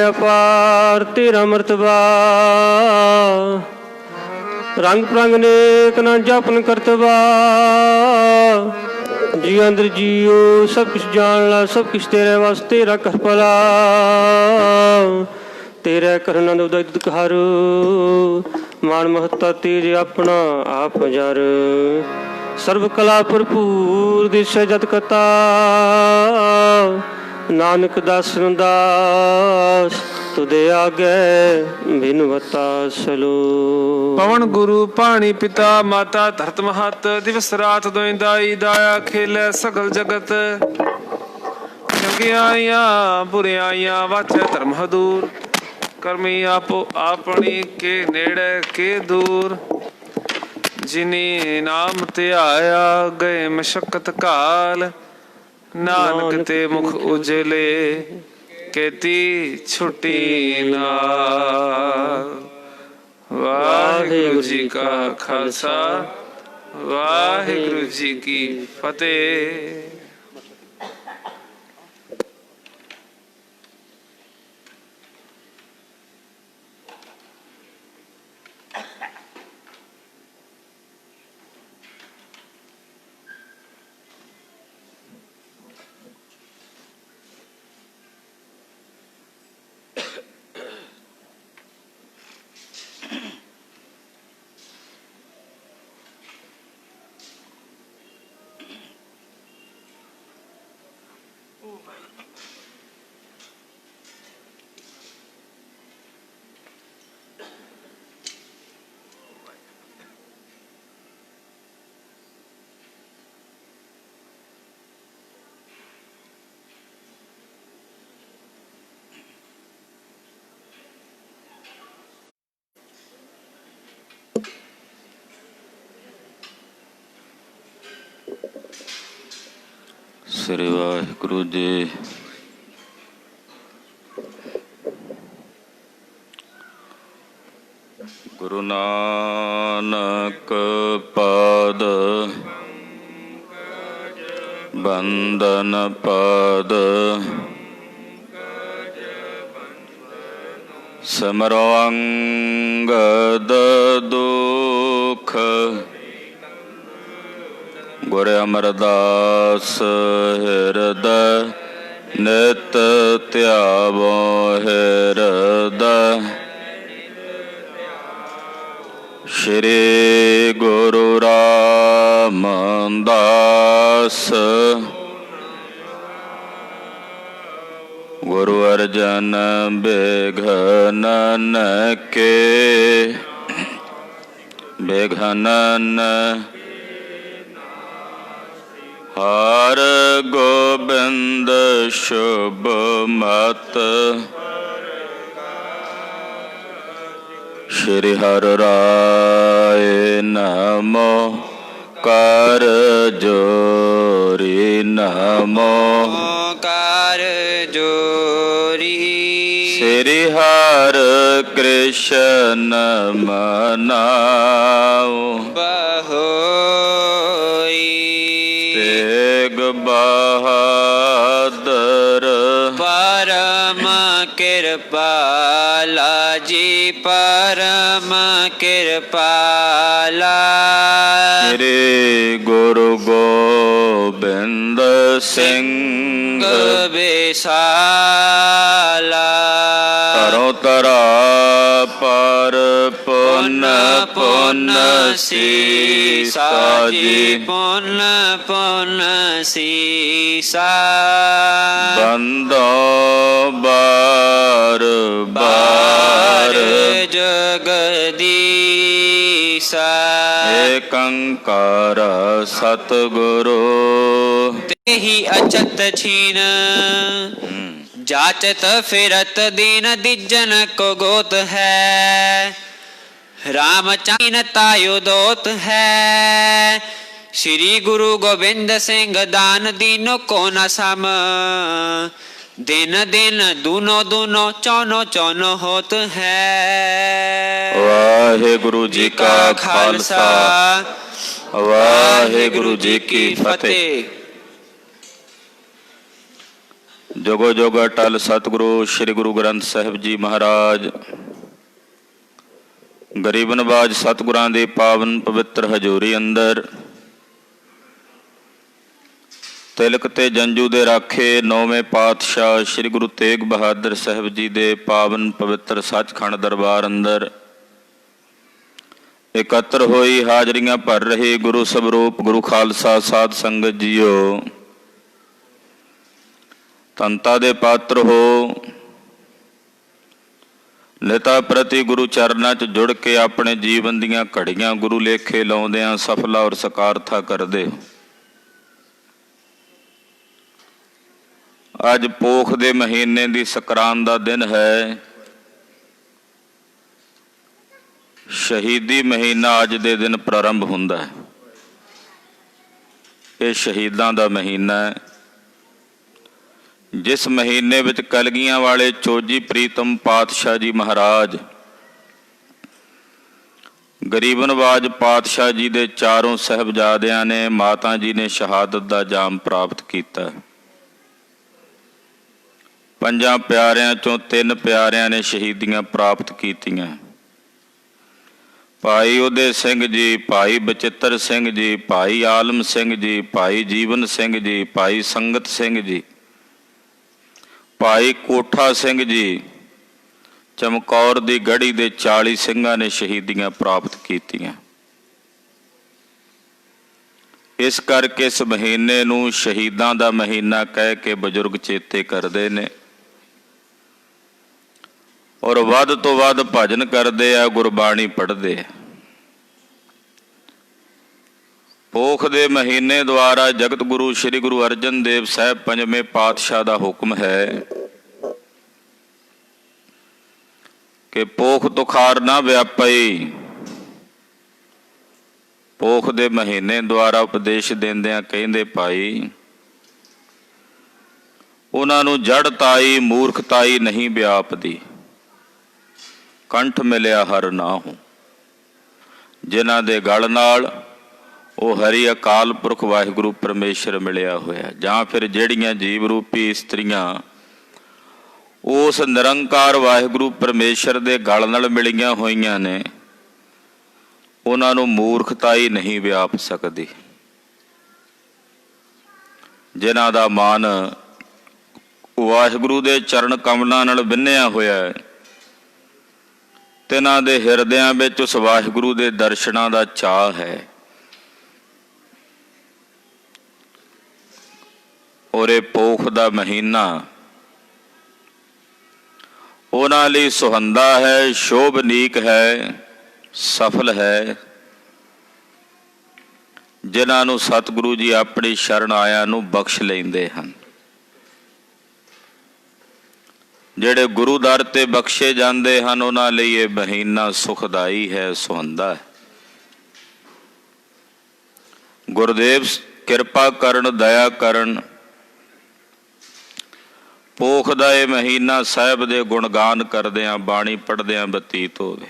अपार तेरा मर्तबा रंग प्रंग नेक न जपन करतबा जी अंदर जियो सब कुछ जान ला सब कुछ तेरे वास्ते तेरा कर भला तेरे करनंद उदय हर मान महत्ता तेरे अपना आप जर सर्व कला भरपूर दिशा जत कता नानक दास दास तुदे आगे बिनवता सलो। पवन गुरु पानी पिता माता धरत महत दिवस रात दोई दाई दाया खेल सकल जगत चंगियाइया बुरियाइया वाचे धर्म दूर कर्मी आपो अपनी के नेड़े के दूर जिनी नाम ते आया गए मशक्कत काल नानक ते मुख उजले केती छुट्टी नाल। वाहिगुरु जी का खालसा वाहिगुरु जी की फतेह। श्री वाहिगुरु जी। गुरु नानक पाद बंदन पाद सिमरो अंगद दुख गुर अमरदास हृदय नित त्यावो हृदय श्री गुरु रामदास गुरु अर्जन बेघनन के बेघनन हर गोबिंद शुभ मत श्री हर राय नमो कर जोरी नमो कर जोरी श्री हर कृष्ण मनाओ बहोई तेग बहादुर परम कृपाला जी परम कृपाला श्री गुरु गोबिंद सिंह बेसाला करो तरा पर पुन पुन सीसा जी पुन पुन सीसा बंदो बार बार जगदीसा एकंकार सतगुरु तेहि अचत छीन जाचत फिरत दीन दिजन को गोत है राम चाइन तायु दोत है श्री गुरु गोबिंद सिंह दान दीनो को न सम दिन दिन दूनो दूनो चौनो चौनो होत है। वाहिगुरु जी का खालसा वाहिगुरु जी की फतेह। ਜੁਗੋ ਜੁਗ ਅਟਲ ਸਤਿਗੁਰੂ ਸ੍ਰੀ ਗੁਰੂ ਗ੍ਰੰਥ ਸਾਹਿਬ ਜੀ ਮਹਾਰਾਜ ਗਰੀਬ ਨਵਾਜ ਸਤਿਗੁਰਾਂ ਦੀ ਪਾਵਨ ਪਵਿੱਤਰ ਹਜ਼ੂਰੀ ਅੰਦਰ ਤਿਲਕ ਤੇ ਜੰਜੂ ਦੇ ਰਾਖੇ ਨੌਵੇਂ ਪਾਤਸ਼ਾਹ ਸ੍ਰੀ ਗੁਰੂ ਤੇਗ ਬਹਾਦਰ ਸਾਹਿਬ ਜੀ ਦੇ ਪਾਵਨ ਪਵਿੱਤਰ ਸੱਚਖੰਡ ਦਰਬਾਰ ਅੰਦਰ ਇਕੱਤਰ ਹੋਈ ਹਾਜ਼ਰੀਆਂ ਭਰ ਰਹੇ ਗੁਰੂ ਸਵਰੂਪ ਗੁਰੂ ਖਾਲਸਾ ਸਾਧ ਸੰਗਤ ਜੀਓ, ਤਨਤਾ ਦੇ ਪਾਤਰ ਹੋ। ਨਿਤਾ ਪ੍ਰਤੀ ਗੁਰੂ ਚਰਨਾਂ 'ਚ ਜੁੜ ਕੇ ਆਪਣੇ ਜੀਵਨ ਦੀਆਂ ਘੜੀਆਂ ਗੁਰੂ ਲੇਖੇ ਲਾਉਂਦਿਆਂ ਸਫਲਾ ਔਰ ਸਕਾਰਥਾ ਕਰਦੇ ਹੋ। ਅੱਜ ਪੋਖ ਦੇ ਮਹੀਨੇ ਦੀ ਸੰਕਰਾਂਤ ਦਾ ਦਿਨ ਹੈ। ਸ਼ਹੀਦੀ ਮਹੀਨਾ ਅੱਜ ਦੇ ਦਿਨ ਪ੍ਰਾਰੰਭ ਹੁੰਦਾ ਹੈ। ਇਹ ਸ਼ਹੀਦਾਂ ਦਾ ਮਹੀਨਾ ਹੈ, ਜਿਸ ਮਹੀਨੇ ਵਿੱਚ ਕਲਗੀਆਂ ਵਾਲੇ ਚੋਜੀ ਪ੍ਰੀਤਮ ਪਾਤਸ਼ਾਹ ਜੀ ਮਹਾਰਾਜ ਗਰੀਬ ਨਵਾਜ ਪਾਤਸ਼ਾਹ ਜੀ ਦੇ ਚਾਰੋਂ ਸਾਹਿਬਜ਼ਾਦਿਆਂ ਨੇ, ਮਾਤਾ ਜੀ ਨੇ ਸ਼ਹਾਦਤ ਦਾ ਜਾਮ ਪ੍ਰਾਪਤ ਕੀਤਾ। ਪੰਜਾਂ ਪਿਆਰਿਆਂ ਚੋਂ 3 ਪਿਆਰਿਆਂ ਨੇ ਸ਼ਹੀਦੀਆਂ ਪ੍ਰਾਪਤ ਕੀਤੀਆਂ। ਭਾਈ ਉਦੇ ਸਿੰਘ ਜੀ, ਭਾਈ ਬਚਿੱਤਰ ਸਿੰਘ ਜੀ, ਭਾਈ ਆਲਮ ਸਿੰਘ ਜੀ, ਭਾਈ ਜੀਵਨ ਸਿੰਘ ਜੀ, ਭਾਈ ਸੰਗਤ ਸਿੰਘ ਜੀ, ਭਾਈ ਕੋਠਾ ਸਿੰਘ ਜੀ, ਚਮਕੌਰ ਦੀ ਗੜੀ ਦੇ 40 ਸਿੰਘਾਂ ਨੇ ਸ਼ਹੀਦੀਆਂ ਪ੍ਰਾਪਤ ਕੀਤੀਆਂ। ਇਸ ਕਰਕੇ ਇਸ ਮਹੀਨੇ ਨੂੰ ਸ਼ਹੀਦਾਂ ਦਾ ਮਹੀਨਾ ਕਹਿ ਕੇ ਬਜ਼ੁਰਗ ਚੇਤੇ ਕਰਦੇ ਨੇ ਔਰ ਵੱਧ ਤੋਂ ਵੱਧ ਭਜਨ ਕਰਦੇ ਆ, ਗੁਰਬਾਣੀ ਪੜ੍ਹਦੇ ਆ। ਪੋਖ ਦੇ ਮਹੀਨੇ ਦੁਆਰਾ ਜਗਤ ਗੁਰੂ ਸ੍ਰੀ ਗੁਰੂ ਅਰਜਨ ਦੇਵ ਸਾਹਿਬ ਪੰਜਵੇਂ ਪਾਤਸ਼ਾਹ ਦਾ ਹੁਕਮ ਹੈ ਕਿ ਪੋਖ ਤੁਖਾਰ ਨਾ ਵਿਆਪਈ। ਪੋਖ ਦੇ ਮਹੀਨੇ ਦੁਆਰਾ ਉਪਦੇਸ਼ ਦਿੰਦਿਆਂ ਕਹਿੰਦੇ ਭਾਈ ਉਹਨਾਂ ਨੂੰ ਜੜਤਾਈ ਮੂਰਖਤਾਈ ਨਹੀਂ ਵਿਆਪਦੀ, ਕੰਠ ਮਿਲਿਆ ਹਰ ਨਾਹੂ। ਜਿਨ੍ਹਾਂ ਦੇ ਗਲ ਨਾਲ ਉਹ ਹਰੀ ਅਕਾਲ ਪੁਰਖ ਵਾਹਿਗੁਰੂ ਪਰਮੇਸ਼ਰ ਮਿਲਿਆ ਹੋਇਆ, ਜਾਂ ਫਿਰ ਜਿਹੜੀਆਂ ਜੀਵ ਰੂਪੀ ਇਸਤਰੀਆਂ ਉਸ ਨਿਰੰਕਾਰ ਵਾਹਿਗੁਰੂ ਪਰਮੇਸ਼ਰ ਦੇ ਗਲ ਨਾਲ ਮਿਲੀਆਂ ਹੋਈਆਂ ਨੇ, ਉਹਨਾਂ ਨੂੰ ਮੂਰਖਤਾਈ ਨਹੀਂ ਵਿਆਪ ਸਕਦੀ। ਜਿਨ੍ਹਾਂ ਦਾ ਮਨ ਵਾਹਿਗੁਰੂ ਦੇ ਚਰਨ ਕਮਲਾਂ ਨਾਲ ਬਿੰਨਿਆ ਹੋਇਆ ਹੈ, ਤਿਨਾਂ ਦੇ ਹਿਰਦਿਆਂ ਵਿੱਚ ਉਸ ਵਾਹਿਗੁਰੂ ਦੇ ਦਰਸ਼ਨਾਂ ਦਾ ਚਾਅ ਹੈ। ਔਰ ਇਹ ਪੋਖ ਦਾ ਮਹੀਨਾ ਉਹਨਾਂ ਲਈ ਸੁਹੰਦਾ ਹੈ, ਸ਼ੋਭਨੀਕ ਹੈ, ਸਫਲ ਹੈ, ਜਿਨ੍ਹਾਂ ਨੂੰ ਸਤਿਗੁਰੂ ਜੀ ਆਪਣੀ ਸ਼ਰਨ ਆਇਆਂ ਨੂੰ ਬਖਸ਼ ਲੈਂਦੇ ਹਨ। ਜਿਹੜੇ ਗੁਰੂ ਦਰ ਤੇ ਬਖਸ਼ੇ ਜਾਂਦੇ ਹਨ, ਉਹਨਾਂ ਲਈ ਇਹ ਮਹੀਨਾ ਸੁਖਦਾਈ ਹੈ, ਸੁਹੰਦਾ ਹੈ। ਗੁਰਦੇਵ ਕਿਰਪਾ ਕਰਨ, ਦਇਆ ਕਰਨ। ਪੋਖ ਦਾ ਇਹ ਮਹੀਨਾ ਸਾਹਿਬ ਦੇ ਗੁਣਗਾਨ ਕਰਦਿਆਂ, ਬਾਣੀ ਪੜ੍ਹਦਿਆਂ ਬਤੀਤ ਹੋਵੇ।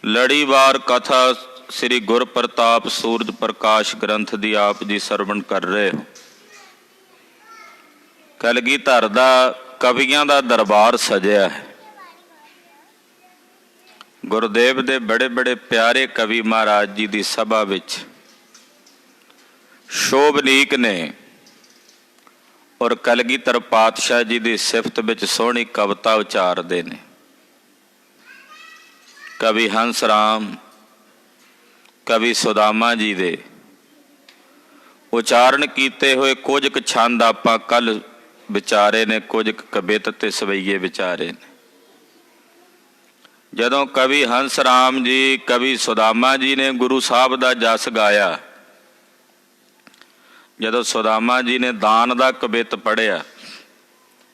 ਲੜੀਵਾਰ ਕਥਾ ਸ੍ਰੀ ਗੁਰ ਪ੍ਰਤਾਪ ਸੂਰਜ ਪ੍ਰਕਾਸ਼ ਗ੍ਰੰਥ ਦੀ ਆਪ ਜੀ ਸਰਵਣ ਕਰ ਰਹੇ ਹੋ। ਕਲਗੀਧਰ ਦਾ ਕਵੀਆਂ ਦਾ ਦਰਬਾਰ ਸਜਿਆ ਹੈ। ਗੁਰਦੇਵ ਦੇ ਬੜੇ ਬੜੇ ਪਿਆਰੇ ਕਵੀ ਮਹਾਰਾਜ ਜੀ ਦੀ ਸਭਾ ਵਿੱਚ ਸ਼ੋਭਨੀਕ ਨੇ ਔਰ ਕਲਗੀਧਰ ਪਾਤਸ਼ਾਹ ਜੀ ਦੀ ਸਿਫਤ ਵਿੱਚ ਸੋਹਣੀ ਕਵਿਤਾ ਉਚਾਰਦੇ ਨੇ। ਕਵੀ ਹੰਸ ਰਾਮ, ਕਵੀ ਸੁਦਾਮਾ ਜੀ ਦੇ ਉਚਾਰਨ ਕੀਤੇ ਹੋਏ ਕੁਝ ਕੁ ਛੰਦ ਆਪਾਂ ਕੱਲ ਵਿਚਾਰੇ ਨੇ, ਕੁਝ ਕਵਿਤ ਤੇ ਸਵਈਏ ਵਿਚਾਰੇ ਨੇ। ਜਦੋਂ ਕਵੀ ਹੰਸ ਰਾਮ ਜੀ, ਕਵੀ ਸੁਦਾਮਾ ਜੀ ਨੇ ਗੁਰੂ ਸਾਹਿਬ ਦਾ ਜਸ ਗਾਇਆ, ਜਦੋਂ ਸੁਦਾਮਾ ਜੀ ਨੇ ਦਾਨ ਦਾ ਕਵਿਤ ਪੜ੍ਹਿਆ,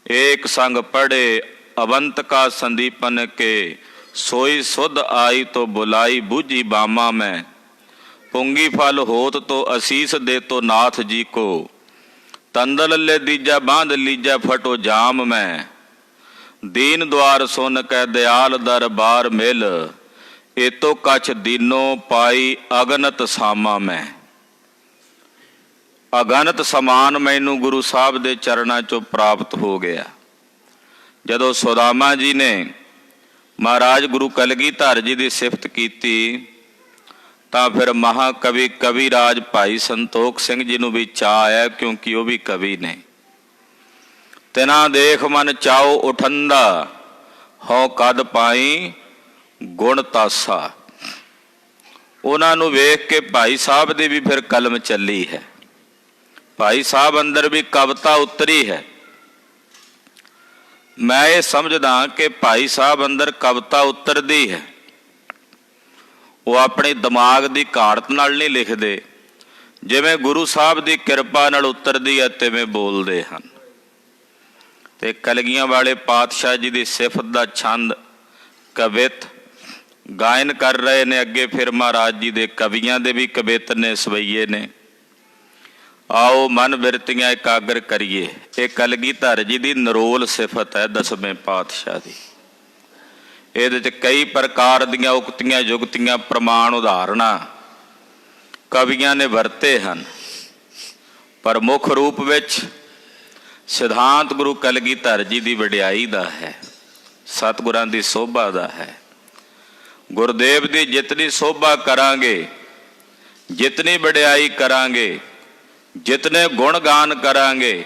ਏਕ ਸੰਗ ਪੜ੍ਹੇ ਅਵੰਤਕਾ ਸੰਦੀਪਨ ਕੇ, ਸੋਈ ਸੁਧ ਆਈ ਤੋ ਬੁਲਾਈ ਬੂਝੀ ਬਾਮਾ ਮੈਂ, ਪੁੰਗੀ ਫਲ ਹੋਤ ਤੋ ਅਸੀਸ ਦੇ ਤੋ ਨਾਥ ਜੀ ਕੋ, ਤੰਦਲ ਲੈ ਦੀਜਾ ਬਾਂਧ ਲੀਜਾ ਫਟੋ ਜਾਮ ਮੈਂ, ਦੀਨ ਦੁਆਰ ਸੁਨ ਕੈ ਦਿਆਲ ਦਰਬਾਰ ਮਿਲ, ਏਤੋ ਕਛ ਦੀਨੋ ਪਾਈ ਅਗਨਤ ਸਾਮਾ ਮੈਂ। ਅਗਨਤ ਸਮਾਨ ਮੈਨੂੰ ਗੁਰੂ ਸਾਹਿਬ ਦੇ ਚਰਨਾਂ 'ਚੋਂ ਪ੍ਰਾਪਤ ਹੋ ਗਿਆ। ਜਦੋਂ ਸੁਦਾਮਾ ਜੀ ਨੇ ਮਹਾਰਾਜ ਗੁਰੂ ਕਲਗੀਧਰ ਜੀ ਦੀ ਸਿਫਤ ਕੀਤੀ ਤਾਂ ਫਿਰ ਮਹਾਕਵੀ ਕਵੀਰਾਜ ਭਾਈ ਸੰਤੋਖ ਸਿੰਘ ਜੀ ਨੂੰ ਵੀ ਚਾਅ ਆਇਆ, ਕਿਉਂਕਿ ਉਹ ਵੀ ਕਵੀ ਨੇ। ਤਿਨਾ ਦੇਖ ਮਨ ਚਾਓ ਉਠੰਦਾ, ਹਉ ਕਦ ਪਾਈ ਗੁਣ ਤਾਸਾ। ਉਹਨਾਂ ਨੂੰ ਵੇਖ ਕੇ ਭਾਈ ਸਾਹਿਬ ਦੀ ਵੀ ਫਿਰ ਕਲਮ ਚੱਲੀ ਹੈ। ਭਾਈ ਸਾਹਿਬ ਅੰਦਰ ਵੀ ਕਵਿਤਾ ਉਤਰੀ ਹੈ। ਮੈਂ ਇਹ ਸਮਝਦਾ ਕਿ ਭਾਈ ਸਾਹਿਬ ਅੰਦਰ ਕਵਿਤਾ ਉਤਰਦੀ ਹੈ, ਉਹ ਆਪਣੇ ਦਿਮਾਗ ਦੀ ਘਾੜਤ ਨਾਲ ਨਹੀਂ ਲਿਖਦੇ, ਜਿਵੇਂ ਗੁਰੂ ਸਾਹਿਬ ਦੀ ਕਿਰਪਾ ਨਾਲ ਉਤਰਦੀ ਹੈ ਤਿਵੇਂ ਬੋਲਦੇ ਹਨ। ਤੇ ਕਲਗੀਆਂ ਵਾਲੇ ਪਾਤਸ਼ਾਹ ਜੀ ਦੀ ਸਿਫਤ ਦਾ ਛੰਦ ਕਵਿਤ ਗਾਇਨ ਕਰ ਰਹੇ ਨੇ। ਅੱਗੇ ਫਿਰ ਮਹਾਰਾਜ ਜੀ ਦੇ ਕਵੀਆਂ ਦੇ ਵੀ ਕਵਿਤ ਨੇ, ਸਵਈਏ ਨੇ। ਆਓ ਮਨ ਬਿਰਤੀਆਂ ਇਕਾਗਰ ਕਰੀਏ। ਇਹ ਕਲਗੀਧਰ ਜੀ ਦੀ ਨਰੋਲ ਸਿਫਤ ਹੈ ਦਸਵੇਂ ਪਾਤਸ਼ਾਹ ਦੀ। ਇਹਦੇ 'ਚ ਕਈ ਪ੍ਰਕਾਰ ਦੀਆਂ ਉਕਤੀਆਂ ਜੁਗਤੀਆਂ ਪ੍ਰਮਾਣ ਉਦਾਹਰਣਾਂ ਕਵੀਆਂ ਨੇ ਵਰਤੇ ਹਨ, ਪਰ ਮੁੱਖ ਰੂਪ ਵਿੱਚ ਸਿਧਾਂਤ ਗੁਰੂ ਕਲਗੀਧਰ ਜੀ ਦੀ ਵਡਿਆਈ ਦਾ ਹੈ, ਸਤਿਗੁਰਾਂ ਦੀ ਸੋਭਾ ਦਾ ਹੈ। ਗੁਰਦੇਵ ਦੀ ਜਿਤਨੀ ਸੋਭਾ ਕਰਾਂਗੇ, ਜਿਤਨੀ ਵਡਿਆਈ ਕਰਾਂਗੇ, ਜਿਤਨੇ ਗੁਣ ਗਾਨ ਕਰਾਂਗੇ,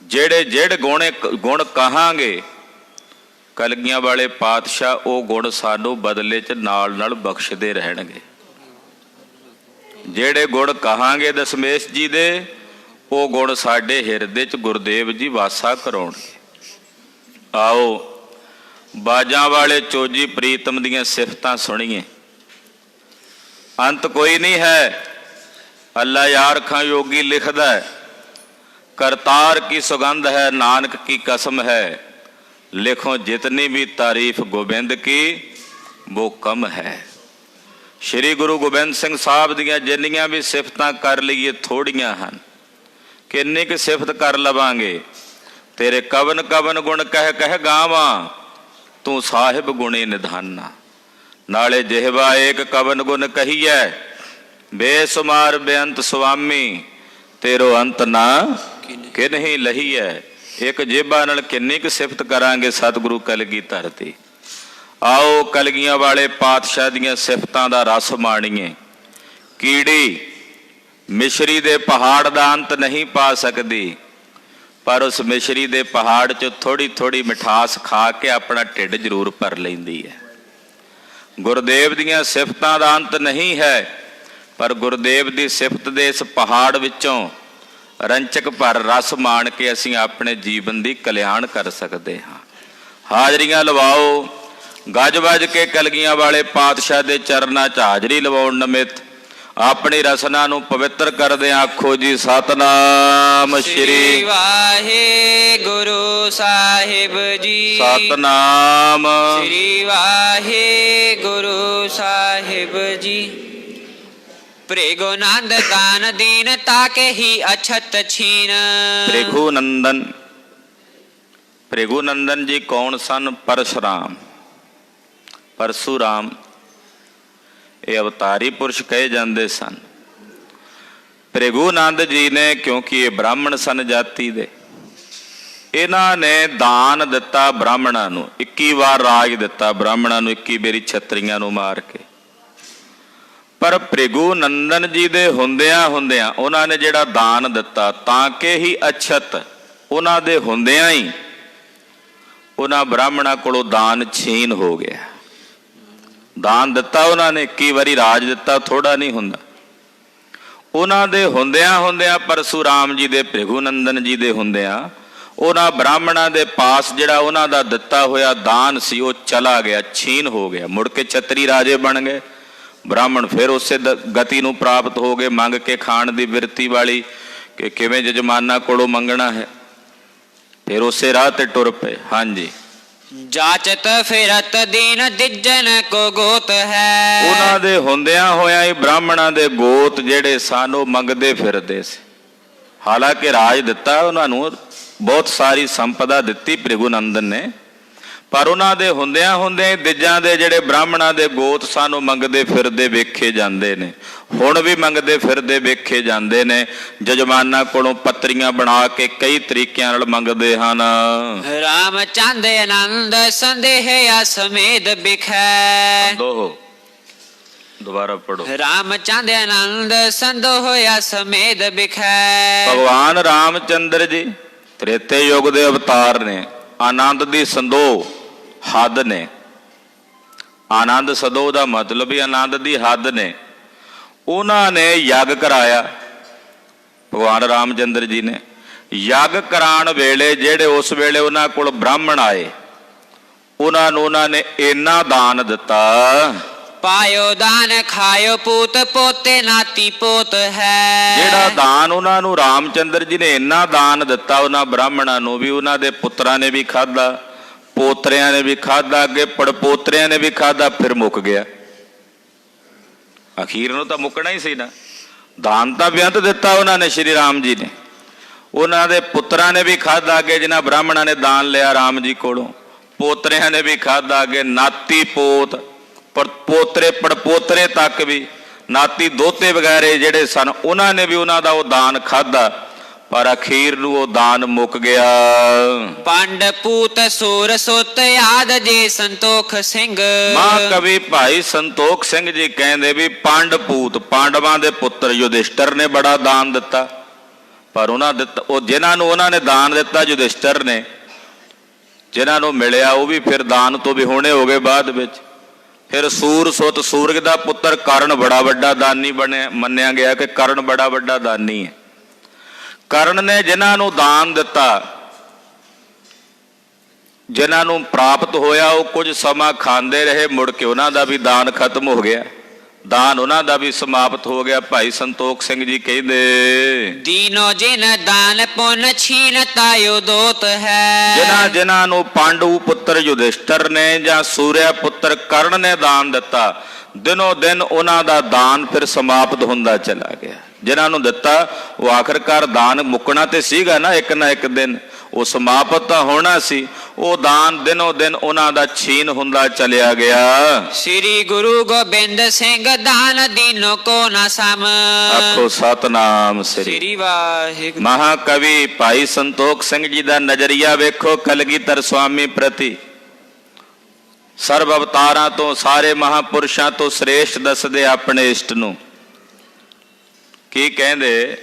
ਜਿਹੜੇ ਗੁਣ ਕਹਾਂਗੇ, ਕਲਗੀਆਂ ਵਾਲੇ ਪਾਤਸ਼ਾਹ ਉਹ ਗੁਣ ਸਾਨੂੰ ਬਦਲੇ 'ਚ ਨਾਲ ਨਾਲ ਬਖਸ਼ਦੇ ਰਹਿਣਗੇ। ਜਿਹੜੇ ਗੁਣ ਕਹਾਂਗੇ ਦਸਮੇਸ਼ ਜੀ ਦੇ, ਉਹ ਗੁਣ ਸਾਡੇ ਹਿਰਦੇ 'ਚ ਗੁਰਦੇਵ ਜੀ ਵਾਸਾ ਕਰਾਉਣਗੇ। ਆਓ ਬਾਜਾਂ ਵਾਲੇ ਚੋਜੀ ਪ੍ਰੀਤਮ ਦੀਆਂ ਸਿਫਤਾਂ ਸੁਣੀਏ। ਅੰਤ ਕੋਈ ਨਹੀਂ ਹੈ, ਅੱਲਾ ਯਾਰ ਖਾਂ ਯੋਗੀ ਲਿਖਦਾ ਹੈ, ਕਰਤਾਰ ਕੀ ਸੁਗੰਧ ਹੈ, ਨਾਨਕ ਕੀ ਕਸਮ ਹੈ, ਲਿਖੋ ਜਿਤਨੀ ਵੀ ਤਾਰੀਫ ਗੋਬਿੰਦ ਕੀ वो कम है। श्री गुरु गोबिंद सिंह साहब दियां जिन्नियां भी सिफतां कर लईए थोड़ियां हन, किन्नी क सिफत कर लवांगे। तेरे कवन कवन गुण कह कह गावां, तू साहिब गुणी निधाना। नाले जिहवा एक कवन गुण कहीए, बेसुमार बेअंत स्वामी, तेरो अंत ना किन्ही लहीए। एक जेबा नाल किन्नी क सिफत करांगे सतगुरु कलगीधर दी। आओ कलगियां वाले पातशाह दियां सिफतां दा रस माणीए। कीड़ी मिश्री दे पहाड़ दा अंत नहीं पा सकती, पर उस मिश्री दे पहाड़ च थोड़ी थोड़ी मिठास खा के अपना ढिड जरूर भर लैंदी है। गुरदेव दियां सिफतां दा अंत नहीं है, पर गुरदेव दी सिफत दे इस पहाड़ विचों रंचक भर रस माण के असीं अपने जीवन दी कल्याण कर सकते हाँ। हाजरियां लवाओ, गज वज के कलगियां वाले पातशाह दे चरनां च हाजरी लवाउण निमित अपनी रसना नूं पवित्र करदे आखो जी सतनाम श्री वाहिगुरु साहिब जी। सतनाम श्री वाहिगुरु साहिब जी। भृगुनंद दान दीन ताके ही अछत छीन। भृगुनंदन, भृगुनंदन जी कौन सन? परशुराम, परशुराम ये अवतारी पुरुष कहे जाते सन। भृगुनंद जी ने, क्योंकि ये ब्राह्मण सन जाति दे, इन्हां ने दान दिता ब्राह्मणां नूं। 21 वार राज दिता ब्राह्मणां नूं, 21 बेरी छत्रियां नूं मार के। पर भृगुनंदन जी दे हुंदियां हुंदियां उन्हां ने जिहड़ा दान दिता, ताके ही अछत उन्हां दे हुंदियां ही उन्हां ब्राह्मणां कोलों दान छीन हो गया। दान दिता उन्होंने, 21 वारी राज दिता, थोड़ा नहीं हुंदा। उन्हां दे हुंदियां हुंदियां परशुराम जी दे, भृगुनंदन जी दे हुंदियां उन्हां ब्राह्मणां दे पास जिहड़ा उन्हां दा दिता होया दान सी वो चला गया, छीन हो गया। मुड़ के छतरी राजे बन गए। ब्राह्मण फिर उसे गति नूं प्राप्त हो गए, मंग के खाण दी बिरती वाली कि किवें जजमाना कोलों मंगना है, फिर उसे राह ते टुर पे। हाँ जी। जाचत फिरत दीन दिजन को गोत है। उन्हां दे हुंदियां होया ही ब्राह्मणां दे गोत जिहड़े सन ओह मंगदे फिरदे सी। हालांकि राज दिता उन्हां नूं, बहुत सारी संपदा दिती भृगुनंदन ने, ਪਰ ਉਹਨਾਂ ਦੇ ਹੁੰਦਿਆਂ ਹੁੰਦਿਆਂ ਹੀ ਦਿਜਾਂ ਦੇ ਜਿਹੜੇ ਬ੍ਰਾਹਮਣਾਂ ਦੇ ਗੋਤ ਸਨ ਉਹ ਮੰਗਦੇ ਫਿਰਦੇ ਵੇਖੇ ਜਾਂਦੇ ਨੇ, ਹੁਣ ਵੀ ਮੰਗਦੇ ਫਿਰਦੇ ਵੇਖੇ ਜਾਂਦੇ ਨੇ। ਜਜਮਾਨਾਂ ਕੋਲੋਂ ਪੱਤਰੀਆਂ ਬਣਾ ਕੇ ਕਈ ਤਰੀਕਿਆਂ ਨਾਲ ਮੰਗਦੇ ਹਨ। ਰਾਮ ਚੰਦ ਆਨੰਦ ਸੰਦੇਹਿਆ ਸਮੇਤ ਬਿਖੈ। ਦੁਬਾਰਾ ਪੜੋ। ਰਾਮ ਚੰਦ ਆਨੰਦ ਸੰਦੋਹਿਆ ਸਮੇਤ ਬਿਖੈ। ਭਗਵਾਨ ਰਾਮਚੰਦਰ ਜੀ ਤ੍ਰੇਤੇ ਯੁੱਗ ਦੇ ਅਵਤਾਰ ਨੇ। ਆਨੰਦ ਦੀ ਸੰਦੋ ਹੱਦ ਨੇ। ਆਨੰਦ ਸੰਦੋ ਦਾ ਮਤਲਬ ਹੀ ਆਨੰਦ ਦੀ ਹੱਦ ਨੇ। ਉਹਨਾਂ ਨੇ ਯੱਗ ਕਰਾਇਆ, ਭਗਵਾਨ ਰਾਮਚੰਦਰ ਜੀ ਨੇ ਯੱਗ ਕਰਾਉਣ ਵੇਲੇ ਜਿਹੜੇ ਉਸ ਵੇਲੇ ਉਹਨਾਂ ਕੋਲ ਬ੍ਰਾਹਮਣ ਆਏ, ਉਹਨਾਂ ਨੇ ਇੰਨਾ ਦਾਨ ਦਿੱਤਾ। ਪਾਇਓ ਦਾਨ ਖਾਇਓ ਪੂਤ ਪੋਤੇ ਨਾਤੀ ਪੋਤ ਹੈ। ਜਿਹੜਾ ਦਾਨ ਉਹਨਾਂ ਨੂੰ ਰਾਮਚੰਦਰ ਜੀ ਨੇ ਇੰਨਾ ਦਾਨ ਦਿੱਤਾ ਉਹਨਾਂ ਬ੍ਰਾਹਮਣਾਂ ਨੂੰ ਵੀ, ਉਹਨਾਂ ਦੇ ਪੁੱਤਰਾਂ ਨੇ ਵੀ ਖਾਧਾ, ਪੋਤਰਿਆਂ ਨੇ ਵੀ ਖਾਧਾ, ਅੱਗੇ ਪੜਪੋਤਰਿਆਂ ਨੇ ਵੀ ਖਾਧਾ, ਫਿਰ ਮੁੱਕ ਗਿਆ। ਅਖੀਰ ਨੂੰ ਤਾਂ ਮੁੱਕਣਾ ਹੀ ਸੀ ਨਾ। ਦਾਨ ਤਾਂ ਬੇਅੰਤ ਦਿੱਤਾ ਉਹਨਾਂ ਨੇ, ਸ਼੍ਰੀ ਰਾਮ ਜੀ ਨੇ। ਉਹਨਾਂ ਦੇ ਪੁੱਤਰਾਂ ਨੇ ਵੀ ਖਾਧਾ ਅੱਗੇ, ਜਿਨ੍ਹਾਂ ਬ੍ਰਾਹਮਣਾਂ ਨੇ ਦਾਨ ਲਿਆ ਰਾਮ ਜੀ ਕੋਲੋਂ, ਪੋਤਰਿਆਂ ਨੇ ਵੀ ਖਾਧਾ ਅੱਗੇ, ਨਾਤੀ ਪੋਤ, ਪੋਤਰੇ ਪੜਪੋਤਰੇ ਤੱਕ ਵੀ, ਨਾਤੀ ਦੋਤੇ ਵਗੈਰੇ ਜਿਹੜੇ ਸਨ ਉਹਨਾਂ ਨੇ ਵੀ ਉਹਨਾਂ ਦਾ ਉਹ ਦਾਨ ਖਾਧਾ। ਪਰ ਅਖੀਰ ਨੂੰ ਉਹ ਦਾਨ ਮੁੱਕ ਗਿਆ। ਪੰਡ ਪੂਤ ਸੂਰ ਸੁਤ ਆਦ ਜੇ ਸੰਤੋਖ ਸਿੰਘ। ਮਹਾਕਵੀ ਭਾਈ ਸੰਤੋਖ ਸਿੰਘ ਜੀ ਕਹਿੰਦੇ ਵੀ ਪੰਡ ਪੂਤ, ਪਾਂਡਵਾਂ ਦੇ ਪੁੱਤਰ ਯੁਧਿਸ਼ਟਰ ਨੇ ਬੜਾ ਦਾਨ ਦਿੱਤਾ। ਪਰ ਉਹ ਜਿਨ੍ਹਾਂ ਨੂੰ ਉਹਨਾਂ ਨੇ ਦਾਨ ਦਿੱਤਾ ਯੁਧਿਸ਼ਟਰ ਨੇ, ਜਿਨ੍ਹਾਂ ਨੂੰ ਮਿਲਿਆ ਉਹ ਵੀ ਫਿਰ ਦਾਨ ਤੋਂ ਵੀ ਹੋਣੇ ਹੋ ਗਏ ਬਾਅਦ ਵਿੱਚ। ਫਿਰ ਸੂਰ ਸੁਤ, ਸੂਰਜ ਦਾ ਪੁੱਤਰ ਕਰਨ ਬੜਾ ਵੱਡਾ ਦਾਨੀ ਮੰਨਿਆ ਗਿਆ ਕਿ ਕਰਨ ਬੜਾ ਵੱਡਾ ਦਾਨੀ ਹੈ। ਕਰਨ ਨੇ ਜਿਨ੍ਹਾਂ ਨੂੰ ਦਾਨ ਦਿੱਤਾ, ਜਿਨ੍ਹਾਂ ਨੂੰ ਪ੍ਰਾਪਤ ਹੋਇਆ, ਉਹ ਕੁਝ ਸਮਾਂ ਖਾਂਦੇ ਰਹੇ, ਮੁੜ ਕੇ ਉਹਨਾਂ ਦਾ ਵੀ ਦਾਨ ਖਤਮ ਹੋ ਗਿਆ, ਦਾਨ ਉਹਨਾਂ ਦਾ ਵੀ ਸਮਾਪਤ ਹੋ ਗਿਆ। ਭਾਈ ਸੰਤੋਖ ਸਿੰਘ ਜੀ ਕਹਿੰਦੇ ਦੀਨੋ ਜਿਨ ਦਾਨ ਪੁੰਨ ਛੀਨ ਤਾਇਓ ਦੋਤ ਹੈ। ਜਿਨ੍ਹਾਂ ਨੂੰ ਪਾਂਡੂ ਪੁੱਤਰ ਯੁਧਿਸ਼ਟਰ ਨੇ ਜਾਂ ਸੂਰਿਆ ਪੁੱਤਰ ਕਰਨ ਨੇ ਦਾਨ ਦਿੱਤਾ, ਦਿਨੋ ਦਿਨ ਉਹਨਾਂ ਦਾ ਦਾਨ ਫਿਰ ਸਮਾਪਤ ਹੁੰਦਾ ਚਲਾ ਗਿਆ। ਜਿਨ੍ਹਾਂ ਨੂੰ ਦਿੱਤਾ ਉਹ ਆਖਰਕਾਰ ਦਾਨ ਮੁੱਕਣਾ ਤੇ ਸੀਗਾ ਨਾ, ਇੱਕ ਨਾ ਇੱਕ ਦਿਨ ਉਹ ਸਮਾਪਤ ਤਾਂ ਹੋਣਾ ਸੀ। ਉਹ ਦਾਨ ਦਿਨੋ ਦਿਨ ਉਹਨਾਂ ਦਾ ਛੀਨ ਹੁੰਦਾ ਚਲਿਆ ਗਿਆ। ਸ੍ਰੀ ਗੁਰੂ ਗੋਬਿੰਦ ਸਿੰਘ ਦਾਨ ਦੀਨੋ ਕੋ ਨਾ ਸਮ। ਆਖੋ ਸਤਨਾਮ ਸ੍ਰੀ ਵਾਹਿਗੁਰੂ। ਮਹਾਕਵੀ ਭਾਈ ਸੰਤੋਖ ਸਿੰਘ ਜੀ ਦਾ ਨਜ਼ਰੀਆ ਵੇਖੋ ਕਲਗੀਧਰ ਸਵਾਮੀ ਪ੍ਰਤੀ। ਸਰਬ ਅਵਤਾਰਾਂ ਤੋਂ, ਸਾਰੇ ਮਹਾਪੁਰਸ਼ਾਂ ਤੋਂ ਸ੍ਰੇਸ਼ਟ ਦੱਸਦੇ ਆਪਣੇ ਇਸ਼ਟ ਨੂੰ। ਕੀ ਕਹਿੰਦੇ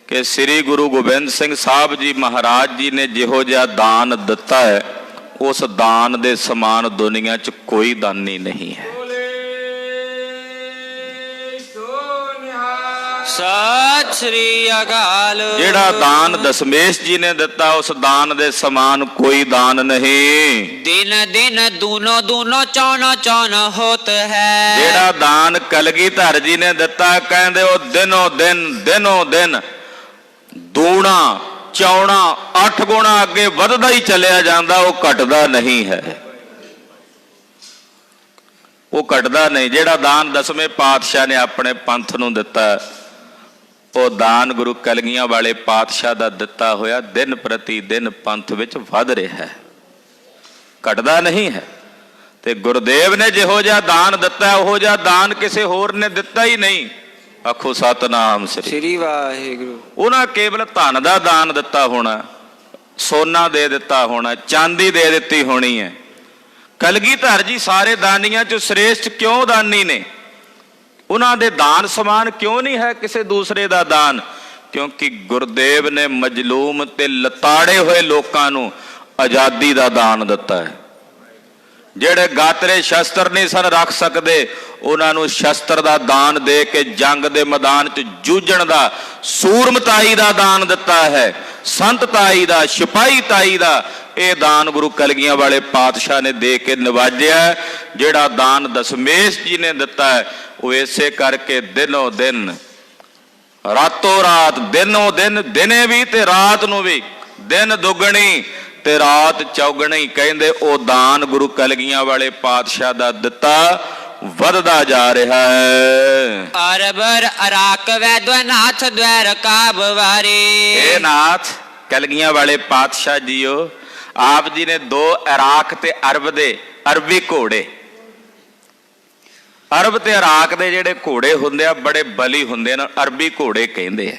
ਕਿ ਸ੍ਰੀ ਗੁਰੂ ਗੋਬਿੰਦ ਸਿੰਘ ਸਾਹਿਬ ਜੀ ਮਹਾਰਾਜ ਜੀ ਨੇ ਜਿਹੋ ਜਿਹਾ ਦਾਨ ਦਿੱਤਾ ਹੈ, ਉਸ ਦਾਨ ਦੇ ਸਮਾਨ ਦੁਨੀਆ 'ਚ ਕੋਈ ਦਾਨੀ ਨਹੀਂ ਹੈ। ਸਤਿ ਸ੍ਰੀ ਅਕਾਲ। ਜਿਹੜਾ ਦਾਨ ਦਸ਼ਮੇਸ਼ ਜੀ ਨੇ ਦਿੱਤਾ, ਉਸ ਦਾਨ ਦੇ ਸਮਾਨ ਕੋਈ ਦਾਨ ਨਹੀਂ। ਦਿਨ ਦਿਨ ਦੂਨੋ ਦੂਨੋ ਚੌਨੋ ਚੌਨ ਹੋਤ ਹੈ। ਜਿਹੜਾ ਦਾਨ ਕਲਗੀਧਰ ਜੀ ਨੇ ਦਿੱਤਾ, ਕਹਿੰਦੇ ਉਹ ਦਿਨੋ ਦਿਨ ਦੂਣਾ ਚੌਣਾ 8 ਗੁਣਾ ਅੱਗੇ ਵੱਧਦਾ ਹੀ ਚੱਲਿਆ ਜਾਂਦਾ, ਉਹ ਘਟਦਾ ਨਹੀਂ ਹੈ, ਉਹ ਘਟਦਾ ਨਹੀਂ। ਜਿਹੜਾ ਦਾਨ ਦਸਵੇਂ ਪਾਤਸ਼ਾਹ ਨੇ ਆਪਣੇ ਪੰਥ ਨੂੰ ਦਿੱਤਾ, ਉਹ ਦਾਨ ਗੁਰੂ ਕਲਗੀਆਂ ਵਾਲੇ ਪਾਤਸ਼ਾਹ ਦਾ ਦਿੱਤਾ ਹੋਇਆ ਦਿਨ ਪ੍ਰਤੀ ਦਿਨ ਪੰਥ ਵਿੱਚ ਵੱਧ ਰਿਹਾ ਹੈ, ਘਟਦਾ ਨਹੀਂ ਹੈ। ਤੇ ਗੁਰਦੇਵ ਨੇ ਜਿਹੋ ਜਿਹਾ ਦਾਨ ਦਿੱਤਾ, ਉਹੋ ਜਿਹਾ ਦਾਨ ਕਿਸੇ ਹੋਰ ਨੇ ਦਿੱਤਾ ਹੀ ਨਹੀਂ। ਆਖੋ ਸਤਨਾਮ ਸ੍ਰੀ ਵਾਹਿਗੁਰੂ। ਉਹਨਾਂ ਕੇਵਲ ਧਨ ਦਾ ਦਾਨ ਦਿੱਤਾ ਹੋਣਾ, ਸੋਨਾ ਦੇ ਦਿੱਤਾ ਹੋਣਾ, ਚਾਂਦੀ ਦੇ ਦਿੱਤੀ ਹੋਣੀ ਹੈ। ਕਲਗੀਧਰ ਜੀ ਸਾਰੇ ਦਾਨੀਆਂ ਚੋਂ ਸ੍ਰੇਸ਼ਟ ਕਿਉਂ ਦਾਨੀ ਨੇ? ਉਹਨਾਂ ਦੇ ਦਾਨ ਸਮਾਨ ਕਿਉਂ ਨਹੀਂ ਹੈ ਕਿਸੇ ਦੂਸਰੇ ਦਾ ਦਾਨ? ਕਿਉਂਕਿ ਗੁਰਦੇਵ ਨੇ ਮਜਲੂਮ ਤੇ ਲਤਾੜੇ ਹੋਏ ਲੋਕਾਂ ਨੂੰ ਆਜ਼ਾਦੀ ਦਾ ਦਾਨ ਦਿੱਤਾ ਹੈ। ਜਿਹੜੇ ਗਾਤਰੇ ਸ਼ਸਤਰ ਨਹੀਂ ਸਨ ਰੱਖ ਸਕਦੇ, ਉਹਨਾਂ ਨੂੰ ਸ਼ਸਤਰ ਦਾ ਦਾਨ ਦੇ ਕੇ ਜੰਗ ਦੇ ਮੈਦਾਨ 'ਚ ਜੂਝਣ ਦਾ, ਸੂਰਮਤਾਈ ਦਾ ਦਾਨ ਦਿੱਤਾ ਹੈ, ਸੰਤਤਾਈ ਦਾ, ਸਿਪਾਹੀਤਾਈ ਦਾ। ਇਹ ਦਾਨ ਗੁਰੂ ਕਲਗੀਆਂ ਵਾਲੇ ਪਾਤਸ਼ਾਹ ਨੇ ਦੇ ਕੇ ਨਿਵਾਜਿਆ। ਜਿਹੜਾ ਦਾਨ ਦਸ਼ਮੇਸ਼ ਜੀ ਨੇ ਦਿੱਤਾ ਹੈ, ਉਹ ਇਸੇ ਕਰਕੇ ਦਿਨੋ ਦਿਨ, ਰਾਤੋਂ ਰਾਤ, ਦਿਨੋ ਦਿਨ, ਦਿਨੇ ਵੀ ਤੇ ਰਾਤ ਨੂੰ ਵੀ, ਦਿਨ ਦੁੱਗਣੀ ਤੇ ਰਾਤ ਚੌਗਣੀ। ਕਹਿੰਦੇ ਉਹ ਦਾਨ ਗੁਰੂ ਕਲਗੀਆਂ ਵਾਲੇ ਪਾਤਸ਼ਾਹ ਦਾ ਦਿੱਤਾ ਵੱਧਦਾ ਜਾ ਰਿਹਾ ਹੈ। ਅਰਬਰ ਅਰਾਕ ਵੈਦਨਾਥ ਦਵੈਰ ਕਾਬ ਵਾਰੇ। ਇਹ ਨਾਥ ਕਲਗੀਆਂ ਵਾਲੇ ਪਾਤਸ਼ਾਹ ਜੀਓ, ਆਪ ਜੀ ਨੇ 2 ਇਰਾਕ ਤੇ ਅਰਬ ਦੇ ਅਰਬੀ ਘੋੜੇ, ਅਰਬ ਤੇ ਇਰਾਕ ਦੇ ਜਿਹੜੇ ਘੋੜੇ ਹੁੰਦੇ ਆ ਬੜੇ ਬਲੀ ਹੁੰਦੇ ਨੇ, ਅਰਬੀ ਘੋੜੇ ਕਹਿੰਦੇ ਆ।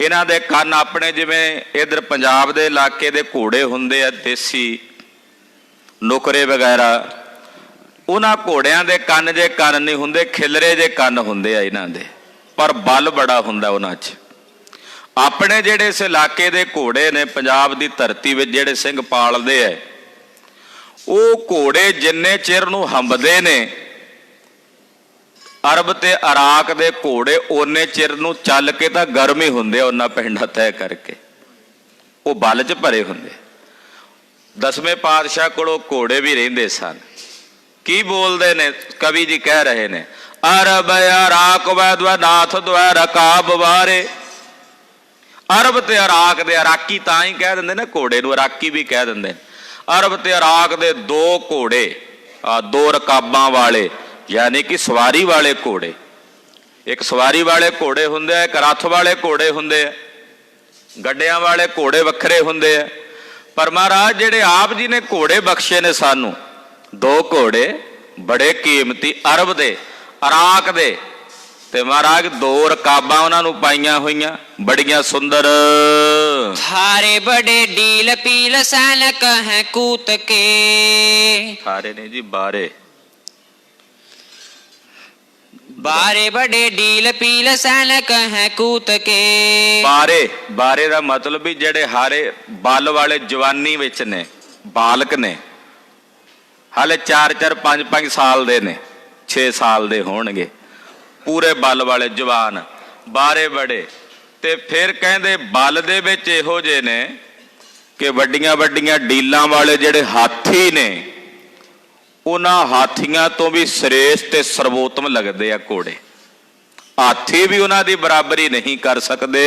ਇਹਨਾਂ ਦੇ ਕੰਨ ਆਪਣੇ ਜਿਵੇਂ ਇਧਰ ਪੰਜਾਬ ਦੇ ਇਲਾਕੇ ਦੇ ਘੋੜੇ ਹੁੰਦੇ ਆ ਦੇਸੀ ਨੁਕਰੇ ਵਗੈਰਾ, ਉਹਨਾਂ ਘੋੜਿਆਂ ਦੇ ਕੰਨ ਜੇ ਕੰਨ ਨਹੀਂ ਹੁੰਦੇ, ਖਿਲਰੇ ਜੇ ਕੰਨ ਹੁੰਦੇ ਆ ਇਹਨਾਂ ਦੇ, ਪਰ ਬਲ ਬੜਾ ਹੁੰਦਾ ਉਹਨਾਂ 'ਚ। ਆਪਣੇ ਜਿਹੜੇ ਇਸ ਇਲਾਕੇ ਦੇ ਘੋੜੇ ਨੇ, ਪੰਜਾਬ ਦੀ ਧਰਤੀ ਵਿੱਚ ਜਿਹੜੇ ਸਿੰਘ ਪਾਲਦੇ ਆ, ਉਹ ਘੋੜੇ ਜਿੰਨੇ ਚਿਰ ਨੂੰ ਹੰਬਦੇ ਨੇ, ਅਰਬ ਤੇ ਇਰਾਕ ਦੇ ਘੋੜੇ ਓਨੇ ਚਿਰ ਨੂੰ ਚੱਲ ਕੇ ਤਾਂ ਗਰਮ ਹੀ ਹੁੰਦੇ ਆ, ਉਹਨਾਂ ਪਿੰਡਾਂ ਤੈਅ ਕਰਕੇ, ਉਹ ਬਲ 'ਚ ਭਰੇ ਹੁੰਦੇ। 10ਵੇਂ ਪਾਤਸ਼ਾਹ ਕੋਲੋਂ ਘੋੜੇ ਵੀ ਰਹਿੰਦੇ ਸਨ। ਕੀ ਬੋਲਦੇ ਨੇ ਕਵੀ ਜੀ, ਕਹਿ ਰਹੇ ਨੇ ਅਰਬ ਇਰਾਕ ਵੈਦਨਾਥ ਦੁਆਰਾ ਰਕਾਬ ਵਾਰੇ। ਅਰਬ ਤੇ ਇਰਾਕ ਦੇ, ਇਰਾਕੀ ਤਾਂ ਹੀ ਕਹਿ ਦਿੰਦੇ ਨੇ ਘੋੜੇ ਨੂੰ, ਇਰਾਕੀ ਵੀ ਕਹਿ ਦਿੰਦੇ ਨੇ। ਅਰਬ ਤੇ ਇਰਾਕ ਦੇ 2 ਘੋੜੇ, 2 ਰਕਾਬਾਂ ਵਾਲੇ, ਯਾਨੀ ਕਿ ਸਵਾਰੀ ਵਾਲੇ ਘੋੜੇ। ਇੱਕ ਸਵਾਰੀ ਵਾਲੇ ਘੋੜੇ ਹੁੰਦੇ ਆ, ਇੱਕ ਰੱਥ ਵਾਲੇ ਘੋੜੇ ਹੁੰਦੇ ਆ, ਗੱਡਿਆਂ ਵਾਲੇ ਘੋੜੇ ਵੱਖਰੇ ਹੁੰਦੇ ਆ। ਪਰ ਮਹਾਰਾਜ ਜਿਹੜੇ ਆਪ ਜੀ ਨੇ ਘੋੜੇ ਬਖਸ਼ੇ ਨੇ ਸਾਨੂੰ, 2 ਘੋੜੇ ਬੜੇ ਕੀਮਤੀ, ਅਰਬ ਦੇ ਇਰਾਕ ਦੇ, ਤੇ ਮਹਾਰਾਜ 2 ਰਕਾਬਾਂ ਉਹਨਾਂ ਨੂੰ ਪਾਈਆਂ ਹੋਈਆਂ ਬੜੀਆਂ ਸੁੰਦਰ। ਥਾਰੇ ਬੜੇ ਡੀਲ ਪੀਲ ਸੈਨਕ ਹੈ ਕੂਤ ਕੇ। ਥਾਰੇ ਨੇ ਜੀ ਬਾਰੇ, ਬਾਰੇ ਬੜੇ ਡੀਲ ਪੀਲ ਸੈਨਕ ਹੈ ਕੂਤ ਕੇ। ਬਾਰੇ, ਬਾਰੇ ਦਾ ਮਤਲਬ ਵੀ ਜਿਹੜੇ ਹਾਰੇ ਬਲ ਵਾਲੇ ਜਵਾਨੀ ਵਿੱਚ ਨੇ, ਬਾਲਕ ਨੇ, ਹਾਲੇ 4-4 5-5 ਸਾਲ ਦੇ ਨੇ, 6 ਸਾਲ ਦੇ ਹੋਣਗੇ, ਪੂਰੇ ਬਲ ਵਾਲੇ ਜਵਾਨ, ਬਾਰੇ ਬੜੇ। ਤੇ ਫਿਰ ਕਹਿੰਦੇ ਬਲ ਦੇ ਵਿੱਚ ਇਹੋ ਜਿਹੇ ਨੇ ਕਿ ਵੱਡੀਆਂ ਵੱਡੀਆਂ ਡੀਲਾਂ ਵਾਲੇ ਜਿਹੜੇ ਹਾਥੀ ਨੇ, ਉਹਨਾਂ ਹਾਥੀਆਂ ਤੋਂ ਵੀ ਸ੍ਰੇਸ਼ਟ ਤੇ ਸਰਵੋਤਮ ਲੱਗਦੇ ਆ ਘੋੜੇ। ਹਾਥੀ ਵੀ ਉਹਨਾਂ ਦੀ ਬਰਾਬਰੀ ਨਹੀਂ ਕਰ ਸਕਦੇ।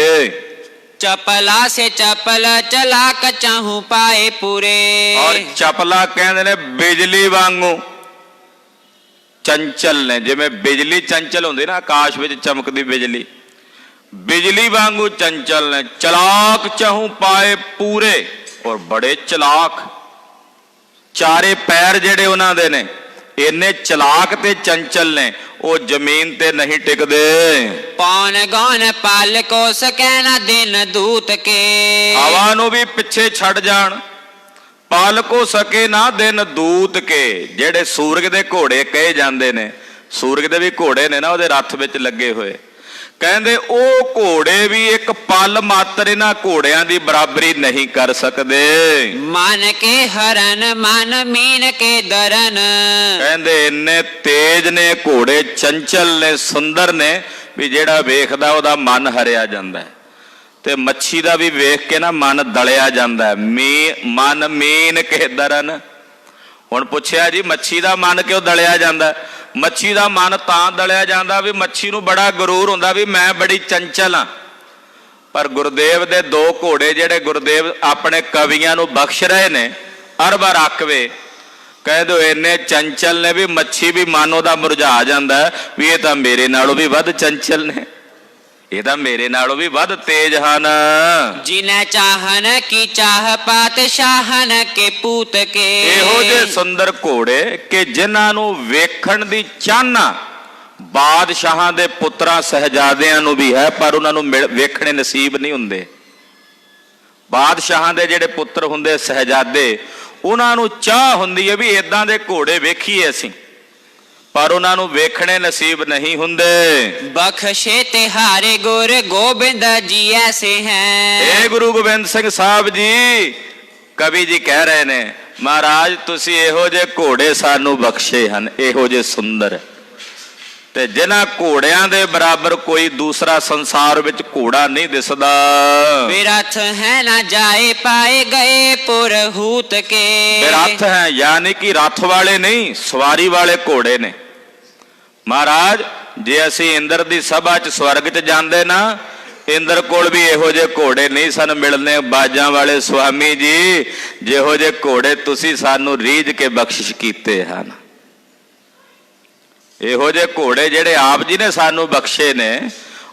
ਚਪਲਾ ਸੇ ਚਪਲ ਚਲਾਕ ਚਾਹੂ ਪਾਏ ਪੂਰੇ। ਔਰ ਚਪਲਾ ਕਹਿੰਦੇ ਨੇ ਬਿਜਲੀ ਵਾਂਗੂ ਚੰਚਲ ਨੇ, ਜਿਵੇਂ ਬਿਜਲੀ ਚੰਚਲ ਹੁੰਦੀ ਨਾ, ਆਕਾਸ਼ ਵਿੱਚ ਚਮਕਦੀ ਬਿਜਲੀ, ਬਿਜਲੀ ਵਾਂਗੂ ਚੰਚਲ ਨੇ। ਚਲਾਕ ਚਾਹੂ ਪਾਏ ਪੂਰੇ, ਔਰ ਬੜੇ ਚਲਾਕ, ਚਾਰੇ ਪੈਰ ਜਿਹੜੇ ਉਹਨਾਂ ਦੇ ਨੇ ਇੰਨੇ ਚਲਾਕ ਤੇ ਚੰਚਲ ਨੇ, ਉਹ ਜ਼ਮੀਨ ਤੇ ਨਹੀਂ ਟਿਕਦੇ। ਪੌਣ ਗੌਨ ਪਾਲ ਕੋ ਸਕੈ ਨਾ ਦਿਨ ਦੂਤ ਕੇ। ਹਵਾ ਨੂੰ ਵੀ ਪਿੱਛੇ ਛੱਡ ਜਾਣ, ਪਾਲ ਕੋ ਸਕੇ ਨਾ ਦਿਨ ਦੂਤ ਕੇ। ਜਿਹੜੇ ਸੂਰਜ ਦੇ ਘੋੜੇ ਕਹੇ ਜਾਂਦੇ ਨੇ, ਸੂਰਜ ਦੇ ਵੀ ਘੋੜੇ ਨੇ ਨਾ ਉਹਦੇ ਰੱਥ ਵਿੱਚ ਲੱਗੇ ਹੋਏ, ਕਹਿੰਦੇ ਉਹ ਘੋੜੇ ਵੀ ਇੱਕ ਪਲ ਮਾਤਰ ਇਹਨਾਂ ਘੋੜਿਆਂ ਦੀ ਬਰਾਬਰੀ ਨਹੀਂ ਕਰ ਸਕਦੇ। ਮਨ ਕੇ ਹਰਨ ਮਨ ਮੀਨ ਕੇ ਦਰਨ। ਕਹਿੰਦੇ ਇੰਨੇ ਤੇਜ਼ ਨੇ ਘੋੜੇ, ਚੰਚਲ ਨੇ, ਸੁੰਦਰ ਨੇ, ਵੀ ਜਿਹੜਾ ਵੇਖਦਾ ਉਹਦਾ ਮਨ ਹਰਿਆ ਜਾਂਦਾ ਹੈ। ਤੇ ਮੱਛੀ ਦਾ ਵੀ ਵੇਖ ਕੇ ਨਾ ਮਨ ਦਲਿਆ ਜਾਂਦਾ ਹੈ। ਮਨ ਮੀਨ ਕੇ ਦਰਨ। ਹੁਣ ਪੁੱਛਿਆ ਜੀ ਮੱਛੀ ਦਾ ਮਨ ਕਿਉਂ ਦਲਿਆ ਜਾਂਦਾ? ਮੱਛੀ ਦਾ ਮਨ ਤਾਂ ਦਲਿਆ ਜਾਂਦਾ ਵੀ ਮੱਛੀ ਨੂੰ ਬੜਾ ਗਰੂਰ ਹੁੰਦਾ ਵੀ ਮੈਂ ਬੜੀ ਚੰਚਲ ਹਾਂ। ਪਰ ਗੁਰਦੇਵ ਦੇ 2 ਘੋੜੇ ਜਿਹੜੇ ਗੁਰਦੇਵ ਆਪਣੇ ਕਵੀਆਂ ਨੂੰ ਬਖਸ਼ ਰਹੇ ਨੇ, ਅਰਬ ਰਾਕਵੇ, ਕਹਿੰਦੇ ਇੰਨੇ ਚੰਚਲ ਨੇ ਵੀ ਮੱਛੀ ਵੀ ਮਨ ਉਹਦਾ ਮੁਰਝਾ ਜਾਂਦਾ ਵੀ ਇਹ ਤਾਂ ਮੇਰੇ ਨਾਲੋਂ ਵੀ ਵੱਧ ਚੰਚਲ ਨੇ, ਇਹ ਤਾਂ ਮੇਰੇ ਨਾਲੋਂ ਵੀ ਵੱਧ ਤੇਜ਼ ਹਨ। ਜਿਨੈ ਚਾਹਨ ਕੀ ਚਾਹ ਪਾਤਸ਼ਾਹਨ ਕੇ ਪੂਤ ਕੇ। ਇਹੋ ਜਿਹੇ ਸੁੰਦਰ ਘੋੜੇ ਕਿ ਜਿਨ੍ਹਾਂ ਨੂੰ ਵੇਖਣ ਦੀ ਚਾਹਨਾ ਬਾਦਸ਼ਾਹਾਂ ਦੇ ਪੁੱਤਰਾਂ ਸਹਿਜਾਦਿਆਂ ਨੂੰ ਵੀ ਹੈ, ਪਰ ਉਹਨਾਂ ਨੂੰ ਵੇਖਣੇ ਨਸੀਬ ਨਹੀਂ ਹੁੰਦੇ। ਬਾਦਸ਼ਾਹਾਂ ਦੇ ਜਿਹੜੇ ਪੁੱਤਰ ਹੁੰਦੇ ਸਹਿਜਾਦੇ, ਉਹਨਾਂ ਨੂੰ ਚਾਹ ਹੁੰਦੀ ਹੈ ਵੀ ਇਦਾਂ ਦੇ ਘੋੜੇ ਵੇਖੀਏ ਅਸੀਂ, ਪਰ ਉਹਨਾਂ ਨੂੰ ਵੇਖਣੇ ਨਸੀਬ ਨਹੀਂ ਹੁੰਦੇ। ਬਖਸ਼ੇ ਤਿਹਾਰੇ ਗੁਰ ਗੋਬਿੰਦ ਜੀ ਐਸੇ ਹੈ। ਇਹ ਗੁਰੂ ਗੋਬਿੰਦ ਸਿੰਘ ਸਾਹਿਬ ਜੀ, ਕਵੀ ਜੀ ਕਹਿ ਰਹੇ ਨੇ, ਮਹਾਰਾਜ ਤੁਸੀਂ ਇਹੋ ਜਿਹੇ ਘੋੜੇ ਸਾਨੂੰ ਬਖਸ਼ੇ ਹਨ, ਇਹੋ ਜਿਹੇ ਸੁੰਦਰ, ਤੇ ਜਿਨ੍ਹਾਂ ਘੋੜਿਆਂ ਦੇ ਬਰਾਬਰ ਕੋਈ ਦੂਸਰਾ ਸੰਸਾਰ ਵਿੱਚ ਘੋੜਾ ਨਹੀਂ ਦਿਸਦਾ। ਬਿਰਥ ਹੈ ਨਾ ਜਾਏ ਪਾਏ ਗਏ ਪੁਰਹੂਤ ਕੇ। ਬਿਰਥ ਹੈ ਯਾਨੀ ਕਿ ਰੱਥ ਵਾਲੇ ਨਹੀਂ, ਸਵਾਰੀ ਵਾਲੇ ਘੋੜੇ ਨੇ। ਮਹਾਰਾਜ ਜੇ ਅਸੀਂ ਇੰਦਰ ਦੀ ਸਭਾ 'ਚ ਸਵਰਗ 'ਚ ਜਾਂਦੇ ਨਾ, ਇੰਦਰ ਕੋਲ ਵੀ ਇਹੋ ਜਿਹੇ ਘੋੜੇ ਨਹੀਂ ਸਨ ਮਿਲਨੇ। ਬਾਜਾਂ ਵਾਲੇ ਸੁਆਮੀ ਜੀ, ਜਿਹੋ ਜਿਹੇ ਘੋੜੇ ਤੁਸੀਂ ਸਾਨੂੰ ਰੀਝ ਕੇ ਬਖਸ਼ਿਸ਼ ਕੀਤੇ ਹਨ, ਇਹੋ ਜਿਹੇ ਘੋੜੇ ਜਿਹੜੇ ਆਪ ਜੀ ਨੇ ਸਾਨੂੰ ਬਖਸ਼ੇ ਨੇ,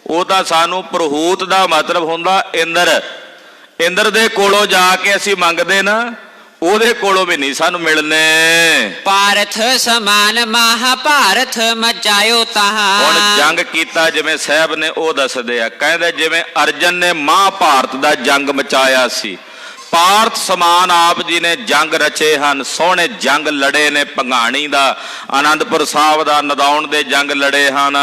ਉਹ ਤਾਂ ਸਾਨੂੰ ਪ੍ਰਹੂਤ ਦਾ ਮਤਲਬ ਹੁੰਦਾ ਇੰਦਰ। ਇੰਦਰ ਦੇ ਕੋਲੋਂ ਜਾ ਕੇ ਅਸੀਂ ਮੰਗਦੇ ਨਾ, ਉਹਦੇ ਕੋਲੋਂ ਵੀ ਨਹੀਂ ਸਾਨੂੰ ਮਿਲਨੇ। ਪਾਰਥ ਸਮਾਨ ਮਹਾਭਾਰਤ ਮਚਾਇਓ ਤਹਾ। ਹੁਣ ਜੰਗ ਕੀਤਾ ਜਿਵੇਂ ਸਾਹਿਬ ਨੇ ਉਹ ਦੱਸਦੇ ਆ, ਕਹਿੰਦੇ ਜਿਵੇਂ ਅਰਜਨ ਨੇ ਮਹਾਭਾਰਤ ਦਾ ਜੰਗ ਮਚਾਇਆ ਸੀ, ਪਾਰਥ ਸਮਾਨ ਆਪ ਜੀ ਨੇ ਜੰਗ ਰਚੇ ਹਨ। ਸੋਹਣੇ ਜੰਗ ਲੜੇ ਨੇ, ਭੰਗਾਣੀ ਦਾ, ਆਨੰਦਪੁਰ ਸਾਹਿਬ ਦਾ, ਨਦੌਣ ਦੇ ਜੰਗ ਲੜੇ ਹਨ।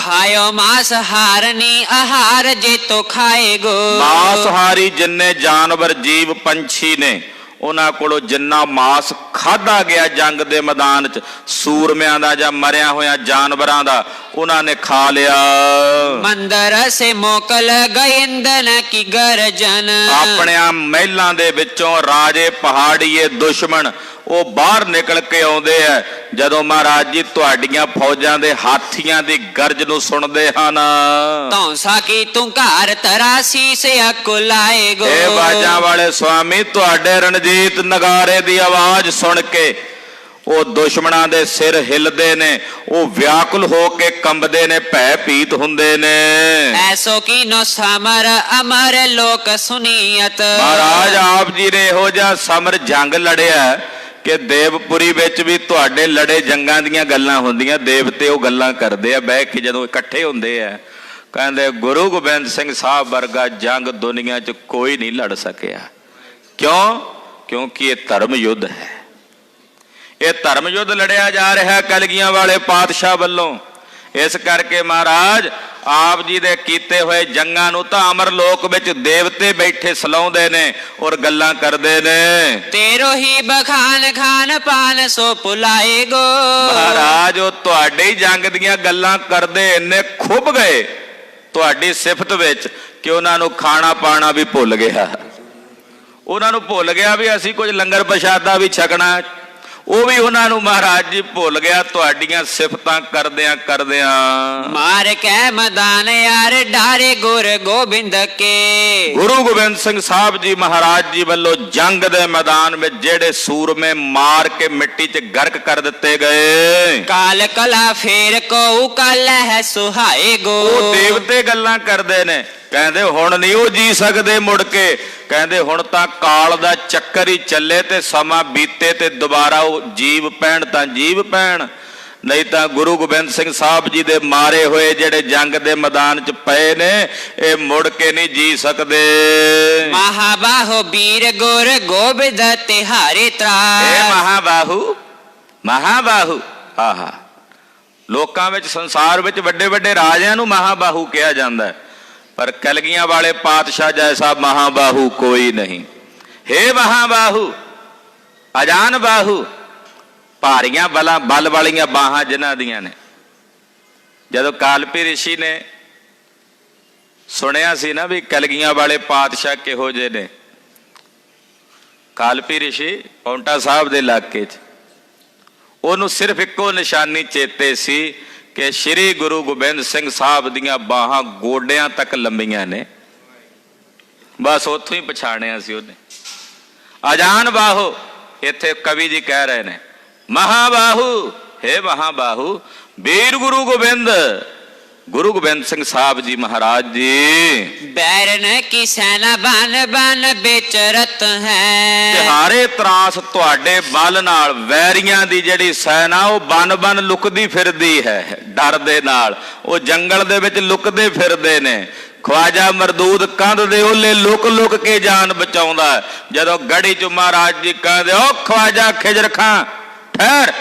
ਖਾਇਓ ਮਾਸ ਹਾਰਨੀ ਆਹਾਰ ਜੇ ਤੋ ਖਾਏਗੋ। ਮਾਸਹਾਰੀ ਜਿੰਨੇ ਜਾਨਵਰ ਜੀਵ ਪੰਛੀ ਨੇ, ਉਹਨਾਂ ਕੋਲੋਂ ਜਿੰਨਾ ਮਾਸ ਖਾਧਾ ਗਿਆ ਜੰਗ ਦੇ ਮੈਦਾਨ 'ਚ, ਸੂਰਮਿਆਂ ਦਾ ਜਾਂ ਮਰਿਆ ਹੋਇਆ ਜਾਨਵਰਾਂ ਦਾ, ਉਹਨਾਂ ਨੇ ਖਾ ਲਿਆ। ਮੰਦਰ ਸੇ ਮੋਕਲ ਗਇੰਦਨ ਕੀ ਗਰਜਨ। ਆਪਣਿਆਂ ਮਹਿਲਾਂ ਦੇ ਵਿੱਚੋਂ ਰਾਜੇ ਪਹਾੜੀਏ ਦੁਸ਼ਮਣ ਉਹ ਬਾਹਰ ਨਿਕਲ ਕੇ ਆਉਂਦੇ ਆ ਜਦੋਂ ਮਹਾਰਾਜ ਜੀ ਤੁਹਾਡੀਆਂ ਫੌਜਾਂ ਦੇ ਹਾਥੀਆਂ ਦੀ ਗਰਜ ਨੂੰ ਸੁਣਦੇ ਹਨ। ਤੌਂਸਾ ਕੀ ਤੂੰ ਘਰ ਤਰਾਸੀ ਸੇ ਅਕੁਲਾਏਗੋ। ਇਹ ਬਾਜਾਂ ਵਾਲੇ ਸੁਆਮੀ, ਤੁਹਾਡੇ ਰਣਜੀਤ ਨਗਾਰੇ ਦੀ ਆਵਾਜ਼ ਸੁਣ ਕੇ ਉਹ ਦੁਸ਼ਮਣਾਂ ਦੇ ਸਿਰ ਹਿੱਲਦੇ ਨੇ, ਉਹ ਵਿਆਕੁਲ ਹੋ ਕੇ ਕੰਬਦੇ ਨੇ, ਭੈ ਭੀਤ ਹੁੰਦੇ ਨੇ। ਐਸੋ ਕੀ ਨੋ ਸਮਰ ਅਮਰ ਲੋਕ ਸੁਨੀਅਤ। ਮਹਾਰਾਜ ਆਪ ਜੀ ਨੇ ਇਹੋ ਜਿਹਾ ਸਮਰ ਜੰਗ ਲੜਿਆ ਕਿ ਦੇਵਪੁਰੀ ਵਿੱਚ ਵੀ ਤੁਹਾਡੇ ਲੜੇ ਜੰਗਾਂ ਦੀਆਂ ਗੱਲਾਂ ਹੁੰਦੀਆਂ। ਦੇਵਤੇ ਉਹ ਗੱਲਾਂ ਕਰਦੇ ਆ ਬਹਿ ਕੇ ਜਦੋਂ ਇਕੱਠੇ ਹੁੰਦੇ ਆ, ਕਹਿੰਦੇ ਗੁਰੂ ਗੋਬਿੰਦ ਸਿੰਘ ਸਾਹਿਬ ਵਰਗਾ ਜੰਗ ਦੁਨੀਆ 'ਚ ਕੋਈ ਨਹੀਂ ਲੜ ਸਕਿਆ। ਕਿਉਂ? ਕਿਉਂਕਿ ਇਹ ਧਰਮ ਯੁੱਧ ਹੈ। ਇਹ ਧਰਮ ਯੁੱਧ ਲੜਿਆ ਜਾ ਰਿਹਾ ਕਲਗੀਆਂ ਵਾਲੇ ਪਾਤਸ਼ਾਹ ਵੱਲੋਂ। ਇਸ ਕਰਕੇ ਮਹਾਰਾਜ ਆਪ ਜੀ ਦੇ ਕੀਤੇ ਹੋਏ ਜੰਗਾਂ ਨੂੰ ਤਾਂ ਅਮਰ ਲੋਕ ਵਿੱਚ ਦੇਵਤੇ ਬੈਠੇ ਸਲਾਉਂਦੇ ਨੇ ਔਰ ਗੱਲਾਂ ਕਰਦੇ ਨੇ। ਤੇਰੋ ਹੀ ਬਖਾਨ ਖਾਨ ਪਾਨ ਸੋ ਪੁਲਾਏਗੋ। ਮਹਾਰਾਜ ਉਹ ਤੁਹਾਡੇ ਜੰਗ ਦੀਆਂ ਗੱਲਾਂ ਕਰਦੇ ਇੰਨੇ ਖੁੱਭ ਗਏ ਤੁਹਾਡੀ ਸਿਫਤ ਵਿੱਚ ਕਿ ਉਹਨਾਂ ਨੂੰ ਖਾਣਾ ਪਾਣਾ ਵੀ ਭੁੱਲ ਗਿਆ। ਉਹਨਾਂ ਨੂੰ ਭੁੱਲ ਗਿਆ ਵੀ ਅਸੀਂ ਕੁਝ ਲੰਗਰ ਪ੍ਰਸ਼ਾਦਾ ਵੀ ਛਕਣਾ, ਉਹ ਵੀ ਉਹਨਾਂ ਨੂੰ ਮਹਾਰਾਜ ਜੀ ਭੁੱਲ ਗਿਆ ਤੁਹਾਡੀਆਂ ਸਿਫਤਾਂ ਕਰਦਿਆਂ ਕਰਦਿਆਂ। ਮਾਰ ਕੇ ਮੈਦਾਨ ਯਾਰ ਡਾਰੇ ਗੁਰ ਗੋਬਿੰਦ ਕੇ। ਗੁਰੂ ਗੋਬਿੰਦ ਸਿੰਘ ਸਾਹਿਬ ਜੀ ਮਹਾਰਾਜ ਜੀ ਵੱਲੋਂ ਜੰਗ ਦੇ ਮੈਦਾਨ ਵਿੱਚ ਜਿਹੜੇ ਸੂਰਮੇ ਮਾਰ ਕੇ ਮਿੱਟੀ 'ਚ ਗਰਕ ਕਰ ਦਿੱਤੇ ਗਏ। ਕਾਲ ਕਲਾ ਫੇਰ ਕੋ ਕਲ ਹੈ ਸੁਹਾਏਗੋ। ਉਹ ਦੇਵਤੇ ਗੱਲਾਂ ਕਰਦੇ ਨੇ, ਕਹਿੰਦੇ ਹੁਣ ਨਹੀਂ ਉਹ ਜੀ ਸਕਦੇ ਮੁੜ ਕੇ। ਕਹਿੰਦੇ ਹੁਣ ਤਾਂ ਕਾਲ ਦਾ ਚੱਕਰ ਹੀ ਚੱਲੇ ਤੇ ਸਮਾਂ ਬੀਤੇ ਤੇ ਦੁਬਾਰਾ ਉਹ ਜੀਵ ਪੈਣ ਤਾਂ ਜੀਵ ਪੈਣ, ਨਹੀਂ ਤਾਂ ਗੁਰੂ ਗੋਬਿੰਦ ਸਿੰਘ ਸਾਹਿਬ ਜੀ ਦੇ ਮਾਰੇ ਹੋਏ ਜਿਹੜੇ ਜੰਗ ਦੇ ਮੈਦਾਨ 'ਚ ਪਏ ਨੇ ਇਹ ਮੁੜ ਕੇ ਨਹੀਂ ਜੀ ਸਕਦੇ। ਮਹਾਬਾਹੋ ਵੀਰ ਗੁਰ ਗੋਬਿੰਦ ਤਿਹਾਰੇ ਤਰਾਸ। ਇਹ ਮਹਾਬਾਹੂ, ਮਹਾਬਾਹੂ, ਆਹਾ ਲੋਕਾਂ ਵਿੱਚ ਸੰਸਾਰ ਵਿੱਚ ਵੱਡੇ ਵੱਡੇ ਰਾਜਿਆਂ ਨੂੰ ਮਹਾਬਾਹੂ ਕਿਹਾ ਜਾਂਦਾ ਹੈ, ਪਰ ਕਲਗੀਆਂ ਵਾਲੇ ਪਾਤਸ਼ਾਹ ਜੈਸਾ ਮਹਾਬਾਹੂ ਕੋਈ ਨਹੀਂ। ਹੇ ਮਹਾਬਾਹੂ, ਅਜਾਨ ਬਾਹੂ, ਭਾਰੀਆਂ ਬਲ ਵਾਲੀਆਂ ਬਾਹਾਂ ਜਿਨ੍ਹਾਂ ਦੀਆਂ ਨੇ। ਜਦੋਂ ਕਾਲਪੀ ਰਿਸ਼ੀ ਨੇ ਸੁਣਿਆ ਸੀ ਨਾ ਵੀ ਕਲਗੀਆਂ ਵਾਲੇ ਪਾਤਸ਼ਾਹ ਕਿਹੋ ਜਿਹੇ ਨੇ, ਕਾਲਪੀ ਰਿਸ਼ੀ ਪੌਂਟਾ ਸਾਹਿਬ ਦੇ ਇਲਾਕੇ 'ਚ, ਉਹਨੂੰ ਸਿਰਫ ਇੱਕੋ ਨਿਸ਼ਾਨੀ ਚੇਤੇ ਸੀ ਕਿ ਸ਼੍ਰੀ ਗੁਰੂ ਗੋਬਿੰਦ ਸਿੰਘ ਸਾਹਿਬ ਦੀਆਂ ਬਾਹਾਂ ਗੋਡਿਆਂ ਤੱਕ ਲੰਬੀਆਂ ਨੇ। ਬਸ ਉੱਥੋਂ ਹੀ ਪਛਾਣਿਆ ਸੀ ਉਹਨੇ। ਅਜਾਨ ਬਾਹੂ, ਇੱਥੇ ਕਵੀ ਜੀ ਕਹਿ ਰਹੇ ਨੇ ਮਹਾਬਾਹੂ, ਹੇ ਮਹਾਬਾਹੂ ਵੀਰ ਗੁਰੂ ਗੋਬਿੰਦ ਸਿੰਘ ਸਾਹਿਬ ਜੀ ਮਹਾਰਾਜ ਜੀ। ਬੈਰਨ ਕੀ ਸੈਨਾ ਬਨ ਬਨ ਵਿਚਰਤ ਹੈ। ਤਿਹਾਰੇ ਤਰਾਸ, ਤੁਹਾਡੇ ਬਲ ਨਾਲ ਵੈਰੀਆਂ ਦੀ ਜਿਹੜੀ ਸੈਨਾ ਉਹ ਬਨ ਬਨ ਲੁਕਦੀ ਫਿਰਦੀ ਹੈ ਡਰ ਦੇ ਨਾਲ। ਉਹ ਜੰਗਲ ਦੇ ਵਿੱਚ ਲੁਕਦੇ ਫਿਰਦੇ ਨੇ। ਖਵਾਜਾ ਮਰਦੂਦ ਕੰਧ ਦੇ ਓਲੇ ਲੁਕ ਲੁਕ ਕੇ ਜਾਨ ਬਚਾਉਂਦਾ। ਜਦੋਂ ਗੜੀ 'ਚ ਮਹਾਰਾਜ ਜੀ ਕਹਿੰਦੇ ਓ ਖਵਾਜਾ ਖਿਜਰ ਖਾਂ ਠਹਿਰ,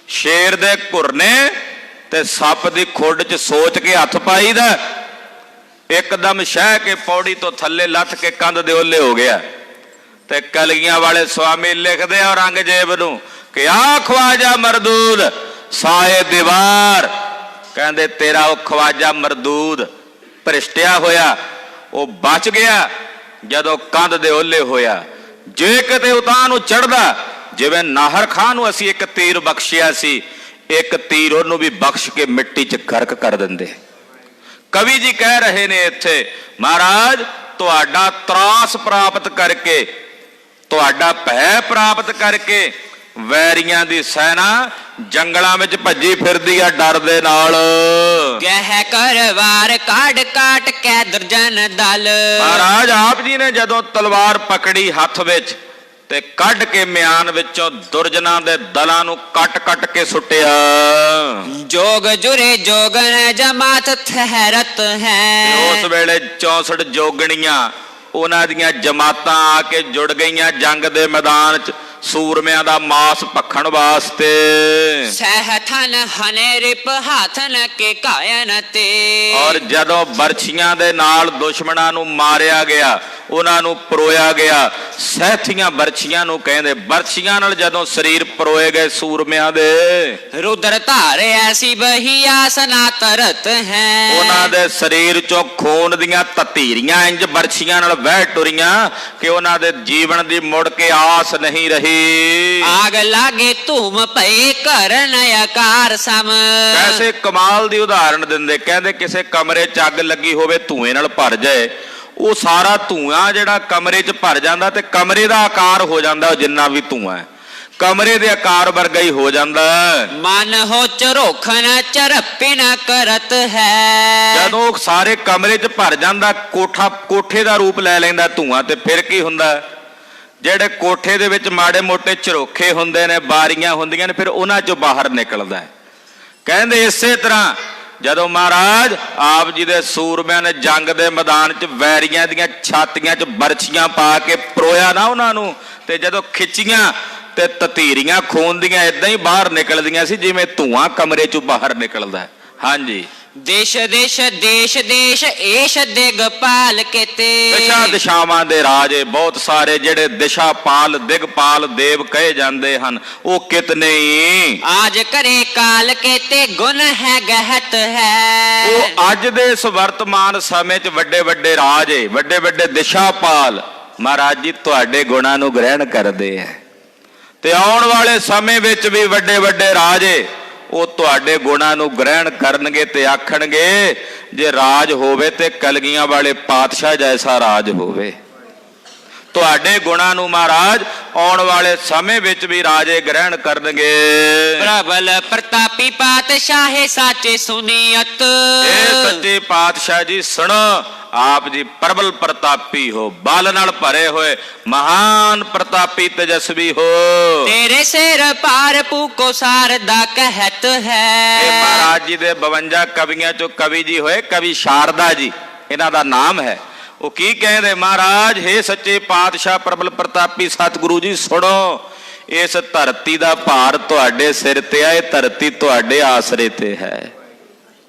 ਸ਼ੇਰ ਦੇ ਘੁਰਨੇ ਤੇ ਸੱਪ ਦੀ ਖੁੱਡ 'ਚ ਸੋਚ ਕੇ ਹੱਥ ਪਾਈਦਾ, ਇੱਕਦਮ ਸ਼ਹਿ ਕੇ ਪੌੜੀ ਤੋਂ ਥੱਲੇ ਲੱਥ ਕੇ ਕੰਧ ਦੇ ਓਲੇ ਹੋ ਗਿਆ। ਤੇ ਕਲਗੀਆਂ ਵਾਲੇ ਸੁਆਮੀ ਲਿਖਦੇ ਆ ਔਰੰਗਜ਼ੇਬ ਨੂੰ ਕਿ ਆ ਖਵਾਜਾ ਮਰਦੂਦ ਸਾਏ ਦੀਵਾਰ, ਕਹਿੰਦੇ ਤੇਰਾ ਉਹ ਖਵਾਜਾ ਮਰਦੂਦ ਭ੍ਰਿਸ਼ਟਿਆ ਹੋਇਆ ਉਹ ਬਚ ਗਿਆ ਜਦੋਂ ਕੰਧ ਦੇ ਓਲੇ ਹੋਇਆ। ਜੇ ਕਿਤੇ ਉਤਾਂ ਨੂੰ ਚੜਦਾ, ਜਿਵੇਂ ਨਾਹਰ ਖਾਂ ਨੂੰ ਅਸੀਂ ਇੱਕ ਤੀਰ ਬਖਸ਼ਿਆ ਸੀ, ਇੱਕ ਤੀਰ ਉਹਨੂੰ ਵੀ ਬਖਸ਼ ਕੇ ਮਿੱਟੀ 'ਚ ਗਰਕ ਕਰ ਦਿੰਦੇ। ਕਵੀ ਜੀ ਕਹਿ ਰਹੇ ਨੇ ਇੱਥੇ ਮਹਾਰਾਜ ਤੁਹਾਡਾ ਤਰਾਸ ਪ੍ਰਾਪਤ ਕਰਕੇ, ਤੁਹਾਡਾ ਭੈ ਪ੍ਰਾਪਤ ਕਰਕੇ ਵੈਰੀਆਂ ਦੀ ਸੈਨਾ ਜੰਗਲਾਂ ਵਿੱਚ ਭੱਜੀ ਫਿਰਦੀ ਆ ਡਰ ਦੇ ਨਾਲ। ਗਹਿ ਕਰਵਾਰ ਕਾਢ ਕਾਟ ਕੈ ਦਰਜਨ ਦਲ। ਮਹਾਰਾਜ ਆਪ ਜੀ ਨੇ ਜਦੋਂ ਤਲਵਾਰ ਪਕੜੀ ਹੱਥ ਵਿੱਚ ਤੇ ਕੱਢ ਕੇ ਮਿਆਨ ਵਿੱਚੋਂ ਦੁਰਜਨਾਂ ਦੇ ਦਲਾਂ ਨੂੰ ਕੱਟ ਕੱਟ ਕੇ ਸੁੱਟਿਆ। ਜੋਗ ਜੁਰੇ ਜੋਗਨ ਜਮਾਤ ਥਹਿਰਤ ਹੈ। ਉਸ ਵੇਲੇ 64 ਜੋਗਣੀਆਂ ਉਹਨਾਂ ਦੀਆਂ ਜਮਾਤਾਂ ਆ ਕੇ ਜੁੜ ਗਈਆਂ ਜੰਗ ਦੇ ਮੈਦਾਨ 'ਚ ਸੂਰਮਿਆਂ ਦਾ ਮਾਸ ਭਖਣ ਵਾਸਤੇ। ਸਹਿਥਨ ਹਨੇ ਰਿਪ ਹਾਥਨ ਕੇ ਕਾਇਨ ਤੇ। ਔਰ ਜਦੋਂ ਬਰਛੀਆਂ ਦੇ ਨਾਲ ਦੁਸ਼ਮਣਾਂ ਨੂੰ ਮਾਰਿਆ ਗਿਆ, ਉਹਨਾਂ ਨੂੰ ਪਰੋਇਆ ਗਿਆ, ਸਹਿਥੀਆਂ ਬਰਛੀਆਂ ਨੂੰ ਕਹਿੰਦੇ। ਬਰਛੀਆਂ ਨਾਲ ਜਦੋਂ ਸਰੀਰ ਪਰੋਏ ਗਏ ਸੂਰਮਿਆਂ ਦੇ, ਰੁਦਰ ਧਾਰੇ ਐਸੀ ਬਹੀ ਆਸਨਾ ਤਰਤ ਹੈ। ਉਹਨਾਂ ਦੇ ਸਰੀਰ ਚੋਂ ਖੂਨ ਦੀਆਂ ਤਤੀਰੀਆਂ ਇੰਜ ਬਰਛੀਆਂ ਨਾਲ ਵਹਿ ਟੁਰੀਆਂ ਕਿ ਉਹਨਾਂ ਦੇ ਜੀਵਨ ਦੀ ਮੁੜ ਕੇ ਆਸ ਨਹੀਂ ਰਹੀ। ਆਗ ਲਾਗੇ ਧੂਮ ਪਏ ਕਰਨ ਆਕਾਰ ਸਮ। ਐਸੇ ਕਮਾਲ ਦੀ ਉਦਾਹਰਣ ਦਿੰਦੇ, ਕਹਿੰਦੇ ਕਿਸੇ ਕਮਰੇ 'ਚ ਅੱਗ ਲੱਗੀ ਹੋਵੇ, ਧੂਏ ਨਾਲ ਭਰ ਜਾਏ, ਉਹ ਸਾਰਾ ਧੂਆਂ ਜਿਹੜਾ ਕਮਰੇ 'ਚ ਭਰ ਜਾਂਦਾ ਤੇ ਕਮਰੇ ਦਾ ਆਕਾਰ ਹੋ ਜਾਂਦਾ, ਜਿੰਨਾ ਵੀ ਧੂਆਂ ਹੈ ਕਮਰੇ ਦੇ ਆਕਾਰ ਵਰਗਾ ਹੀ ਹੋ ਜਾਂਦਾ। ਮਨ ਹੋ ਝਰੋਖਨ ਝਰਪਿਨ ਕਰਤ ਹੈ। ਜਦੋਂ ਸਾਰੇ ਕਮਰੇ 'ਚ ਭਰ ਜਾਂਦਾ, ਕੋਠੇ ਦਾ ਰੂਪ ਲੈ ਲੈਂਦਾ ਧੂਆਂ, ਤੇ ਫਿਰ ਕੀ ਹੁੰਦਾ? ਜਿਹੜੇ ਕੋਠੇ ਦੇ ਵਿੱਚ ਮਾੜੇ ਮੋਟੇ ਝਰੋਖੇ ਹੁੰਦੇ ਨੇ, ਬਾਰੀਆਂ ਹੁੰਦੀਆਂ ਨੇ, ਫਿਰ ਉਹਨਾਂ 'ਚੋਂ ਬਾਹਰ ਨਿਕਲਦਾ ਹੈ। ਕਹਿੰਦੇ ਇਸੇ ਤਰ੍ਹਾਂ ਜਦੋਂ ਮਹਾਰਾਜ ਆਪ ਜੀ ਦੇ ਸੂਰਮਿਆਂ ਨੇ ਜੰਗ ਦੇ ਮੈਦਾਨ 'ਚ ਵੈਰੀਆਂ ਦੀਆਂ ਛਾਤੀਆਂ 'ਚ ਬਰਛੀਆਂ ਪਾ ਕੇ ਪਰੋਇਆ ਨਾ ਉਹਨਾਂ ਨੂੰ, ਤੇ ਜਦੋਂ ਖਿੱਚੀਆਂ ਤੇ ਤਤੀਰੀਆਂ ਖੂਨ ਦੀਆਂ ਇਦਾਂ ਹੀ ਬਾਹਰ ਨਿਕਲਦੀਆਂ ਸੀ ਜਿਵੇਂ ਧੂਆਂ ਕਮਰੇ 'ਚੋਂ ਬਾਹਰ ਨਿਕਲਦਾ। ਹਾਂਜੀ। ਦੇਸ਼ ਦੇਸ਼ ਦੇਸ਼ ਦੇਸ਼ ਏਸ਼ ਦਿਗਪਾਲ ਕੀਤੇ। ਦਿਸ਼ਾ ਦਿਸ਼ਾਵਾਂ ਦੇ ਰਾਜੇ ਬਹੁਤ ਸਾਰੇ, ਜਿਹੜੇ ਦਿਸ਼ਾਪਾਲ ਦਿਗਪਾਲ ਦੇਵ ਕਹੇ ਜਾਂਦੇ ਹਨ, ਉਹ ਕਿਤਨੇ ਹੀ। ਆਜ ਕਰੇ ਕਾਲ ਕੀਤੇ ਗੁਣ ਹੈ ਗਹਿਤ ਹੈ। ਉਹ ਅੱਜ ਦੇ ਇਸ ਵਰਤਮਾਨ ਸਮੇਂ 'ਚ ਵੱਡੇ ਵੱਡੇ ਰਾਜੇ, ਵੱਡੇ ਵੱਡੇ ਦਿਸ਼ਾਪਾਲ ਮਹਾਰਾਜ ਜੀ ਤੁਹਾਡੇ ਗੁਣਾਂ ਨੂੰ ਗ੍ਰਹਿਣ ਕਰਦੇ ਹੈ, ਤੇ ਆਉਣ ਵਾਲੇ ਸਮੇਂ ਵਿੱਚ ਵੀ ਵੱਡੇ ਵੱਡੇ ਰਾਜੇ ਉਹ ਤੁਹਾਡੇ ਗੁਣਾਂ ਨੂੰ ਗ੍ਰਹਿਣ ਕਰਨਗੇ ਤੇ ਆਖਣਗੇ ਜੇ ਰਾਜ ਹੋਵੇ ਤੇ ਕਲਗੀਆਂ ਵਾਲੇ ਪਾਤਸ਼ਾਹ ਜੈਸਾ ਰਾਜ ਹੋਵੇ। ਤੁਹਾਡੇ ਗੁਣਾਂ ਨੂੰ ਮਹਾਰਾਜ ਆਉਣ ਵਾਲੇ ਸਮੇਂ ਵਿੱਚ ਵੀ ਰਾਜੇ ਗ੍ਰਹਿਣ ਕਰਨਗੇ। ਪ੍ਰਬਲ ਪ੍ਰਤਾਪੀ ਪਾਤਸ਼ਾਹੇ ਸਾਚੇ ਸੁਨੀਅਤ। ਇਹ ਸੱਚੇ ਪਾਤਸ਼ਾਹ ਜੀ ਸੁਣੋ, ਆਪ ਜੀ ਪ੍ਰਬਲ ਪ੍ਰਤਾਪੀ ਹੋ, ਬਲ ਨਾਲ ਭਰੇ ਹੋਏ ਮਹਾਨ ਪ੍ਰਤਾਪੀ ਤੇਜਸਵੀ ਹੋ। ਤੇਰੇ ਸਿਰ ਪਾਰ ਪੂਕੋ ਸਾਰਦਾ ਕਹਿਤ ਹੈ। ਇਹ ਮਹਾਰਾਜ ਜੀ ਦੇ 52 ਕਵੀਆਂ ਚੋਂ ਕਵੀ ਜੀ ਹੋਏ ਕਵੀ ਸ਼ਾਰਦਾ ਜੀ, ਇਹਨਾਂ ਦਾ ਨਾਮ ਹੈ। ਉਹ ਕੀ ਕਹਿੰਦੇ? ਮਹਾਰਾਜ ਹੇ ਸੱਚੇ ਪਾਤਸ਼ਾਹ ਪ੍ਰਬਲ ਪ੍ਰਤਾਪੀ ਸਤਿਗੁਰੂ ਜੀ ਸੁਣੋ, ਇਸ ਧਰਤੀ ਦਾ ਭਾਰ ਤੁਹਾਡੇ ਸਿਰ ਤੇ ਆ, ਇਹ ਧਰਤੀ ਤੁਹਾਡੇ ਆਸਰੇ ਤੇ ਹੈ।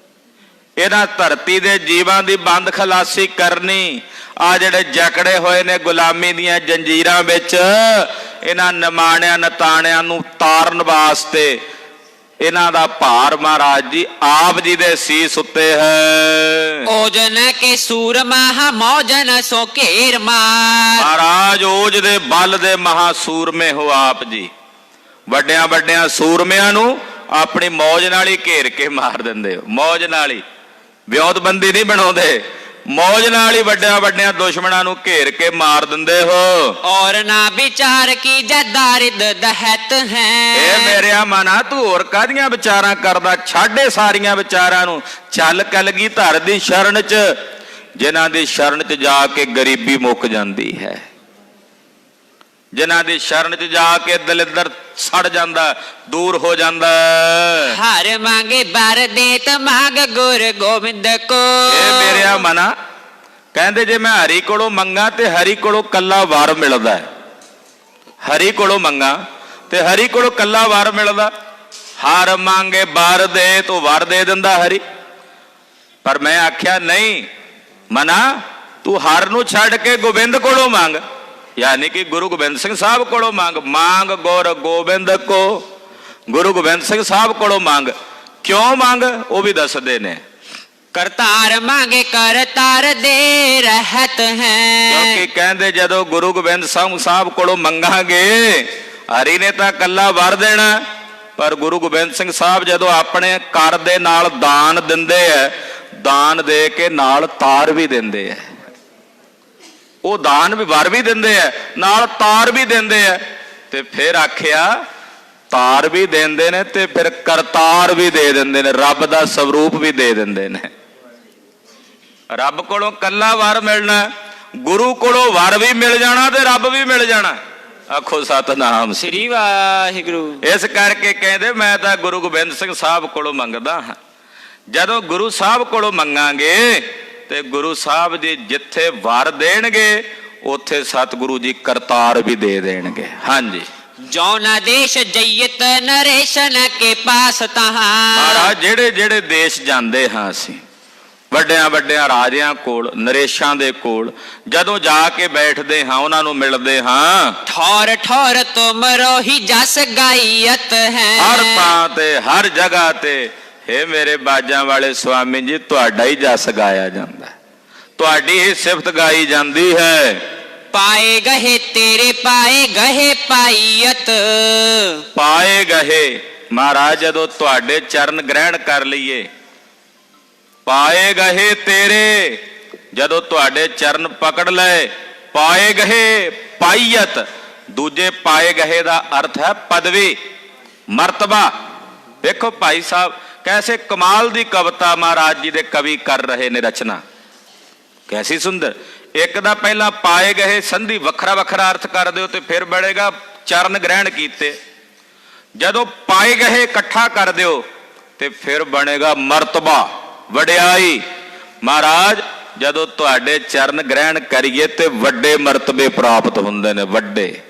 ਇਹਨਾਂ ਧਰਤੀ ਦੇ ਜੀਵਾਂ ਦੀ ਬੰਦ ਖਲਾਸੀ ਕਰਨੀ, ਆ ਜਿਹੜੇ ਜਕੜੇ ਹੋਏ ਨੇ ਗੁਲਾਮੀ ਦੀਆਂ ਜੰਜੀਰਾਂ ਵਿੱਚ, ਇਹਨਾਂ ਨਿਮਾਣਿਆਂ ਨਤਾਣਿਆਂ ਨੂੰ ਤਾਰਨ ਵਾਸਤੇ ਇਹਨਾਂ ਦਾ ਭਾਰ ਮਹਾਰਾਜ ਜੀ ਆਪ ਜੀ ਦੇ ਸੀਸ ਉੱਤੇ ਹੈ। ਓਜਨ ਕੇ ਸੂਰਮਾ ਮੌਜਨ ਸੋ ਘੇਰ ਮਾਰ। ਮਹਾਰਾਜ ਓਜ ਦੇ ਬਲ ਦੇ ਮਹਾ ਸੂਰਮੇ ਹੋ ਆਪ ਜੀ, ਵੱਡਿਆਂ ਵੱਡਿਆਂ ਸੂਰਮਿਆਂ ਨੂੰ ਆਪਣੀ ਮੌਜ ਨਾਲ ਹੀ ਘੇਰ ਕੇ ਮਾਰ ਦਿੰਦੇ ਹੋ। ਮੌਜ ਨਾਲ ਹੀ, ਵਿਉਂਤਬੰਦੀ ਨਹੀਂ ਬਣਾਉਂਦੇ, ਮੌਜ ਨਾਲ ਹੀ ਵੱਡਿਆਂ ਵੱਡਿਆਂ ਦੁਸ਼ਮਣਾਂ ਨੂੰ ਘੇਰ ਕੇ ਮਾਰ ਦਿੰਦੇ ਹੋ। ਔਰ ਨਾ ਵਿਚਾਰ ਕੀ ਜਦਾਰਿਦ ਦਹਤ ਹੈ। ਇਹ ਮੇਰਿਆ ਮਨਾ ਤੂੰ ਹੋਰ ਕਾਹਦੀਆਂ ਵਿਚਾਰਾਂ ਕਰਦਾ? ਛੱਡੇ ਸਾਰੀਆਂ ਵਿਚਾਰਾਂ ਨੂੰ, ਚੱਲ ਕਲਗੀ ਧਰ ਦੀ ਸ਼ਰਨ 'ਚ, ਜਿਨ੍ਹਾਂ ਦੀ ਸ਼ਰਨ 'ਚ ਜਾ ਕੇ ਗਰੀਬੀ ਮੁੱਕ ਜਾਂਦੀ ਹੈ, ਜਿਨ੍ਹਾਂ ਦੀ ਸ਼ਰਨ 'ਚ ਜਾ ਕੇ ਦਲਿੱਦਰ ਸੜ ਜਾਂਦਾ, ਦੂਰ ਹੋ ਜਾਂਦਾ। ਹਰ ਮੰਗੇ ਬਰ ਦੇਤ ਮੰਗ ਗੁਰ ਗੋਬਿੰਦ ਕੋ। ਇਹ ਮੇਰਿਆ ਮਨਾ ਕਹਿੰਦੇ ਜੇ ਮੈਂ ਹਰੀ ਕੋਲੋਂ ਮੰਗਾ ਤੇ ਹਰੀ ਕੋਲੋਂ ਕੱਲਾ ਵਰ ਮਿਲਦਾ, ਹਰੀ ਕੋਲੋਂ ਮੰਗਾ ਤੇ ਹਰੀ ਕੋਲੋਂ ਕੱਲਾ ਵਰ ਮਿਲਦਾ। ਹਰ ਮੰਗੇ ਬਰ ਦੇ ਤੂੰ ਵਰ ਦੇ ਦਿੰਦਾ ਹਰੀ, ਪਰ ਮੈਂ ਆਖਿਆ ਨਹੀਂ ਮਨਾ, ਤੂੰ ਹਰ ਨੂੰ ਛੱਡ ਕੇ ਗੋਬਿੰਦ ਕੋਲੋਂ ਮੰਗ, ਯਾਨੀ ਕਿ ਗੁਰੂ ਗੋਬਿੰਦ ਸਿੰਘ ਸਾਹਿਬ ਕੋਲੋਂ ਮੰਗ। ਮੰਗ ਗੁਰ ਗੋਬਿੰਦ ਕੋ, ਗੁਰੂ ਗੋਬਿੰਦ ਸਿੰਘ ਸਾਹਿਬ ਕੋਲੋਂ ਮੰਗ। ਕਿਉਂ ਮੰਗ ਉਹ ਵੀ ਦੱਸਦੇ ਨੇ। ਕਰਤਾਰ ਮੰਗੇ ਕਰਤਾਰ ਦੇ ਰਹਿਤ ਹੈ। ਕਿਉਂਕਿ ਕਹਿੰਦੇ ਜਦੋਂ ਗੁਰੂ ਗੋਬਿੰਦ ਸਿੰਘ ਸਾਹਿਬ ਕੋਲੋਂ ਮੰਗਾਂਗੇ, ਹਰੀ ਨੇ ਤਾਂ ਕੱਲਾ ਵਰ ਦੇਣਾ, ਪਰ ਗੁਰੂ ਗੋਬਿੰਦ ਸਿੰਘ ਸਾਹਿਬ ਜਦੋਂ ਆਪਣੇ ਕਰ ਦੇ ਨਾਲ ਦਾਨ ਦਿੰਦੇ ਐ, ਦਾਨ ਦੇ ਕੇ ਨਾਲ ਤਾਰ ਵੀ ਦਿੰਦੇ ਐ। ਉਹ ਦਾਨ ਵੀ ਵਰ ਵੀ ਦਿੰਦੇ ਐ, ਨਾਲ ਤਾਰ ਵੀ ਦਿੰਦੇ ਐ। ਤੇ ਫਿਰ ਆਖਿਆ ਤਾਰ ਵੀ ਦਿੰਦੇ ਨੇ ਤੇ ਫਿਰ ਕਰਤਾਰ ਵੀ ਦੇ ਦਿੰਦੇ ਨੇ, ਰੱਬ ਦਾ ਸਰੂਪ ਵੀ ਦੇ ਦਿੰਦੇ ਨੇ। ਰੱਬ ਕੋਲੋਂ ਕੱਲਾ ਵਰ ਮਿਲਣਾ, ਗੁਰੂ ਕੋਲੋਂ ਵਰ ਵੀ ਮਿਲ ਜਾਣਾ ਤੇ ਰੱਬ ਵੀ ਮਿਲ ਜਾਣਾ। ਆਖੋ ਸਤਨਾਮ ਸ੍ਰੀ ਵਾਹਿਗੁਰੂ। ਇਸ ਕਰਕੇ ਕਹਿੰਦੇ ਮੈਂ ਤਾਂ ਗੁਰੂ ਗੋਬਿੰਦ ਸਿੰਘ ਸਾਹਿਬ ਕੋਲੋਂ ਮੰਗਦਾ ਹਾਂ। ਜਦੋਂ ਗੁਰੂ ਸਾਹਿਬ ਕੋਲੋਂ ਮੰਗਾਂਗੇ ਤੇ ਗੁਰੂ ਸਾਹਿਬ ਜੀ ਜਿੱਥੇ ਵਰ ਦੇਣਗੇ ਉੱਥੇ ਸਤਿਗੁਰੂ ਜੀ ਕਰਤਾਰ ਵੀ ਦੇ ਦੇਣਗੇ। ਹਾਂਜੀ। ਜੋ ਨਾ ਦੇਸ਼ ਜਈਤ ਨਰੇਸ਼ਨ ਕੇ ਪਾਸ ਤਹਾਂ। ਮਹਾਰਾਜ ਜਿਹੜੇ ਜਿਹੜੇ ਦੇਸ਼ ਜਾਂਦੇ ਹਾਂ ਅਸੀਂ, ਵੱਡਿਆਂ ਵੱਡਿਆਂ ਰਾਜਿਆਂ ਕੋਲ, ਨਰੇਸ਼ਾਂ ਦੇ ਕੋਲ ਜਦੋਂ ਜਾ ਕੇ ਬੈਠਦੇ ਹਾਂ, ਉਹਨਾਂ ਨੂੰ ਮਿਲਦੇ ਹਾਂ, ਠੌਰ ਠੌਰ ਤੁਮਰੋ ਹੀ ਜਸ ਗਾਇਤ ਹੈ। ਹਰ ਥਾਂ ਤੇ ਹਰ ਜਗ੍ਹਾ ਤੇ ਹੇ ਮੇਰੇ ਬਾਜਾਂ ਵਾਲੇ ਸੁਆਮੀ ਜੀ ਤੁਹਾਡਾ ਹੀ ਜਸ ਗਾਇਆ ਜਾਂਦਾ, ਤੁਹਾਡੀ ਹੀ ਸਿਫਤ ਗਾਈ ਜਾਂਦੀ ਹੈ। ਪਾਏ ਗਏ ਤੇਰੇ ਪਾਏ ਗਏ ਪਾਈਅਤ। ਪਾਏ ਗਏ ਮਹਾਰਾਜ ਜਦੋਂ ਤੁਹਾਡੇ ਚਰਨ ਗ੍ਰਹਿਣ ਕਰ ਲਈਏ, ਪਾਏ ਗਏ ਤੇਰੇ ਜਦੋਂ ਤੁਹਾਡੇ ਚਰਨ ਪਕੜ ਲਏ, ਪਾਏ ਗਏ ਪਾਈਅਤ। ਦੂਜੇ ਪਾਏ ਗਏ ਦਾ ਅਰਥ ਹੈ ਪਦਵੀ, ਮਰਤਬਾ। ਦੇਖੋ ਭਾਈ ਸਾਹਿਬ ਕੈਸੇ ਕਮਾਲ ਦੀ ਕਵਿਤਾ ਮਹਾਰਾਜ ਜੀ ਦੇ ਕਵੀ ਕਰ ਰਹੇ ਨੇ ਰਚਨਾ, ਕੈਸੀ ਸੁੰਦਰ। ਇੱਕ ਦਾ ਪਹਿਲਾਂ ਪਾਏ ਗਏ ਸੰਧੀ ਵੱਖਰਾ ਵੱਖਰਾ ਅਰਥ ਕਰ ਦਿਓ ਤੇ ਫਿਰ ਬਣੇਗਾ ਚਰਨ ਗ੍ਰਹਿਣ ਕੀਤੇ। ਜਦੋਂ ਪਾਏ ਗਏ ਇਕੱਠਾ ਕਰ ਦਿਓ ਤੇ ਫਿਰ ਬਣੇਗਾ ਮਰਤਬਾ, ਵਡਿਆਈ। ਮਹਾਰਾਜ ਜਦੋਂ ਤੁਹਾਡੇ ਚਰਨ ਗ੍ਰਹਿਣ ਕਰੀਏ ਤੇ ਵੱਡੇ ਮਰਤਬੇ ਪ੍ਰਾਪਤ ਹੁੰਦੇ ਨੇ, ਵੱਡੇ।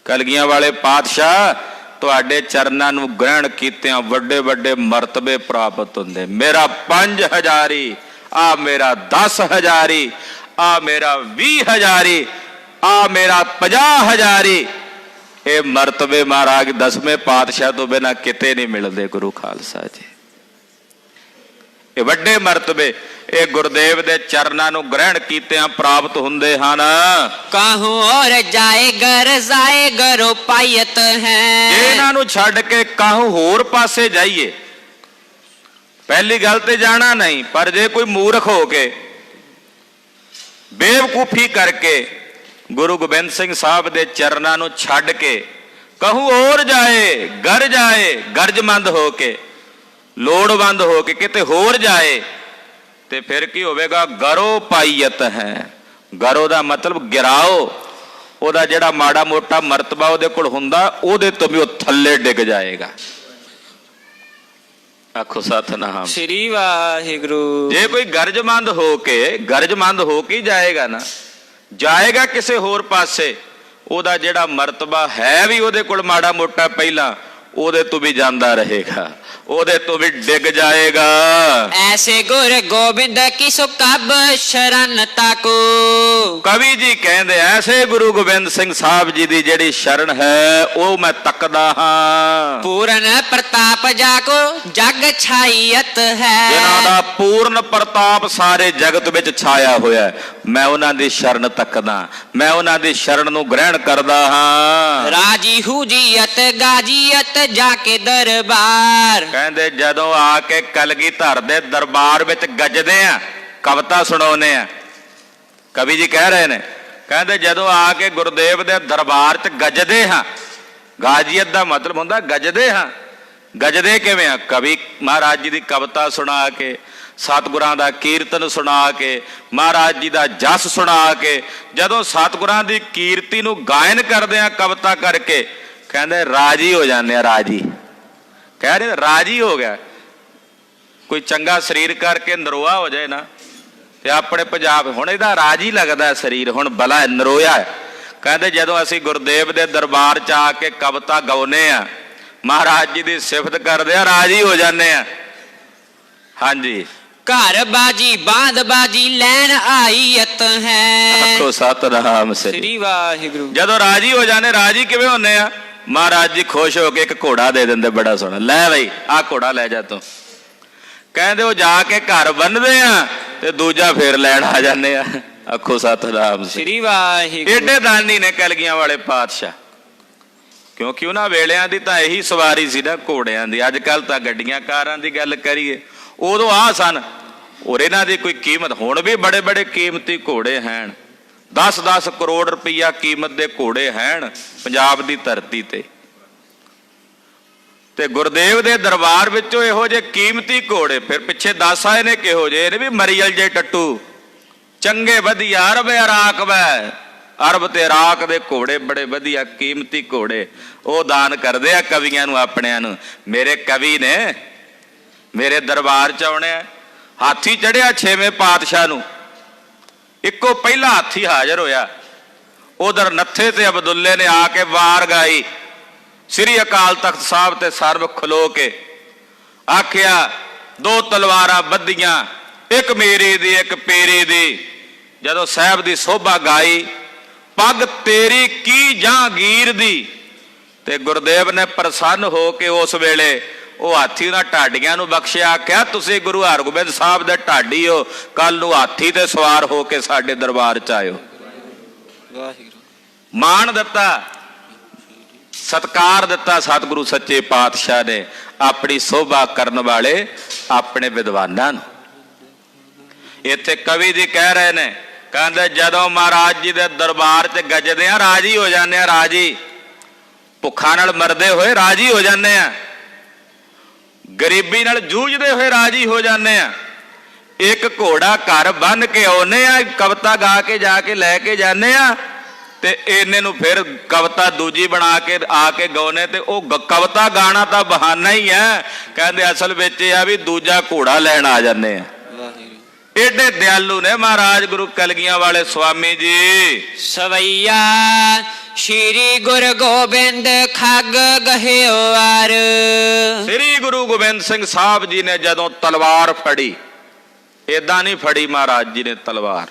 ਕਲਗੀਆਂ ਵਾਲੇ ਪਾਤਸ਼ਾਹ ਤੁਹਾਡੇ ਚਰਨਾਂ ਨੂੰ ਗ੍ਰਹਿਣ ਕੀਤਿਆਂ ਵੱਡੇ ਵੱਡੇ ਮਰਤਬੇ ਪ੍ਰਾਪਤ ਹੁੰਦੇ। ਮੇਰਾ 5000 ਆ, ਮੇਰਾ 10,000, ਆ ਮੇਰਾ 20,000, ਆ ਮੇਰਾ 50,000। ਇਹ ਮਰਤਬੇ ਮਹਾਰਾਜ 10ਵੇਂ ਪਾਤਸ਼ਾਹ ਤੋਂ ਬਿਨਾਂ ਕਿਤੇ ਨਹੀਂ ਮਿਲਦੇ ਗੁਰੂ ਖਾਲਸਾ ਜੀ। ਇਹ ਵੱਡੇ ਮਰਤਬੇ ਇਹ ਗੁਰਦੇਵ ਦੇ ਚਰਨਾਂ ਨੂੰ ਗ੍ਰਹਿਣ ਕੀਤਿਆਂ ਪ੍ਰਾਪਤ ਹੁੰਦੇ ਹਨ। ਕਾਹੂ ਔਰ ਜਾਏ ਗਰ ਜਾਏ ਗਰੋ ਪਾਇਤ ਹੈ। ਇਹਨਾਂ ਨੂੰ ਛੱਡ ਕੇ ਕਾਹੂ ਹੋਰ ਪਾਸੇ ਜਾਈਏ, ਪਹਿਲੀ ਗੱਲ ਤੇ ਜਾਣਾ ਨਹੀਂ। ਪਰ ਜੇ ਕੋਈ ਮੂਰਖ ਹੋ ਕੇ ਬੇਵਕੂਫੀ ਕਰਕੇ ਗੁਰੂ ਗੋਬਿੰਦ ਸਿੰਘ ਸਾਹਿਬ ਦੇ ਚਰਨਾਂ ਨੂੰ ਛੱਡ ਕੇ ਕਹੂ ਹੋਰ ਜਾਏ, ਗਰ ਜਾਏ, ਗਰਜਮੰਦ ਹੋ ਕੇ, ਲੋੜਵੰਦ ਹੋ ਕੇ ਕਿਤੇ ਹੋਰ ਜਾਏ ਤੇ ਫਿਰ ਕੀ ਹੋਵੇਗਾ? ਗਰੋ ਪਾਈਅਤ ਹੈ। ਗਰੋ ਦਾ ਮਤਲਬ ਗਿਰਾਓ। ਉਹਦਾ ਜਿਹੜਾ ਮਾੜਾ ਮੋਟਾ ਮਰਤਬਾ ਉਹਦੇ ਕੋਲ ਹੁੰਦਾ ਉਹਦੇ ਤੋਂ ਵੀ ਉਹ ਥੱਲੇ ਡਿੱਗ ਜਾਏਗਾ। ਆਖੋ ਸਤਨਾਮ ਸ੍ਰੀ ਵਾਹਿਗੁਰੂ। ਜੇ ਕੋਈ ਗਰਜਮੰਦ ਹੋ ਕੇ ਜਾਏਗਾ ਨਾ, ਜਾਏਗਾ ਕਿਸੇ ਹੋਰ ਪਾਸੇ, ਉਹਦਾ ਜਿਹੜਾ ਮਰਤਬਾ ਹੈ ਵੀ ਉਹਦੇ ਕੋਲ ਮਾੜਾ ਮੋਟਾ ਪਹਿਲਾਂ, ਉਹਦੇ ਤੋਂ ਵੀ ਜਾਂਦਾ ਰਹੇਗਾ, ਉਹਦੇ ਤੋਂ ਵੀ ਡਿੱਗ ਜਾਏਗਾ। ਐਸੇ ਗੁਰ ਗੋਬਿੰਦ ਕੀ ਸੋ ਕਬ ਸ਼ਰਨ ਤਾਕੋ। ਕਵੀ ਜੀ ਕਹਿੰਦੇ ਐਸੇ ਗੁਰੂ ਗੋਬਿੰਦ ਸਿੰਘ ਸਾਹਿਬ ਜੀ ਦੀ ਜਿਹੜੀ ਸ਼ਰਨ ਹੈ ਉਹ ਮੈਂ ਤੱਕਦਾ ਹਾਂ। ਪੂਰਨ ਪ੍ਰਤਾਪ ਜਾਕੋ ਜਗ ਛਾਈਅਤ ਹੈ। ਜਿਨ੍ਹਾਂ ਦਾ ਪੂਰਨ ਪ੍ਰਤਾਪ ਸਾਰੇ ਜਗਤ ਵਿੱਚ ਛਾਇਆ ਹੋਇਆ, ਮੈਂ ਉਹਨਾਂ ਦੀ ਸ਼ਰਨ ਤੱਕਦਾ, ਮੈਂ ਉਹਨਾਂ ਦੀ ਸ਼ਰਨ ਨੂੰ ਗ੍ਰਹਿਣ ਕਰਦਾ ਹਾਂ। ਰਾਜੀ ਹੂਜੀਅਤ ਗਾਜੀਅਤ ਜਾ ਕੇ ਦਰਬਾਰ। ਕਹਿੰਦੇ ਜਦੋਂ ਆ ਕੇ ਕਲਗੀਧਰ ਦੇ ਦਰਬਾਰ ਵਿੱਚ ਗੱਜਦੇ ਆ, ਕਵਿਤਾ ਸੁਣਾਉਂਦੇ ਆ, ਕਵੀ ਜੀ ਕਹਿ ਰਹੇ ਨੇ, ਕਹਿੰਦੇ ਜਦੋਂ ਆ ਕੇ ਗੁਰਦੇਵ ਦੇ ਦਰਬਾਰ 'ਚ ਗੱਜਦੇ ਹਾਂ। ਗਾਜੀਅਤ ਦਾ ਮਤਲਬ ਹੁੰਦਾ ਗੱਜਦੇ ਹਾਂ। ਗੱਜਦੇ ਕਿਵੇਂ ਆ? ਕਵੀ ਮਹਾਰਾਜ ਜੀ ਦੀ ਕਵਿਤਾ ਸੁਣਾ ਕੇ, ਸਤਿਗੁਰਾਂ ਦਾ ਕੀਰਤਨ ਸੁਣਾ ਕੇ, ਮਹਾਰਾਜ ਜੀ ਦਾ ਜਸ ਸੁਣਾ ਕੇ, ਜਦੋਂ ਸਤਿਗੁਰਾਂ ਦੀ ਕੀਰਤੀ ਨੂੰ ਗਾਇਨ ਕਰਦੇ ਆ ਕਵਿਤਾ ਕਰਕੇ, ਕਹਿੰਦੇ ਰਾਜੀ ਹੋ ਜਾਂਦੇ ਆ। ਰਾਜੀ ਕਹਿ ਰਹੇ ਰਾਜੀ ਹੋ ਗਿਆ। ਕੋਈ ਚੰਗਾ ਸਰੀਰ ਕਰਕੇ ਨਰੋਆ ਹੋ ਜਾਏ ਨਾ ਤੇ ਆਪਣੇ ਪੰਜਾਬ ਹੁਣ ਇਹਦਾ ਰਾਜੀ ਲੱਗਦਾ ਸਰੀਰ, ਹੁਣ ਬਲਾ ਨਰੋਇਆ। ਕਹਿੰਦੇ ਜਦੋਂ ਅਸੀਂ ਗੁਰਦੇਵ ਦੇ ਦਰਬਾਰ 'ਚ ਆ ਕੇ ਕਵਿਤਾ ਗਾਉਂਦੇ ਆ, ਮਹਾਰਾਜ ਜੀ ਦੀ ਸਿਫਤ ਕਰਦੇ ਆ, ਰਾਜੀ ਹੋ ਜਾਂਦੇ ਆ। ਹਾਂਜੀ। ਘਰ ਬਾਜੀ ਬਾਂਧ ਬਾਜੀ ਲੈਣ ਆਈਅਤ ਹੈ। ਆਖੋ ਸਤਨਾਮ ਸ੍ਰੀ ਵਾਹਿਗੁਰੂ। ਜਦੋਂ ਰਾਜੀ ਹੋ ਜਾਂਦੇ, ਰਾਜੀ ਕਿਵੇਂ ਹੁੰਦੇ ਆ? ਮਹਾਰਾਜ ਜੀ ਖੁਸ਼ ਹੋ ਕੇ ਇੱਕ ਘੋੜਾ ਦੇ ਦਿੰਦੇ ਬੜਾ ਸੋਹਣਾ, ਲੈ ਬਈ ਆਹ ਘੋੜਾ ਲੈ ਜਾ ਤੂੰ। ਕਹਿੰਦੇ ਉਹ ਜਾ ਕੇ ਘਰ ਬੰਨਦੇ ਆ ਤੇ ਦੂਜਾ ਫੇਰ ਲੈਣ ਆ ਜਾਂਦੇ ਆ। ਆਖੋ ਸਤਨਾਮ ਸ੍ਰੀ ਵਾਹਿਗੁਰੂ। ਏਡੇ ਦਾਨੀ ਨੇ ਕਲਗੀਆਂ ਵਾਲੇ ਪਾਤਸ਼ਾਹ, ਕਿਉਂਕਿ ਉਹਨਾਂ ਵੇਲਿਆਂ ਦੀ ਤਾਂ ਇਹੀ ਸਵਾਰੀ ਸੀ ਨਾ, ਘੋੜਿਆਂ ਦੀ। ਅੱਜ ਕੱਲ ਤਾਂ ਗੱਡੀਆਂ ਕਾਰਾਂ ਦੀ ਗੱਲ ਕਰੀਏ, ਉਦੋਂ ਆਹ ਸਨ। ਔਰ ਇਹਨਾਂ ਦੀ ਕੋਈ ਕੀਮਤ, ਹੁਣ ਵੀ ਬੜੇ ਬੜੇ ਕੀਮਤੀ ਘੋੜੇ ਹਨ, 10-10 ਕਰੋੜ ਰੁਪਈਆ ਕੀਮਤ ਦੇ ਘੋੜੇ ਹਨ ਪੰਜਾਬ ਦੀ ਧਰਤੀ ਤੇ। ਤੇ ਗੁਰਦੇਵ ਦੇ ਦਰਬਾਰ ਵਿੱਚੋਂ ਇਹੋ ਜਿਹੇ ਕੀਮਤੀ ਘੋੜੇ, ਫਿਰ ਪਿੱਛੇ ਦੱਸ ਆਏ ਨੇ ਕਿਹੋ ਜਿਹੇ ਨੇ, ਵੀ ਮਰੀਅਲ ਜੇ ਟੱਟੂ ਚੰਗੇ ਵਧੀਆ, ਅਰਬ ਇਰਾਕ ਵੈ, ਅਰਬ ਤੇ ਇਰਾਕ ਦੇ ਘੋੜੇ ਬੜੇ ਵਧੀਆ ਕੀਮਤੀ ਘੋੜੇ, ਉਹ ਦਾਨ ਕਰਦੇ ਆ ਕਵੀਆਂ ਨੂੰ ਆਪਣਿਆਂ ਨੂੰ। ਮੇਰੇ ਕਵੀ ਨੇ ਮੇਰੇ ਦਰਬਾਰ ਚ ਆਉਣਿਆ, ਹਾਥੀ ਚੜਿਆ 6ਵੇਂ ਪਾਤਸ਼ਾਹ ਨੂੰ, ਇੱਕੋ ਪਹਿਲਾ ਹਾਥੀ ਹਾਜ਼ਰ ਹੋਇਆ। ਉਧਰ ਨੱਥੇ ਤੇ ਅਬਦੁੱਲੇ ਨੇ ਆ ਕੇ ਵਾਰ ਗਾਈ, ਸ੍ਰੀ ਅਕਾਲ ਤਖਤ ਸਾਹਿਬ ਤੇ ਸਰਬ ਖਲੋ ਕੇ ਆਖਿਆ, 2 ਤਲਵਾਰਾਂ ਬੱਧੀਆਂ, ਇੱਕ ਮੇਰੀ ਦੀ ਇੱਕ ਪੇਰੀ ਦੀ। ਜਦੋਂ ਸਾਹਿਬ ਦੀ ਸੋਭਾ ਗਾਈ, ਪੱਗ ਤੇਰੀ ਕੀ ਜਹਾਂਗੀਰ ਦੀ, ਤੇ ਗੁਰਦੇਵ ਨੇ ਪ੍ਰਸੰਨ ਹੋ ਕੇ ਉਸ ਵੇਲੇ ਉਹ ਹਾਥੀ ਉਹਨਾਂ ਢਾਡੀਆਂ ਨੂੰ ਬਖਸ਼ਿਆ, ਆਖਿਆ ਤੁਸੀਂ ਗੁਰੂ ਹਰਗੋਬਿੰਦ ਸਾਹਿਬ ਦੇ ਢਾਡੀ ਹੋ, ਕੱਲ ਨੂੰ ਹਾਥੀ ਤੇ ਸਵਾਰ ਹੋ ਕੇ ਸਾਡੇ ਦਰਬਾਰ ਚ ਆਇਓ। ਮਾਣ ਦਿੱਤਾ, ਸਤਕਾਰ ਦਿੱਤਾ ਸਤਿਗੁਰੂ ਸੱਚੇ ਪਾਤਸ਼ਾਹ ਨੇ ਆਪਣੀ ਸੋਭਾ ਕਰਨ ਵਾਲੇ ਆਪਣੇ ਵਿਦਵਾਨਾਂ ਨੂੰ। ਇੱਥੇ ਕਵੀ ਜੀ ਕਹਿ ਰਹੇ ਨੇ, ਕਹਿੰਦੇ ਜਦੋਂ ਮਹਾਰਾਜ ਜੀ ਦੇ ਦਰਬਾਰ 'ਚ ਗੱਜਦੇ ਆ ਰਾਜੀ ਹੋ ਜਾਂਦੇ ਆ, ਰਾਜੀ, ਭੁੱਖਾਂ ਨਾਲ ਮਰਦੇ ਹੋਏ ਰਾਜੀ ਹੋ ਜਾਂਦੇ ਆ, ਗਰੀਬੀ ਨਾਲ ਜੂਝਦੇ ਹੋਏ ਰਾਜੀ ਹੋ ਜਾਂਦੇ ਆ। ਇੱਕ ਘੋੜਾ ਘਰ ਬੰਨ ਕੇ ਆਉਨੇ ਆ, ਕਵਿਤਾ ਗਾ ਕੇ ਜਾ ਕੇ ਲੈ ਕੇ ਜਾਂਦੇ ਆ, ਤੇ ਇਹਨੇ ਨੂੰ ਫਿਰ ਕਵਿਤਾ ਦੂਜੀ ਬਣਾ ਕੇ ਆ ਕੇ ਗਾਉਨੇ, ਤੇ ਉਹ ਕਵਿਤਾ ਗਾਣਾ ਤਾਂ ਬਹਾਨਾ ਹੀ ਹੈ। ਕਹਿੰਦੇ ਅਸਲ ਵਿੱਚ ਇਹ ਆ ਵੀ ਦੂਜਾ ਘੋੜਾ ਲੈਣ ਆ ਜਾਂਦੇ ਆ। ਏਡੇ ਦਿਆਲੂ ਨੇ ਮਹਾਰਾਜ ਗੁਰੂ ਕਲਗੀਆਂ ਵਾਲੇ ਸੁਆਮੀ ਜੀ। ਸਵਈਆ ਸ਼੍ਰੀ ਗੁਰੂ ਗੋਬਿੰਦ ਖੱਗ ਗਹਿਵਾਰ। ਸ੍ਰੀ ਗੁਰੂ ਗੋਬਿੰਦ ਸਿੰਘ ਸਾਹਿਬ ਜੀ ਨੇ ਜਦੋਂ ਤਲਵਾਰ ਫੜੀ, ਏਦਾਂ ਨਹੀਂ ਫੜੀ ਮਹਾਰਾਜ ਜੀ ਨੇ ਤਲਵਾਰ,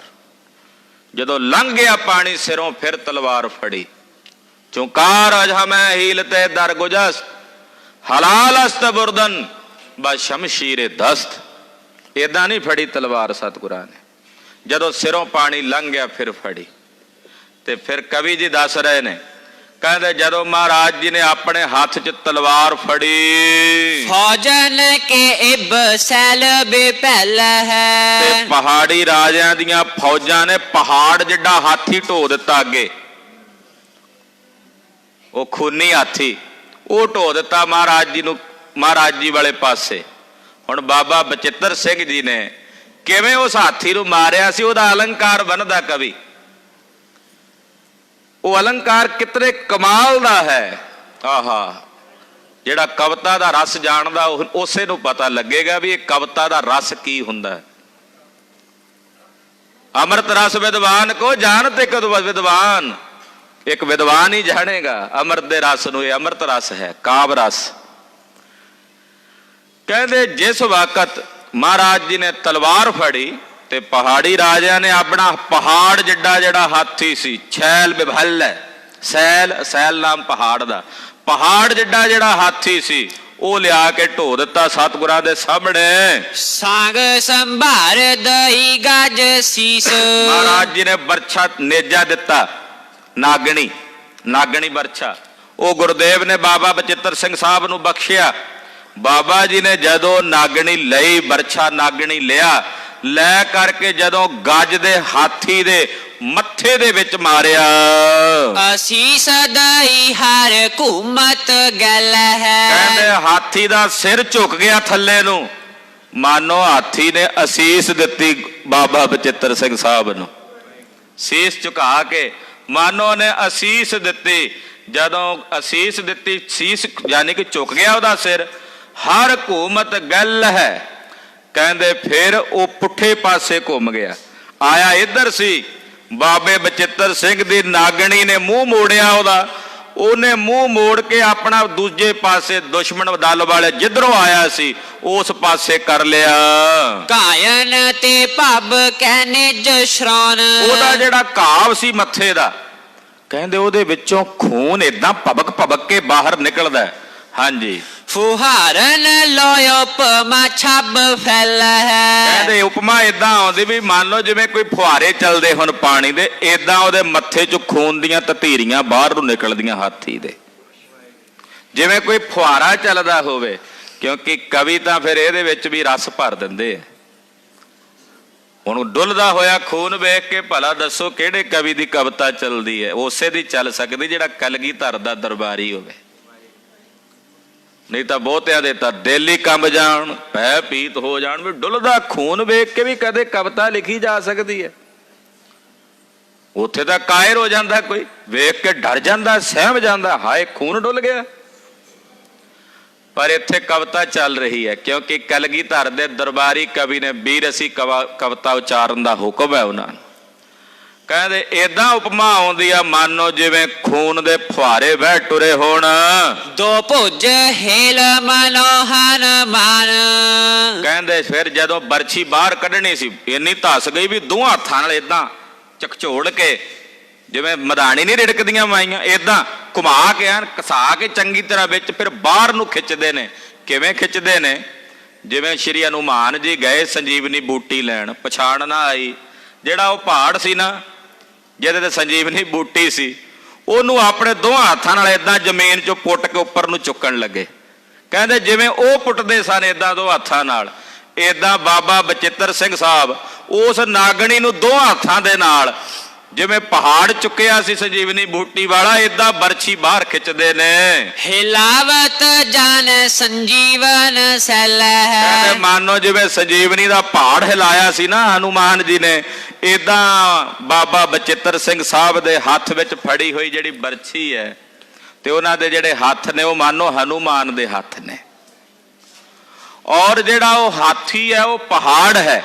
ਜਦੋਂ ਲੰਘ ਗਿਆ ਪਾਣੀ ਸਿਰੋਂ ਫਿਰ ਤਲਵਾਰ ਫੜੀ। ਚੁੰਕਾਰ ਅਜਹਮੈ ਹੀਲ ਤੇ ਦਰ ਗੁਜਸ, ਹਲਾਲ ਅਸਤ ਬੁਰਦਨ ਬਾ ਸ਼ਮਸ਼ੀਰੇ ਦਸਤ। ਏਦਾਂ ਨਹੀਂ ਫੜੀ ਤਲਵਾਰ ਸਤਿਗੁਰਾਂ ਨੇ, ਜਦੋਂ ਸਿਰੋਂ ਪਾਣੀ ਲੰਘ ਗਿਆ ਫਿਰ ਫੜੀ। ਤੇ ਫਿਰ ਕਵੀ ਜੀ ਦੱਸ ਰਹੇ ਨੇ, ਕਹਿੰਦੇ ਜਦੋਂ ਮਹਾਰਾਜ ਜੀ ਨੇ ਆਪਣੇ ਹੱਥ 'ਚ ਤਲਵਾਰ ਫੜੀ, ਫੌਜਨ ਕੇ ਇਬ ਸੈਲਬ ਪਹਿਲ ਹੈ, ਤੇ ਪਹਾੜੀ ਰਾਜਿਆਂ ਦੀਆਂ ਫੌਜਾਂ ਨੇ ਪਹਾੜ ਜਿੱਡਾ ਹਾਥੀ ਢੋ ਦਿੱਤਾ ਅੱਗੇ, ਉਹ ਖੂਨੀ ਹਾਥੀ, ਉਹ ਢੋ ਦਿੱਤਾ ਮਹਾਰਾਜ ਜੀ ਨੂੰ, ਮਹਾਰਾਜ ਜੀ ਵਾਲੇ ਪਾਸੇ। ਹੁਣ ਬਾਬਾ ਬਚਿੱਤਰ ਸਿੰਘ ਜੀ ਨੇ ਕਿਵੇਂ ਉਸ ਹਾਥੀ ਨੂੰ ਮਾਰਿਆ ਸੀ, ਉਹਦਾ ਅਲੰਕਾਰ ਬਣਦਾ ਕਵੀ। ਉਹ ਅਲੰਕਾਰ ਕਿਤਨੇ ਕਮਾਲ ਦਾ ਹੈ। ਆਹਾ, ਜਿਹੜਾ ਕਵਿਤਾ ਦਾ ਰਸ ਜਾਣਦਾ ਉਸੇ ਨੂੰ ਪਤਾ ਲੱਗੇਗਾ ਵੀ ਇਹ ਕਵਿਤਾ ਦਾ ਰਸ ਕੀ ਹੁੰਦਾ। ਅੰਮ੍ਰਿਤ ਰਸ ਵਿਦਵਾਨ ਕੋ ਜਾਣਤੇ ਕਦ ਵਿਦਵਾਨ, ਇੱਕ ਵਿਦਵਾਨ ਹੀ ਜਾਣੇਗਾ ਅੰਮ੍ਰਿਤ ਦੇ ਰਸ ਨੂੰ। ਇਹ ਅੰਮ੍ਰਿਤ ਰਸ ਹੈ, ਕਾਵ ਰਸ। ਕਹਿੰਦੇ ਜਿਸ ਵਕਤ ਮਹਾਰਾਜ ਜੀ ਨੇ ਤਲਵਾਰ ਫੜੀ ਤੇ ਪਹਾੜੀ ਰਾਜਿਆਂ ਨੇ ਆਪਣਾ ਪਹਾੜ ਜਿੱਡਾ ਜਿਹੜਾ ਹਾਥੀ ਸੀ, ਛੈਲ ਬਿਭਲ ਹੈ, ਸੈਲ ਨਾਮ ਪਹਾੜ ਦਾ, ਪਹਾੜ ਜਿੱਡਾ ਜਿਹੜਾ ਹਾਥੀ ਸੀ ਉਹ ਲਿਆ ਕੇ ਢੋ ਦਿੱਤਾ ਸਤਿਗੁਰਾਂ ਦੇ ਸਾਹਮਣੇ। ਸੰਗ ਸੰਭਾਰ ਦਈ ਗੱਜ ਸੀਸ। ਮਹਾਰਾਜ ਜੀ ਨੇ ਬਰਛਾ ਨੇਜਾ ਦਿੱਤਾ, ਨਾਗਣੀ ਬਰਛਾ, ਉਹ ਗੁਰਦੇਵ ਨੇ ਬਾਬਾ ਬਚਿੱਤਰ ਸਿੰਘ ਸਾਹਿਬ ਨੂੰ ਬਖਸ਼ਿਆ। ਬਾਬਾ ਜੀ ਨੇ ਜਦੋਂ ਨਾਗਣੀ ਲਈ, ਬਰਛਾ ਨਾਗਣੀ ਲਿਆ, ਲੈ ਕਰਕੇ ਜਦੋਂ ਗੱਜ ਦੇ ਹਾਥੀ ਦੇ ਮੱਥੇ ਦੇ ਵਿੱਚ ਮਾਰਿਆ, ਅਸੀਸ ਦਈ ਹਰ ਘੁਮਤ ਗਲ ਹੈ। ਕਹਿੰਦੇ ਹਾਥੀ ਦਾ ਸਿਰ ਝੁਕ ਗਿਆ ਥੱਲੇ ਨੂੰ, ਮਾਨੋ ਹਾਥੀ ਨੇ ਅਸੀਸ ਦਿੱਤੀ ਬਾਬਾ ਬਚਿੱਤਰ ਸਿੰਘ ਸਾਹਿਬ ਨੂੰ। ਸੀਸ ਝੁਕਾ ਕੇ ਮਾਨੋ ਨੇ ਅਸੀਸ ਦਿੱਤੀ। ਜਦੋਂ ਅਸੀਸ ਦਿੱਤੀ, ਸੀਸ ਯਾਨੀ ਕਿ ਝੁਕ ਗਿਆ ਉਹਦਾ ਸਿਰ। ਹਰ ਘੂਮਤ ਗੱਲ ਹੈ, ਕਹਿੰਦੇ ਫਿਰ ਉਹ ਪੁੱਠੇ ਪਾਸੇ ਘੁੰਮ ਗਿਆ, ਆਇਆ ਇੱਧਰ ਸੀ। ਬਾਬੇ ਬਚਿੱਤਰ ਸਿੰਘ ਦੀ ਨਾਗਣੀ ਨੇ ਮੂੰਹ ਮੋੜਿਆ ਉਹਦਾ, ਉਹਨੇ ਮੂੰਹ ਮੋੜ ਕੇ ਆਪਣਾ ਦੂਜੇ ਪਾਸੇ ਦੁਸ਼ਮਣ ਦਲ ਵਾਲੇ ਜਿੱਧਰੋਂ ਆਇਆ ਸੀ ਉਸ ਪਾਸੇ ਕਰ ਲਿਆ। ਕਾਇਨ ਤੇ ਭਬ ਕਹਿਨੇ ਜਸ਼ਰਾਨ। ਉਹਦਾ ਜਿਹੜਾ ਘਾਵ ਸੀ ਮੱਥੇ ਦਾ, ਕਹਿੰਦੇ ਉਹਦੇ ਵਿੱਚੋਂ ਖੂਨ ਏਦਾਂ ਭਬਕ ਕੇ ਬਾਹਰ ਨਿਕਲਦਾ। ਹਾਂਜੀ, ਫੁਹਾਰਨ ਲੋਇ ਉਪਮਾ ਛੱਬ ਫੈਲ ਹੈ। ਕਹਿੰਦੇ ਉਪਮਾ ਏਦਾਂ ਆਉਂਦੀ ਵੀ ਮੰਨ ਲਓ ਜਿਵੇਂ ਕੋਈ ਫੁਹਾਰੇ ਚੱਲਦੇ ਹੁਣ ਪਾਣੀ ਦੇ, ਏਦਾਂ ਉਹਦੇ ਮੱਥੇ 'ਚ ਖੂਨ ਦੀਆਂ ਤਤੀਰੀਆਂ ਬਾਹਰ ਨੂੰ ਨਿਕਲਦੀਆਂ ਹਾਥੀ ਦੇ, ਜਿਵੇਂ ਕੋਈ ਫੁਹਾਰਾ ਚੱਲਦਾ ਹੋਵੇ। ਕਿਉਂਕਿ ਕਵੀ ਤਾਂ ਫਿਰ ਇਹਦੇ ਵਿੱਚ ਵੀ ਰਸ ਭਰ ਦਿੰਦੇ ਆ। ਹੁਣ ਡੁੱਲਦਾ ਹੋਇਆ ਖੂਨ ਵੇਖ ਕੇ ਭਲਾ ਦੱਸੋ ਕਿਹੜੇ ਕਵੀ ਦੀ ਕਵਿਤਾ ਚੱਲਦੀ ਹੈ? ਉਸੇ ਦੀ ਚੱਲ ਸਕਦੀ ਜਿਹੜਾ ਕਲਗੀਧਰ ਦਾ ਦਰਬਾਰੀ ਹੋਵੇ। ਨਹੀਂ ਤਾਂ ਬਹੁਤਿਆਂ ਦੇ ਤਾਂ ਦਿਲ ਹੀ ਕੰਬ ਜਾਣ, ਭੈ ਭੀਤ ਹੋ ਜਾਣ ਵੀ ਡੁੱਲਦਾ ਖੂਨ ਵੇਖ ਕੇ ਵੀ ਕਦੇ ਕਵਿਤਾ ਲਿਖੀ ਜਾ ਸਕਦੀ ਹੈ। ਉੱਥੇ ਤਾਂ ਕਾਇਰ ਹੋ ਜਾਂਦਾ, ਕੋਈ ਵੇਖ ਕੇ ਡਰ ਜਾਂਦਾ, ਸਹਿਮ ਜਾਂਦਾ, ਹਾਏ ਖੂਨ ਡੁੱਲ ਗਿਆ। ਪਰ ਇੱਥੇ ਕਵਿਤਾ ਚੱਲ ਰਹੀ ਹੈ ਕਿਉਂਕਿ ਕਲਗੀਧਰ ਦੇ ਦਰਬਾਰੀ ਕਵੀ ਨੇ ਬੀਰਸੀ ਕਵਿਤਾ ਉਚਾਰਨ ਦਾ ਹੁਕਮ ਹੈ ਉਹਨਾਂ ਨੂੰ। ਕਹਿੰਦੇ ਏਦਾਂ ਉਪਮਾ ਆਉਂਦੀ ਆ, ਮਾਨੋ ਜਿਵੇਂ ਖੂਨ ਦੇ ਫੁਹਾਰੇ ਵਹਿ ਟੁਰੇ ਹੋਣ। ਦੋ ਭੁਜ ਹੇਲ ਮਨੋ ਹਨੂਮਾਨ। ਕਹਿੰਦੇ ਫਿਰ ਜਦੋਂ ਬਰਛੀ ਬਾਹਰ ਕੱਢਣੀ ਸੀ, ਇੰਨੀ ਧਸ ਗਈ ਵੀ ਦੋਹਾਂ ਹੱਥਾਂ ਨਾਲ ਏਦਾਂ ਝਕਝੋੜ ਕੇ, ਜਿਵੇਂ ਮਧਾਣੀ ਨਹੀਂ ਰਿੜਕਦੀਆਂ ਮਾਈਆਂ, ਏਦਾਂ ਘੁਮਾ ਕੇ ਐਨ ਘਸਾ ਕੇ ਚੰਗੀ ਤਰ੍ਹਾਂ ਵਿੱਚ ਫਿਰ ਬਾਹਰ ਨੂੰ ਖਿੱਚਦੇ ਨੇ। ਕਿਵੇਂ ਖਿੱਚਦੇ ਨੇ? ਜਿਵੇਂ ਸ਼੍ਰੀ ਹਨੂਮਾਨ ਜੀ ਗਏ ਸੰਜੀਵਨੀ ਬੂਟੀ ਲੈਣ, ਪਛਾਣ ਨਾ ਆਈ। ਜਿਹੜਾ ਉਹ ਪਹਾੜ ਸੀ ਨਾ ਜਿਹਦੇ ਤੇ ਸੰਜੀਵਨੀ ਬੂਟੀ ਸੀ, ਉਹਨੂੰ ਆਪਣੇ ਦੋਹਾਂ ਹੱਥਾਂ ਨਾਲ ਏਦਾਂ ਜ਼ਮੀਨ ਚੋਂ ਪੁੱਟ ਕੇ ਉੱਪਰ ਨੂੰ ਚੁੱਕਣ ਲੱਗੇ। ਕਹਿੰਦੇ ਜਿਵੇਂ ਉਹ ਪੁੱਟਦੇ ਸਨ ਏਦਾਂ ਦੋ ਹੱਥਾਂ ਨਾਲ, ਏਦਾਂ ਬਾਬਾ ਬਚਿੱਤਰ ਸਿੰਘ ਸਾਹਿਬ ਉਸ ਨਾਗਣੀ ਨੂੰ ਦੋਹਾਂ ਹੱਥਾਂ ਦੇ ਨਾਲ, ਜਿਵੇਂ ਪਹਾੜ ਚੁੱਕਿਆ ਸੀ ਸੰਜੀਵਨੀ ਬੂਟੀ ਵਾਲਾ, ਏਦਾਂ ਬਰਛੀ ਬਾਹਰ ਖਿੱਚਦੇ ਨੇ। ਹਿਲਾਵਤ ਜਨ ਸੰਜੀਵਨ ਸੈਲੈ। ਕਹਿੰਦੇ ਮਾਨੋ ਜਿਵੇਂ ਸੰਜੀਵਨੀ ਦਾ ਪਹਾੜ ਹਿਲਾਇਆ ਸੀ ਨਾ ਹਨੂਮਾਨ ਜੀ ਨੇ, ਏਦਾਂ ਬਾਬਾ ਬਚਿੱਤਰ ਸਿੰਘ ਸਾਹਿਬ ਦੇ ਹੱਥ ਵਿੱਚ ਫੜੀ ਹੋਈ ਜਿਹੜੀ ਬਰਛੀ ਹੈ, ਤੇ ਉਹਨਾਂ ਦੇ ਜਿਹੜੇ ਹੱਥ ਨੇ ਉਹ ਮਾਨੋ ਹਨੂਮਾਨ ਦੇ ਹੱਥ ਨੇ। ਔਰ ਜਿਹੜਾ ਉਹ ਹਾਥੀ ਹੈ ਉਹ ਪਹਾੜ ਹੈ,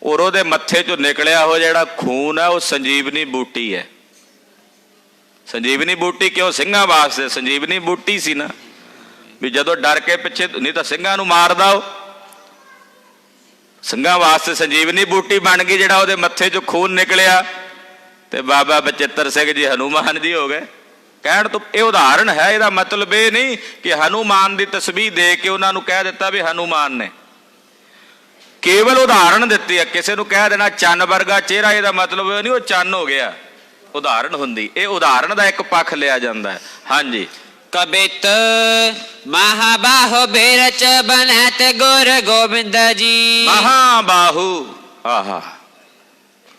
ਔਰ ਉਹਦੇ ਮੱਥੇ ਚੋਂ ਨਿਕਲਿਆ ਹੋ ਜਿਹੜਾ ਖੂਨ ਹੈ ਉਹ ਸੰਜੀਵਨੀ ਬੂਟੀ ਹੈ। ਸੰਜੀਵਨੀ ਬੂਟੀ ਕਿਉਂ? ਸਿੰਘਾਂ ਵਾਸਤੇ ਸੰਜੀਵਨੀ ਬੂਟੀ ਸੀ ਨਾ, ਵੀ ਜਦੋਂ ਡਰ ਕੇ ਪਿੱਛੇ, ਨਹੀਂ ਤਾਂ ਸਿੰਘਾਂ ਨੂੰ ਮਾਰਦਾ ਉਹ। ਸਿੰਘਾਂ ਵਾਸਤੇ ਸੰਜੀਵਨੀ ਬੂਟੀ ਬਣ ਗਈ, ਜਿਹੜਾ ਉਹਦੇ ਮੱਥੇ ਚੋਂ ਖੂਨ ਨਿਕਲਿਆ ਤੇ ਬਾਬਾ ਬਚਿੱਤਰ ਸਿੰਘ ਜੀ ਹਨੂਮਾਨ ਜੀ ਹੋ ਗਏ। ਕਹਿਣ ਤੋਂ ਇਹ ਉਦਾਹਰਣ ਹੈ, ਇਹਦਾ ਮਤਲਬ ਇਹ ਨਹੀਂ ਕਿ ਹਨੂਮਾਨ ਦੀ ਤਸਬੀਹ ਦੇ ਕੇ ਉਹਨਾਂ ਨੂੰ ਕਹਿ ਦਿੱਤਾ ਵੀ ਹਨੂਮਾਨ ਨੇ। ਕੇਵਲ ਉਦਾਹਰਣ ਦਿੱਤੀ ਹੈ। ਕਿਸੇ ਨੂੰ ਕਹਿ ਦੇਣਾ ਚੰਨ ਵਰਗਾ ਚਿਹਰਾ, ਇਹਦਾ ਮਤਲਬ ਇਹ ਨਹੀਂ ਉਹ ਚੰਨ ਹੋ ਗਿਆ, ਉਦਾਹਰਣ ਹੁੰਦੀ। ਇਹ ਉਦਾਹਰਣ ਦਾ ਇੱਕ ਪੱਖ ਲਿਆ ਜਾਂਦਾ ਹੈ। ਹਾਂਜੀ। ਕਬਿਤ ਮਹਾਬਾਹੋ ਬਿਰਚ ਬਨਤ ਗੁਰ ਗੋਬਿੰਦ ਜੀ। ਮਹਾਬਾਹੂ, ਆਹਾ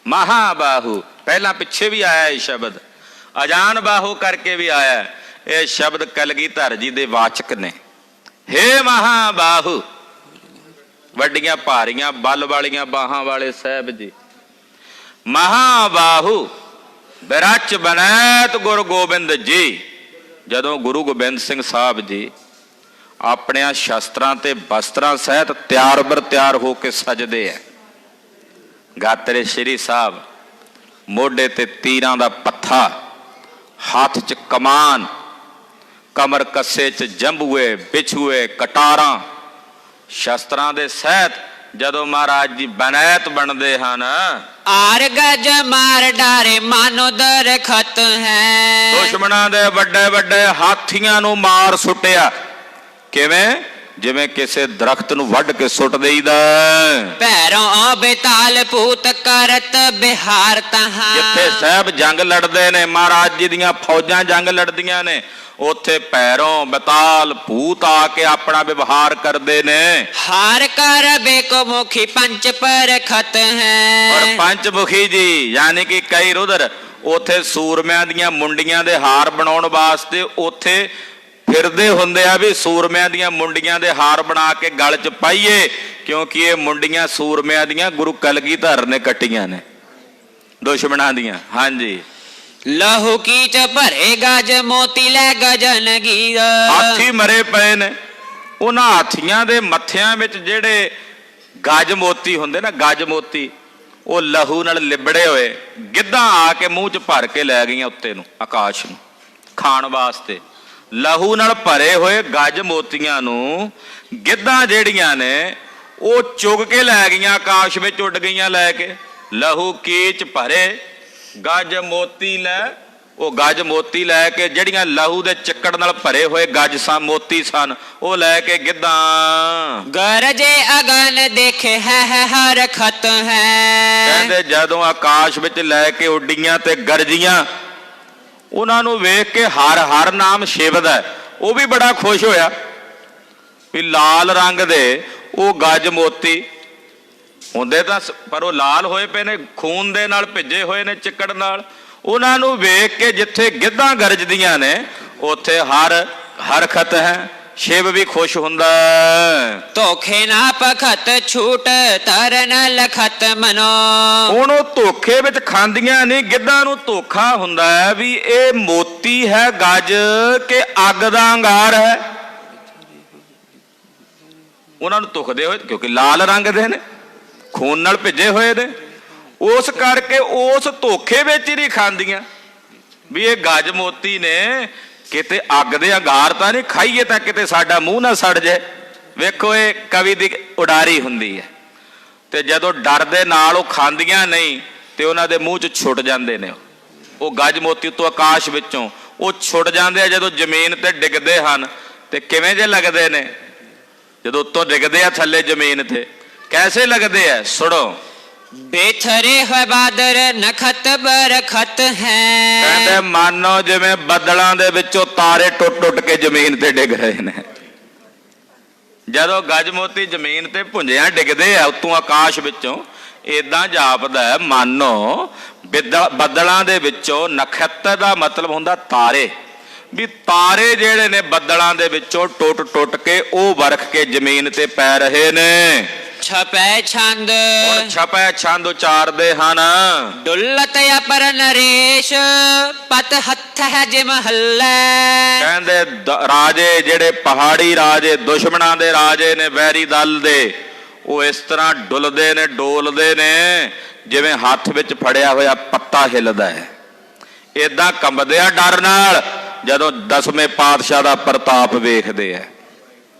ਮਹਾਬਾਹੂ, ਪਹਿਲਾਂ ਪਿੱਛੇ ਵੀ ਆਇਆ ਇਹ ਸ਼ਬਦ, ਅਜਾਨ ਬਾਹੂ ਕਰਕੇ ਵੀ ਆਇਆ। ਇਹ ਸ਼ਬਦ ਕਲਗੀਧਰ ਜੀ ਦੇ ਵਾਚਕ ਨੇ। ਹੇ ਮਹਾਬਾਹੂ, ਵੱਡੀਆਂ ਭਾਰੀਆਂ ਬਲ ਵਾਲੀਆਂ ਬਾਹਾਂ ਵਾਲੇ ਸਾਹਿਬ ਜੀ। ਮਹਾਬਾਹੂ ਬਿਰਚ ਬਨੈਤ ਗੁਰ ਗੋਬਿੰਦ ਜੀ। ਜਦੋਂ ਗੁਰੂ ਗੋਬਿੰਦ ਸਿੰਘ ਸਾਹਿਬ ਜੀ ਆਪਣਿਆਂ ਸ਼ਸਤਰਾਂ ਤੇ ਬਸਤਰਾਂ ਸਹਿਤ ਤਿਆਰ ਬਰ ਤਿਆਰ ਹੋ ਕੇ ਸਜਦੇ ਹੈ, ਗਾਤਰੇ ਸ਼੍ਰੀ ਸਾਹਿਬ, ਮੋਢੇ ਤੇ ਤੀਰਾਂ ਦਾ ਪੱਥਾ, ਹੱਥ 'ਚ ਕਮਾਨ, ਕਮਰ ਕੱਸੇ 'ਚ ਜੰਬੂਏ ਬਿਛੂਏ ਕਟਾਰਾਂ, ਸ਼ਸਤਰਾਂ ਦੇ ਸਹਿਤ ਜਦੋਂ ਮਹਾਰਾਜ ਜੀ ਬਨੈਤ ਬਣਦੇ ਹਨ। ਆਰ ਗਜ ਮਾਰ ਡਾਰੇ ਮਾਨੋ ਦਰਖਤ ਹੈ। ਦੁਸ਼ਮਣਾਂ ਦੇ ਵੱਡੇ ਵੱਡੇ ਹਾਥੀਆਂ ਨੂੰ ਮਾਰ ਸੁੱਟਿਆ। ਕਿਵੇਂ? ਜਿਵੇਂ ਕਿਸੇ ਦਰਖਤ ਨੂੰ ਵੱਢ ਕੇ ਸੁੱਟ ਦੇਈਦਾ। ਪੈਰੋਂ ਬੇਤਾਲ ਭੂਤ ਕਰਤ ਬਿਹਾਰ ਤਹਾਂ। ਜਿੱਥੇ ਸਾਹਿਬ ਜੰਗ ਲੜਦੇ ਨੇ, ਮਹਾਰਾਜ ਜੀ ਦੀਆਂ ਫੌਜਾਂ ਜੰਗ ਲੜਦੀਆਂ ਨੇ, ਉੱਥੇ ਪੈਰੋਂ ਬਤਾਲ ਭੂਤ ਆ ਕੇ ਆਪਣਾ ਵਿਵਹਾਰ ਕਰਦੇ ਨੇ। ਹਾਰ ਕਰ ਬੇਕੋ ਮੁਖੀ ਪੰਚ ਪਰਖਤ ਹੈ। ਔਰ ਪੰਚਮੁਖੀ ਜੀ ਯਾਨੀ ਕਿ ਕਈ ਰੁਦਰ ਉੱਥੇ ਸੂਰਮਿਆਂ ਦੀਆਂ ਮੁੰਡੀਆਂ ਦੇ ਹਾਰ ਬਣਾਉਣ ਵਾਸਤੇ ਉੱਥੇ ਫਿਰਦੇ ਹੁੰਦੇ ਆ ਵੀ ਸੂਰਮਿਆਂ ਦੀਆਂ ਮੁੰਡੀਆਂ ਦੇ ਹਾਰ ਬਣਾ ਕੇ ਗਲ 'ਚ ਪਾਈਏ, ਕਿਉਂਕਿ ਇਹ ਮੁੰਡੀਆਂ ਸੂਰਮਿਆਂ ਦੀਆਂ ਗੁਰੂ ਕਲਗੀਧਰ ਨੇ ਕੱਟੀਆਂ ਨੇ ਦੁਸ਼ਮਣਾਂ ਦੀਆਂ। ਹਾਂਜੀ। ਲਹੂ ਕੀ ਚ ਭਰੇ ਗਜ ਮੋਤੀ ਲੈ ਗਜਨ ਗੀਰ। ਹਾਥੀ ਮਰੇ ਪਏ ਨੇ, ਉਹਨਾਂ ਹਾਥੀਆਂ ਦੇ ਮੱਥਿਆਂ ਵਿੱਚ ਜਿਹੜੇ ਗਜ ਮੋਤੀ ਹੁੰਦੇ ਨਾ, ਗਜ ਮੋਤੀ, ਉਹ ਲਹੂ ਨਾਲ ਲਿਬੜੇ ਹੋਏ ਗਿੱਧਾਂ ਆ ਕੇ ਮੂੰਹ 'ਚ ਭਰ ਕੇ ਲੈ ਗਈਆਂ ਉੱਤੇ ਨੂੰ, ਆਕਾਸ਼ ਨੂੰ ਖਾਣ ਵਾਸਤੇ। ਲਹੂ ਨਾਲ ਭਰੇ ਹੋਏ ਗਜ ਮੋਤੀਆਂ ਨੂੰ ਗਿੱਧਾਂ ਜਿਹੜੀਆਂ ਨੇ ਉਹ ਚੁਗ ਕੇ ਲੈ ਗਈਆਂ, ਆਕਾਸ਼ ਵਿੱਚ ਉੱਡ ਗਈਆਂ ਲੈ ਕੇ। ਲਹੂ ਕੀਚ ਭਰੇ ਗਜ ਮੋਤੀ ਲੈ, ਉਹ ਗਜ ਮੋਤੀ ਲੈ ਕੇ, ਜਿਹੜੀਆਂ ਲਹੂ ਦੇ ਚੱਕੜ ਨਾਲ ਭਰੇ ਹੋਏ ਗਜ ਸਨ, ਮੋਤੀ ਸਨ, ਉਹ ਲੈ ਕੇ ਗਿੱਧਾਂ। ਗਰਜੇ ਅਗਨ ਦੇਖੇ ਹੈ ਹਰ ਖਤ ਹੈ। ਕਹਿੰਦੇ ਜਦੋਂ ਆਕਾਸ਼ ਵਿੱਚ ਲੈ ਕੇ ਉੱਡੀਆਂ ਤੇ ਗਰਜੀਆਂ, ਉਹਨਾਂ ਨੂੰ ਵੇਖ ਕੇ ਹਰ ਹਰ ਨਾਮ ਸ਼ਿਵਦਾ। ਉਹ ਵੀ ਬੜਾ ਖੁਸ਼ ਹੋਇਆ ਵੀ ਲਾਲ ਰੰਗ ਦੇ ਉਹ ਗਜ ਮੋਤੀ ਹੁੰਦੇ ਤਾਂ, ਪਰ ਉਹ ਲਾਲ ਹੋਏ ਪਏ ਨੇ, ਖੂਨ ਦੇ ਨਾਲ ਭਿੱਜੇ ਹੋਏ ਨੇ ਚਿੱਕੜ ਨਾਲ। ਉਹਨਾਂ ਨੂੰ ਵੇਖ ਕੇ ਜਿੱਥੇ ਗਿੱਧਾਂ ਗਰਜਦੀਆਂ ਨੇ ਉੱਥੇ ਹਰ ਹਰਕਤ ਹੈ, ਸ਼ਿਵ ਵੀ ਖੁਸ਼ ਹੁੰਦਾ ਹੈ। ਧੋਖੇ ਨਾ ਪਖਤ ਛੂਟ ਤਰਨ ਲਖਤ ਮਨੋ। ਹੁਣ ਉਹ ਧੋਖੇ ਵਿੱਚ ਖਾਂਦੀਆਂ ਨਹੀਂ, ਗਿੱਧਾਂ ਨੂੰ ਧੋਖਾ ਹੁੰਦਾ ਹੈ ਵੀ ਇਹ ਮੋਤੀ ਹੈ ਗੱਜ ਕਿ ਅੱਗ ਦਾ ਅੰਗਾਰ ਹੈ। ਉਹਨਾਂ ਨੂੰ ਧੁਖਦੇ ਹੋਏ, ਕਿਉਂਕਿ ਲਾਲ ਰੰਗ ਦੇ ਨੇ, ਖੂਨ ਨਾਲ ਭਿੱਜੇ ਹੋਏ ਨੇ, ਉਸ ਕਰਕੇ ਉਸ ਧੋਖੇ ਵਿੱਚ ਹੀ ਨਹੀਂ ਖਾਂਦੀਆਂ ਵੀ ਇਹ ਗੱਜ ਮੋਤੀ ਨੇ, ਕਿਤੇ ਅੱਗ ਦੇ ਅੰਗਾਰ ਤਾਂ ਨਹੀਂ, ਖਾਈਏ ਤਾਂ ਕਿਤੇ ਸਾਡਾ ਮੂੰਹ ਨਾ ਸੜ ਜਾਏ। ਵੇਖੋ ਇਹ ਕਵੀ ਦੀ ਉਡਾਰੀ ਹੁੰਦੀ ਹੈ। ਤੇ ਜਦੋਂ ਡਰ ਦੇ ਨਾਲ ਉਹ ਖਾਂਦੀਆਂ ਨਹੀਂ ਤੇ ਉਹਨਾਂ ਦੇ ਮੂੰਹ 'ਚ ਛੁੱਟ ਜਾਂਦੇ ਨੇ ਉਹ ਗੱਜ ਮੋਤੀ ਤੋਂ, ਆਕਾਸ਼ ਵਿੱਚੋਂ ਉਹ ਛੁੱਟ ਜਾਂਦੇ ਆ। ਜਦੋਂ ਜ਼ਮੀਨ ਤੇ ਡਿੱਗਦੇ ਹਨ ਤੇ ਕਿਵੇਂ ਜੇ ਲੱਗਦੇ ਨੇ, ਜਦੋਂ ਉੱਤੋਂ ਡਿੱਗਦੇ ਆ ਥੱਲੇ ਜ਼ਮੀਨ ਤੇ, ਕੈਸੇ ਲੱਗਦੇ ਆ? ਸੁਣੋ। ਬੇਥਰੇ ਹੋਏ ਬਾਦਰ ਨਖਤ ਬਰਖਤ ਹੈ। ਕਹਿੰਦੇ ਮਾਨੋ ਜਿਵੇਂ ਬੱਦਲਾਂ ਦੇ ਵਿੱਚੋਂ ਤਾਰੇ ਟੁੱਟ ਟੁੱਟ ਕੇ ਜ਼ਮੀਨ ਤੇ ਡਿੱਗ ਰਹੇ ਨੇ। ਜਦੋਂ ਗੱਜ ਮੋਤੀ ਜ਼ਮੀਨ ਤੇ ਭੁੰਜਿਆਂ ਡਿੱਗਦੇ ਆ ਉੱਤੋਂ ਆਕਾਸ਼ ਵਿੱਚੋਂ, ਏਦਾਂ ਜਾਪਦਾ ਹੈ ਮਾਨੋ ਬੱਦਲਾਂ ਦੇ ਵਿੱਚੋਂ, ਨਖਤ ਦਾ ਮਤਲਬ ਹੁੰਦਾ ਤਾਰੇ, ਵੀ ਤਾਰੇ ਜਿਹੜੇ ਨੇ ਬੱਦਲਾਂ ਦੇ ਵਿੱਚੋਂ ਟੁੱਟ ਟੁੱਟ ਕੇ ਉਹ ਵਰਖ ਕੇ ਜ਼ਮੀਨ ਤੇ ਪੈ ਰਹੇ ਨੇ। ਛਪੈ ਛੰਦ ਹੁਣ ਛਪੈ ਛੰਦ ਉਚਾਰਦੇ ਹਨ। ਡੁੱਲਤ ਅਪਰ ਨਰੇਸ਼ ਪਤ ਹੱਥ ਹੈ ਜਿ ਮਹੱਲੇ। ਕਹਿੰਦੇ ਰਾਜੇ ਜਿਹੜੇ ਪਹਾੜੀ ਰਾਜੇ, ਦੁਸ਼ਮਣਾਂ ਦੇ ਰਾਜੇ ਨੇ, ਵੈਰੀ ਦਲ ਦੇ, ਉਹ ਇਸ ਤਰ੍ਹਾਂ ਡੁੱਲਦੇ ਨੇ, ਡੋਲਦੇ ਨੇ ਜਿਵੇਂ ਹੱਥ ਵਿੱਚ ਫੜਿਆ ਹੋਇਆ ਪੱਤਾ ਹਿੱਲਦਾ ਹੈ। ਏਦਾਂ ਕੰਬਦੇ ਆ ਡਰ ਨਾਲ ਜਦੋਂ 10ਵੇਂ ਪਾਤਸ਼ਾਹ ਦਾ ਪ੍ਰਤਾਪ ਵੇਖਦੇ ਆ।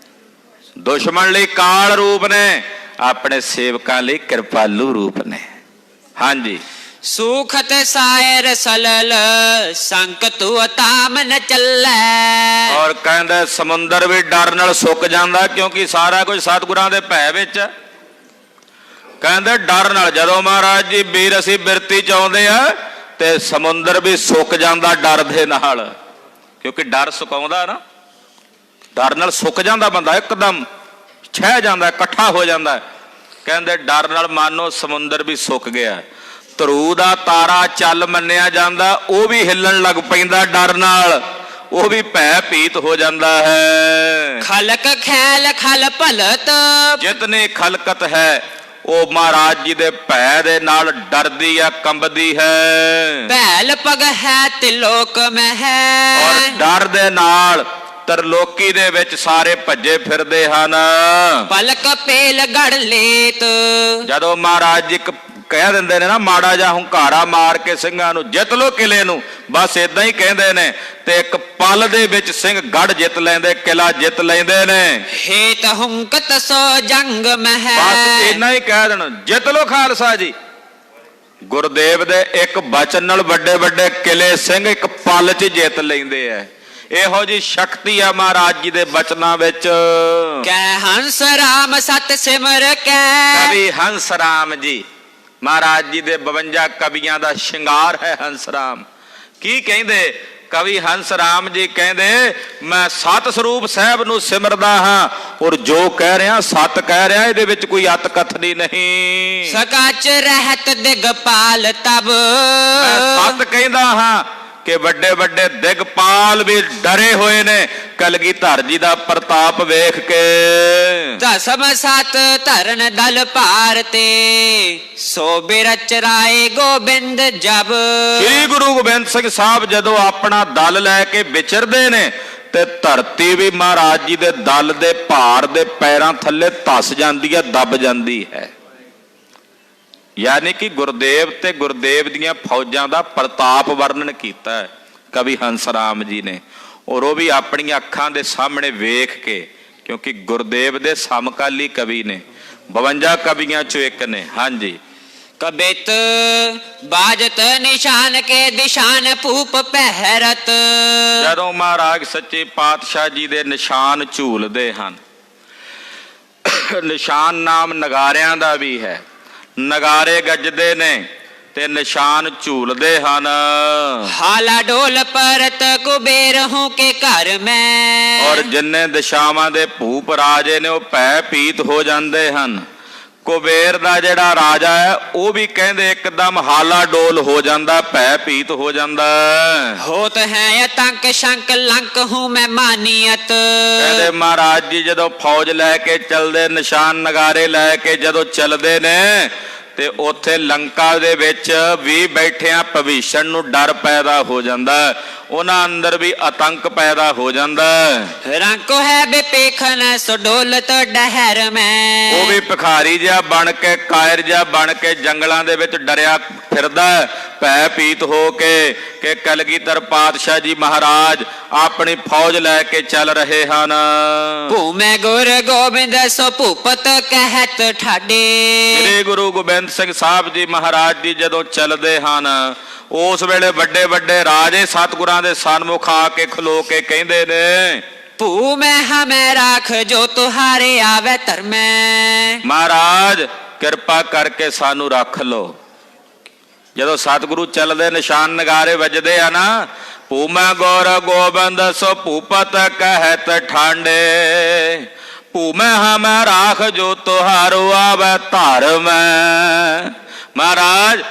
ਦੁਸ਼ਮਣ ਲਈ ਕਾਲ ਰੂਪ ਨੇ, ਆਪਣੇ ਸੇਵਕਾਂ ਲਈ ਕਿਰਪਾਲੂ ਰੂਪ ਨੇ। ਹਾਂਜੀ। ਸੁਖਤ ਸਾਇਰ ਸਲਲ ਸੰਕਤੁ ਤਾਮ ਨ ਚੱਲੈ। ਔਰ ਕਹਿੰਦਾ ਸਮੁੰਦਰ ਵੀ ਡਰ ਨਾਲ ਸੁੱਕ ਜਾਂਦਾ, ਕਿਉਂਕਿ ਸਾਰਾ ਕੁਝ ਸਤਿਗੁਰਾਂ ਦੇ ਭੈ ਵਿੱਚ। ਕਹਿੰਦੇ ਡਰ ਨਾਲ, ਜਦੋਂ ਮਹਾਰਾਜ ਜੀ ਵੀਰ ਅਸੀਂ ਬਿਰਤੀ ਚ ਆਉਂਦੇ ਆ ਤੇ ਸਮੁੰਦਰ ਵੀ ਸੁੱਕ ਜਾਂਦਾ ਡਰ ਦੇ ਨਾਲ, ਕਿਉਂਕਿ ਡਰ ਸੁਕਾਉਂਦਾ ਨਾ। ਡਰ ਨਾਲ ਸੁੱਕ ਜਾਂਦਾ ਬੰਦਾ, ਇੱਕਦਮ ਛਹਿ ਜਾਂਦਾ, ਇਕੱਠਾ ਹੋ ਜਾਂਦਾ। ਕਹਿੰਦੇ ਡਰ ਨਾਲ ਮਾਨੋ ਸਮੁੰਦਰ ਵੀ ਸੁੱਕ ਗਿਆ। ਧਰੂ ਦਾ ਤਾਰਾ ਚੱਲ ਮੰਨਿਆ ਜਾਂਦਾ, ਉਹ ਵੀ ਹਿੱਲਣ ਲੱਗ ਪੈਂਦਾ ਡਰ ਨਾਲ, ਉਹ ਵੀ ਭੈ ਭੀਤ ਹੋ ਜਾਂਦਾ ਹੈ। ਖਲਕ ਖੈਲ ਖਲ ਭਲਤ ਜਿਤਨੀ ਖਲਕਤ ਹੈ ਉਹ ਮਹਾਰਾਜ ਜੀ ਦੇ ਭੈ ਦੇ ਨਾਲ ਡਰਦੀ ਆ, ਕੰਬਦੀ ਹੈ। ਭੈਲ ਪਗ ਹੈ ਤਿਲੋਕ ਮਹਿ। ਔਰ ਡਰ ਦੇ ਨਾਲ ਤਰਲੋਕੀ ਦੇ ਵਿੱਚ ਸਾਰੇ ਭੱਜੇ ਫਿਰਦੇ ਹਨ। ਪਲਕ ਪੇਲ ਗੜ ਲੇਤ। ਜਦੋਂ ਮਹਾਰਾਜ ਜੀ ਕਹਿ ਦਿੰਦੇ ਨੇ ਨਾ, ਮਾੜਾ ਜਿਹਾ ਹੁੰਕਾਰਾ ਮਾਰ ਕੇ ਸਿੰਘਾਂ ਨੂੰ ਜਿੱਤ ਲੋ ਕਿਲੇ ਨੂੰ, ਬਸ ਏਦਾਂ ਹੀ ਕਹਿੰਦੇ ਨੇ, ਤੇ ਇੱਕ ਪਲ ਦੇ ਵਿੱਚ ਸਿੰਘ ਗੜ ਜਿੱਤ ਲੈਂਦੇ, ਕਿਲਾ ਜਿੱਤ ਲੈਂਦੇ ਨੇ। ਹੇਤ ਹੁੰਕਤ ਸੋ ਜੰਗ ਮਹਿ। ਬਸ ਇੰਨਾ ਹੀ ਕਹਿ ਦੇਣ, ਜਿੱਤ ਲੋ ਖਾਲਸਾ ਜੀ। ਗੁਰਦੇਵ ਦੇ ਇੱਕ ਬਚਨ ਨਾਲ ਵੱਡੇ ਵੱਡੇ ਕਿਲੇ ਸਿੰਘ ਇੱਕ ਪਲ 'ਚ ਜਿੱਤ ਲੈਂਦੇ ਆ। ਇਹੋ ਜੀ ਸ਼ਕਤੀ ਆ ਮਹਾਰਾਜ ਜੀ ਦੇ ਬਚਨਾਂ ਵਿੱਚ। ਕਹਿ ਹੰਸ ਰਾਮ ਸਤ ਸਿਮਰ ਕੈ। ਕਵੀ ਹੰਸ ਰਾਮ ਜੀ, ਮਹਾਰਾਜ ਜੀ ਦੇ 52 ਕਵੀਆਂ ਦਾ ਸ਼ਿੰਗਾਰ ਹੈ ਹੰਸ ਰਾਮ। ਕੀ ਕਹਿੰਦੇ ਕਵੀ ਹੰਸ ਰਾਮ ਜੀ? ਕਹਿੰਦੇ ਮੈਂ ਸਤ ਸਰੂਪ ਸਾਹਿਬ ਨੂੰ ਸਿਮਰਦਾ ਹਾਂ, ਔਰ ਜੋ ਕਹਿ ਰਿਹਾ ਸਤ ਕਹਿ ਰਿਹਾ, ਇਹਦੇ ਵਿੱਚ ਕੋਈ ਅਤ ਕਥਨੀ ਨਹੀਂ। ਸਕਾਚ ਰਹਿਤ ਦਿਗਪਾਲ ਤਬ। ਮੈਂ ਸਤ ਕਹਿੰਦਾ ਹਾਂ ਕਿ ਵੱਡੇ ਵੱਡੇ ਦਿਗਪਾਲ ਵੀ ਡਰੇ ਹੋਏ ਨੇ ਕਲਗੀਧਰ ਜੀ ਦਾ ਪ੍ਰਤਾਪ ਵੇਖ ਕੇ। ਦਸਮ ਸਤ ਧਰਨ ਦਲ ਭਾਰ ਤੇ ਸੋ ਬਿਰਚ ਰਾਏ ਗੋਬਿੰਦ ਜਬ। ਸ੍ਰੀ ਗੁਰੂ ਗੋਬਿੰਦ ਸਿੰਘ ਸਾਹਿਬ ਜਦੋਂ ਆਪਣਾ ਦਲ ਲੈ ਕੇ ਵਿਚਰਦੇ ਨੇ ਤੇ ਧਰਤੀ ਵੀ ਮਹਾਰਾਜ ਜੀ ਦੇ ਦਲ ਦੇ ਭਾਰ ਦੇ ਪੈਰਾਂ ਥੱਲੇ ਧਸ ਜਾਂਦੀ ਹੈ, ਦਬ ਜਾਂਦੀ ਹੈ। ਯਾਨੀ ਕਿ ਗੁਰਦੇਵ ਤੇ ਗੁਰਦੇਵ ਦੀਆਂ ਫੌਜਾਂ ਦਾ ਪ੍ਰਤਾਪ ਵਰਣਨ ਕੀਤਾ ਹੈ ਕਵੀ ਹੰਸ ਰਾਮ ਜੀ ਨੇ, ਔਰ ਉਹ ਵੀ ਆਪਣੀਆਂ ਅੱਖਾਂ ਦੇ ਸਾਹਮਣੇ ਵੇਖ ਕੇ, ਕਿਉਂਕਿ ਗੁਰਦੇਵ ਦੇ ਸਮਕਾਲੀ ਕਵੀ ਨੇ, 52 ਕਵੀਆਂ ਚੋਂ ਇੱਕ ਨੇ। ਹਾਂਜੀ। ਕਬਿਤ ਬਾਜਤ ਨਿਸ਼ਾਨ ਕੇ ਦਿਸ਼ਾਨ ਭੂਪ ਪਹਿਰਤ। ਜਦੋਂ ਮਹਾਰਾਜ ਸੱਚੇ ਪਾਤਸ਼ਾਹ ਜੀ ਦੇ ਨਿਸ਼ਾਨ ਝੂਲਦੇ ਹਨ, ਨਿਸ਼ਾਨ ਨਾਮ ਨਗਾਰਿਆਂ ਦਾ ਵੀ ਹੈ, ਨਗਾਰੇ ਗੱਜਦੇ ਨੇ ਤੇ ਨਿਸ਼ਾਨ ਝੂਲਦੇ ਹਨ। ਹਾਲਾ ਢੋਲ ਪਰਤ ਕੁਬੇਰ ਹੂੰ ਕੇ ਘਰ ਮੈਂ। ਔਰ ਜਿੰਨੇ ਦਿਸ਼ਾਵਾਂ ਦੇ ਭੂਪ ਰਾਜੇ ਨੇ ਉਹ ਭੈ ਭੀਤ ਹੋ ਜਾਂਦੇ ਹਨ। ਕੁਬੇਰ ਦਾ ਜਿਹੜਾ ਰਾਜਾ ਹੈ ਉਹ ਵੀ ਕਹਿੰਦੇ ਇੱਕਦਮ ਹਾਲਾ ਡੋਲ ਹੋ ਜਾਂਦਾ, ਭੈ ਭੀਤ ਹੋ ਜਾਂਦਾ। होत है अतंक शंक लंक हूँ मैं मानियत। ਕਹਿੰਦੇ ਮਹਾਰਾਜ ਜੀ ਜਦੋਂ ਫੌਜ ਲੈ ਕੇ ਚੱਲਦੇ, ਨਿਸ਼ਾਨ ਨਗਾਰੇ ਲੈ ਕੇ ਜਦੋਂ ਚੱਲਦੇ ਨੇ ਤੇ ਉੱਥੇ ਲੰਕਾ ਦੇ ਵਿੱਚ ਵੀ ਬੈਠਿਆਂ ਭਵਿਸ਼ਣ ਨੂੰ ਡਰ ਪੈਦਾ ਹੋ ਜਾਂਦਾ, ਉਹਨਾਂ ਅੰਦਰ ਵੀ ਆਤੰਕ ਪੈਦਾ ਹੋ ਜਾਂਦਾ। रंको है बेपेखन सो डोलत डहर में। ਉਹ ਵੀ ਭਿਖਾਰੀ ਜਿਹਾ ਬਣ ਕੇ, ਕਾਇਰ ਜਿਹਾ ਬਣ ਕੇ ਜੰਗਲਾਂ ਦੇ ਵਿੱਚ ਡਰਿਆ ਫਿਰਦਾ, ਭੈ ਭੀਤ ਹੋ ਕੇ ਕਿ ਕਲਗੀਧਰ ਪਾਤਸ਼ਾਹ ਜੀ ਮਹਾਰਾਜ ਆਪਣੀ ਫੌਜ ਲੈ ਕੇ ਚੱਲ ਰਹੇ ਹਨ। ਭੂਮੇ ਗੁਰ ਗੋਬਿੰਦ ਸੋ ਭੂਪਤ ਕਹਿਤ ਠਾਡੇ। ਸ੍ਰੀ ਗੁਰੂ ਗੋਬਿੰਦ ਸਿੰਘ ਸਾਹਿਬ ਜੀ ਮਹਾਰਾਜ ਜੀ ਜਦੋਂ ਚੱਲਦੇ ਹਨ, ਉਸ ਵੇਲੇ ਵੱਡੇ ਵੱਡੇ ਰਾਜੇ ਸਤਿਗੁਰਾਂ ਦੇ ਸਨਮੁਖ ਆ ਕੇ ਖਲੋ ਕੇ ਕਹਿੰਦੇ ਨੇ, ਭੂ ਮੈਂ ਹਮੇ ਰਾਖ ਜੋ ਤੁਹਾਰੇ ਆਵੇ ਧਰਮੈ। ਮਹਾਰਾਜ ਕਿਰਪਾ ਕਰਕੇ ਸਾਨੂੰ ਰੱਖ ਲੋ। ਜਦੋਂ ਸਤਿਗੁਰੂ ਚੱਲਦੇ, ਨਿਸ਼ਾਨ ਨਗਾਰੇ ਵੱਜਦੇ ਆ ਨਾ, ਭੂਮੈ ਗੁਰ ਗੋਬਿੰਦ ਸੋ ਭੂਪਤ ਕਹਿਤ ਠਾਂਡੇ, ਭੂਮੈ ਹਮੈ ਰਾਖ ਜੋ ਤੁਹਾਰੋ ਆਵੇ ਧਰਮੈ। ਮਹਾਰਾਜ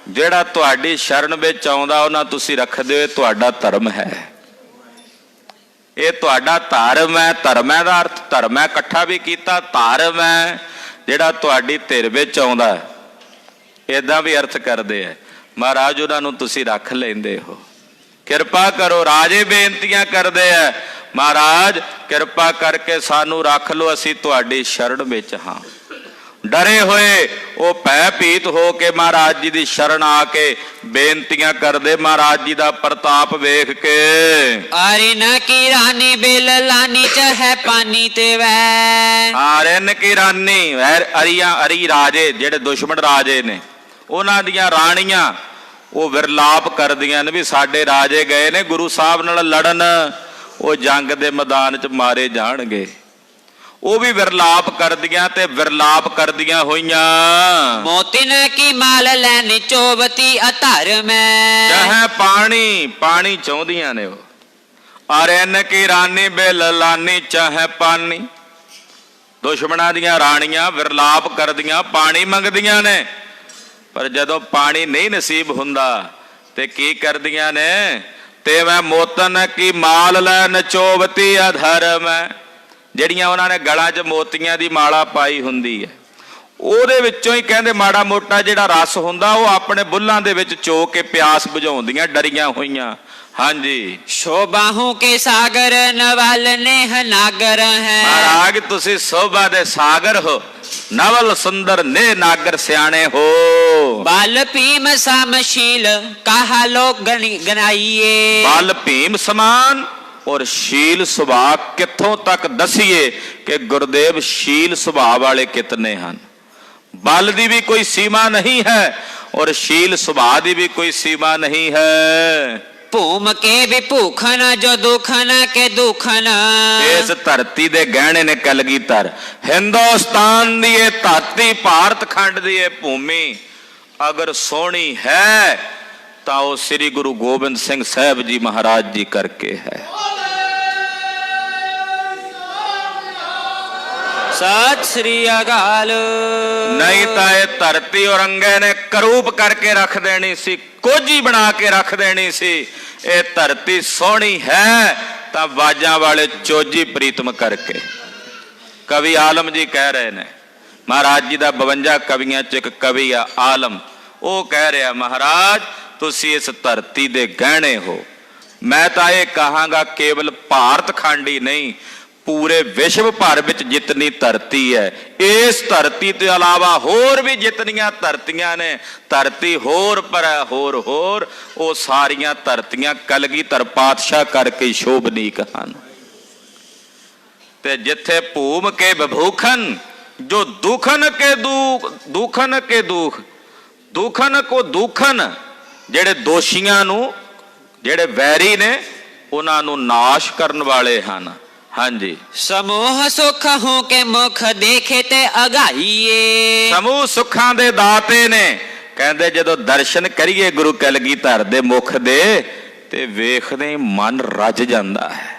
ਜਿਹੜਾ ਤੁਹਾਡੀ ਸ਼ਰਨ ਵਿੱਚ ਆਉਂਦਾ ਉਹਨਾਂ ਤੁਸੀਂ ਰੱਖਦੇ ਹੋ, ਇਹ ਤੁਹਾਡਾ ਧਰਮ ਹੈ, ਇਹ ਤੁਹਾਡਾ ਧਰਮ ਹੈ। ਧਰਮ ਹੈ ਦਾ ਅਰਥ ਧਰਮ ਹੈ ਇਕੱਠਾ ਵੀ ਕੀਤਾ, ਧਰਮ ਹੈ ਜਿਹੜਾ ਤੁਹਾਡੀ ਧਿਰ ਵਿੱਚ ਆਉਂਦਾ, ਏਦਾਂ ਵੀ ਅਰਥ ਕਰਦੇ ਆ। ਮਹਾਰਾਜ ਉਹਨਾਂ ਨੂੰ ਤੁਸੀਂ ਰੱਖ ਲੈਂਦੇ ਹੋ, ਕਿਰਪਾ ਕਰੋ। ਰਾਜੇ ਬੇਨਤੀਆਂ ਕਰਦੇ ਆ, ਮਹਾਰਾਜ ਕਿਰਪਾ ਕਰਕੇ ਸਾਨੂੰ ਰੱਖ ਲਓ, ਅਸੀਂ ਤੁਹਾਡੀ ਸ਼ਰਨ ਵਿੱਚ ਹਾਂ। ਡਰੇ ਹੋਏ ਉਹ ਭੈ ਭੀਤ ਹੋ ਕੇ ਮਹਾਰਾਜ ਜੀ ਦੀ ਸ਼ਰਨ ਆ ਕੇ ਬੇਨਤੀਆਂ ਕਰਦੇ, ਮਹਾਰਾਜ ਜੀ ਦਾ ਪ੍ਰਤਾਪ ਵੇਖ ਕੇ। ਆਰਿਨ ਕੀ ਰਾਨੀ ਬਿਲ ਲਾਨੀ ਚਹਿ ਪਾਨੀ ਤੇ ਵੈ। ਆਰਿਨ ਕੀ ਰਾਨੀ ਵੈਰ ਅਰੀਆਂ ਅਰੀ ਰਾਜੇ ਜਿਹੜੇ ਦੁਸ਼ਮਣ ਰਾਜੇ ਨੇ, ਉਹਨਾਂ ਦੀਆਂ ਰਾਣੀਆਂ ਉਹ ਵਿਰਲਾਪ ਕਰਦੀਆਂ ਨੇ ਵੀ ਸਾਡੇ ਰਾਜੇ ਗਏ ਨੇ ਗੁਰੂ ਸਾਹਿਬ ਨਾਲ ਲੜਨ, ਉਹ ਜੰਗ ਦੇ ਮੈਦਾਨ 'ਚ ਮਾਰੇ ਜਾਣਗੇ। ਉਹ ਵੀ ਵਿਰਲਾਪ ਕਰਦੀਆਂ ਤੇ ਵਿਰਲਾਪ ਕਰਦੀਆਂ ਹੋਈਆਂ। ਮੋਤਿਨ ਕੀ ਮਾਲ ਲੈਣੀ ਚੋਬਤੀ ਅਧਰ ਮੈਂ। ਚਾਹੇ ਪਾਣੀ ਪਾਣੀ ਚਾਹੁੰਦੀਆਂ ਨੇ ਉਹ। ਆਰਿਨ ਕੀ ਰਾਨੀ ਬਿਲ ਲਾਨੀ ਚਾਹੇ ਪਾਣੀ, ਦੁਸ਼ਮਣਾਂ ਦੀਆਂ ਰਾਣੀਆਂ ਵਿਰਲਾਪ ਕਰਦੀਆਂ, ਪਾਣੀ ਮੰਗਦੀਆਂ ਨੇ, ਪਰ ਜਦੋਂ ਪਾਣੀ ਨਹੀਂ ਨਸੀਬ ਹੁੰਦਾ ਤੇ ਕੀ ਕਰਦੀਆਂ ਨੇ, ਤੇ ਮੈਂ ਮੋਤਨ ਕੀ ਮਾਲ ਲੈ ਨਚੋਵਤੀ ਅਧਰਮ। ਜਿਹੜੀਆਂ ਉਹਨਾਂ ਨੇ ਗਲਾਂ 'ਚ ਮੋਤੀਆਂ ਦੀ ਮਾਲਾ ਪਾਈ ਹੁੰਦੀ ਹੈ, ਉਹਦੇ ਵਿੱਚੋਂ ਹੀ ਕਹਿੰਦੇ ਮਾੜਾ ਮੋਟਾ ਜਿਹੜਾ ਰਸ ਹੁੰਦਾ ਉਹ ਆਪਣੇ ਬੁੱਲਾਂ ਦੇ ਵਿੱਚ ਚੋ ਕੇ ਪਿਆਸ ਬੁਝਾਉਂਦੀਆਂ ਡਰੀਆਂ ਹੋਈਆਂ। ਹਾਂਜੀ, ਸ਼ੋਭਾਹੂ ਕੇ ਸਾਗਰ ਨਵਲ ਨੇਹ ਨਾਗਰ ਹੈ। ਮਹਾਰਾਜ ਤੁਸੀਂ ਸੋਭਾ ਦੇ ਸਾਗਰ ਹੋ, ਨਵਲ ਸੁੰਦਰ ਨੇ ਨਾਗਰ ਸਿਆਣੇ ਹੋ। ਬਲ ਭੀਮ ਸਮਸ਼ੀਲ ਕਹਾ ਲੋਕ ਗਨਾਈਏ। ਬਲ ਭੀਮ ਸਮਾਨ ਔਰ ਸ਼ੀਲ ਸੁਭਾਅ ਕਿੱਥੋਂ ਤੱਕ ਦਸੀਏ ਕਿ ਗੁਰਦੇਵ ਸ਼ੀਲ ਸੁਭਾਅ ਵਾਲੇ ਕਿਤਨੇ ਹਨ। ਬਲ ਦੀ ਵੀ ਕੋਈ ਸੀਮਾ ਨਹੀਂ ਹੈ ਔਰ ਸ਼ੀਲ ਸੁਭਾਅ ਦੀ ਵੀ ਕੋਈ ਸੀਮਾ ਨਹੀਂ ਹੈ। ਭੂਮ ਕੇ ਵੀ ਭੂਖਨ ਜੋ ਦੁਖਨ ਕੇ ਦੁਖਨ। ਇਸ ਧਰਤੀ ਦੇ ਗਹਿਣੇ ਨੇ ਕਲਗੀਧਰ। ਹਿੰਦੁਸਤਾਨ ਦੀ ਇਹ ਧਰਤੀ, ਭਾਰਤ ਖੰਡ ਦੀ ਇਹ ਭੂਮੀ ਅਗਰ ਸੋਹਣੀ ਹੈ ਤਾਂ ਉਹ ਸ੍ਰੀ ਗੁਰੂ ਗੋਬਿੰਦ ਸਿੰਘ ਸਾਹਿਬ ਜੀ ਮਹਾਰਾਜ ਜੀ ਕਰਕੇ ਹੈ। ਸਤਿ ਸ੍ਰੀ ਅਕਾਲ। ਨਹੀਂ ਤਾਂ ਇਹ ਧਰਤੀ ਔਰੰਗੇ ਨੇ ਕਰੂਪ ਕਰਕੇ ਰੱਖ ਦੇਣੀ ਸੀ, ਕੋਝੀ ਬਣਾ ਕੇ ਰੱਖ ਦੇਣੀ ਸੀ। ਇਹ ਧਰਤੀ ਸੋਹਣੀ ਹੈ ਤਾਂ ਬਾਜਾਂ ਵਾਲੇ ਚੋਜੀ ਪ੍ਰੀਤਮ ਕਰਕੇ। ਕਵੀ ਆਲਮ ਜੀ ਕਹਿ ਰਹੇ ਨੇ, ਮਹਾਰਾਜ ਜੀ ਦਾ 52 ਕਵੀਆਂ 'ਚ ਇੱਕ ਕਵੀ ਆ ਆਲਮ, ਉਹ ਕਹਿ ਰਿਹਾ ਮਹਾਰਾਜ ਤੁਸੀਂ ਇਸ ਧਰਤੀ ਦੇ ਗਹਿਣੇ ਹੋ। ਮੈਂ ਤਾਂ ਇਹ ਕਹਾਂਗਾ ਕੇਵਲ ਭਾਰਤ ਖੰਡ ਹੀ ਨਹੀਂ, ਪੂਰੇ ਵਿਸ਼ਵ ਭਰ ਵਿੱਚ ਜਿਤਨੀ ਧਰਤੀ ਹੈ, ਇਸ ਧਰਤੀ ਤੋਂ ਇਲਾਵਾ ਹੋਰ ਵੀ ਜਿਤਨੀਆਂ ਧਰਤੀਆਂ ਨੇ, ਧਰਤੀ ਹੋਰ ਪਰ ਹੋਰ ਹੋਰ, ਉਹ ਸਾਰੀਆਂ ਧਰਤੀਆਂ ਕਲਗੀਧਰ ਪਾਤਸ਼ਾਹ ਕਰਕੇ ਸ਼ੋਭਨੀਕ ਹਨ। ਤੇ ਜਿੱਥੇ ਭੂਮ ਕੇ ਵਿਭੂਖਨ ਜੋ ਦੁਖਨ ਕੇ ਦੁਖ, ਦੁਖਨ ਕੇ ਦੁਖ, ਦੁਖਨ ਕੋ ਦੁਖਨ, ਜਿਹੜੇ ਦੋਸ਼ੀਆਂ ਨੂੰ, ਜਿਹੜੇ ਵੈਰੀ ਨੇ, ਉਹਨਾਂ ਨੂੰ ਨਾਸ਼ ਕਰਨ ਵਾਲੇ ਹਨ। ਹਾਂਜੀ, ਸਮੂਹ ਸੁਖ ਹੋ ਕੇ ਮੁਖ ਦੇਖੇ ਤੇ ਅਗਾਈਏ। ਸਮੂਹ ਸੁੱਖਾਂ ਦੇ ਦਾਤੇ ਨੇ। ਕਹਿੰਦੇ ਜਦੋਂ ਦਰਸ਼ਨ ਕਰੀਏ ਗੁਰੂ ਕਲਗੀਧਰ ਦੇ ਮੁਖ ਦੇ ਤੇ ਵੇਖਦੇ ਮਨ ਰੱਜ ਜਾਂਦਾ ਹੈ।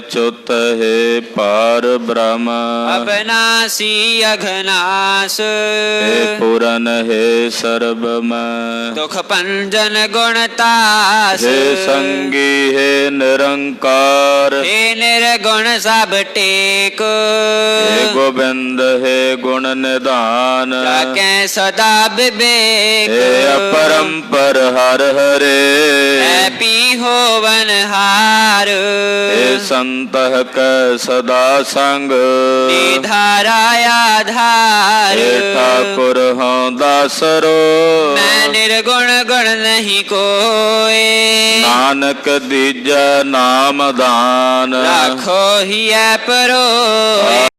ਅਚੁੱਤ ਹੈ ਪਾਰ ਬ੍ਰਹਮ ਅਬਨਾਸੀ ਅਘਨਾਸ ਹੈ ਪੂਰਨ ਹੈ ਸਰਬ ਮੈਂ ਦੁਖ ਭੰਜਨ ਗੁਣ ਤਾਸ ਹੈ ਸੰਗੀ ਹੈ ਨਿਰੰਕਾਰ ਏ ਨਿਰਗੁਣ ਸਭ ਟੇਕ ਹੈ ਗੋਬਿੰਦ ਹੈ ਗੁਣ ਨਿਧਾਨ ਜਾਕੈ ਸਦਾ ਵਿਵੇਕ ਹੈ ਅਪਰੰਪਰ ਹਰ ਹਰੇ ਐ ਪੀ ਹੋਵਨ ਹਾਰ ਹੈ ਸੰਤਹ ਕੈ ਸਦਾ ਸੰਗ ਨਿਧਾਰਾ ਆਧਾਰ ਹੈ ਠਾਕੁਰ ਹਉ ਦਾਸਰੋ ਮੈਂ ਨਿਰਗੁਣ ਗੁਣ ਨਹੀਂ ਕੋਏ ਨਾਨਕ ਦੀਜੈ ਨਾਮ ਦਾਨ ਰਾਖੋ ਹੀ ਐ ਪਰੋਏ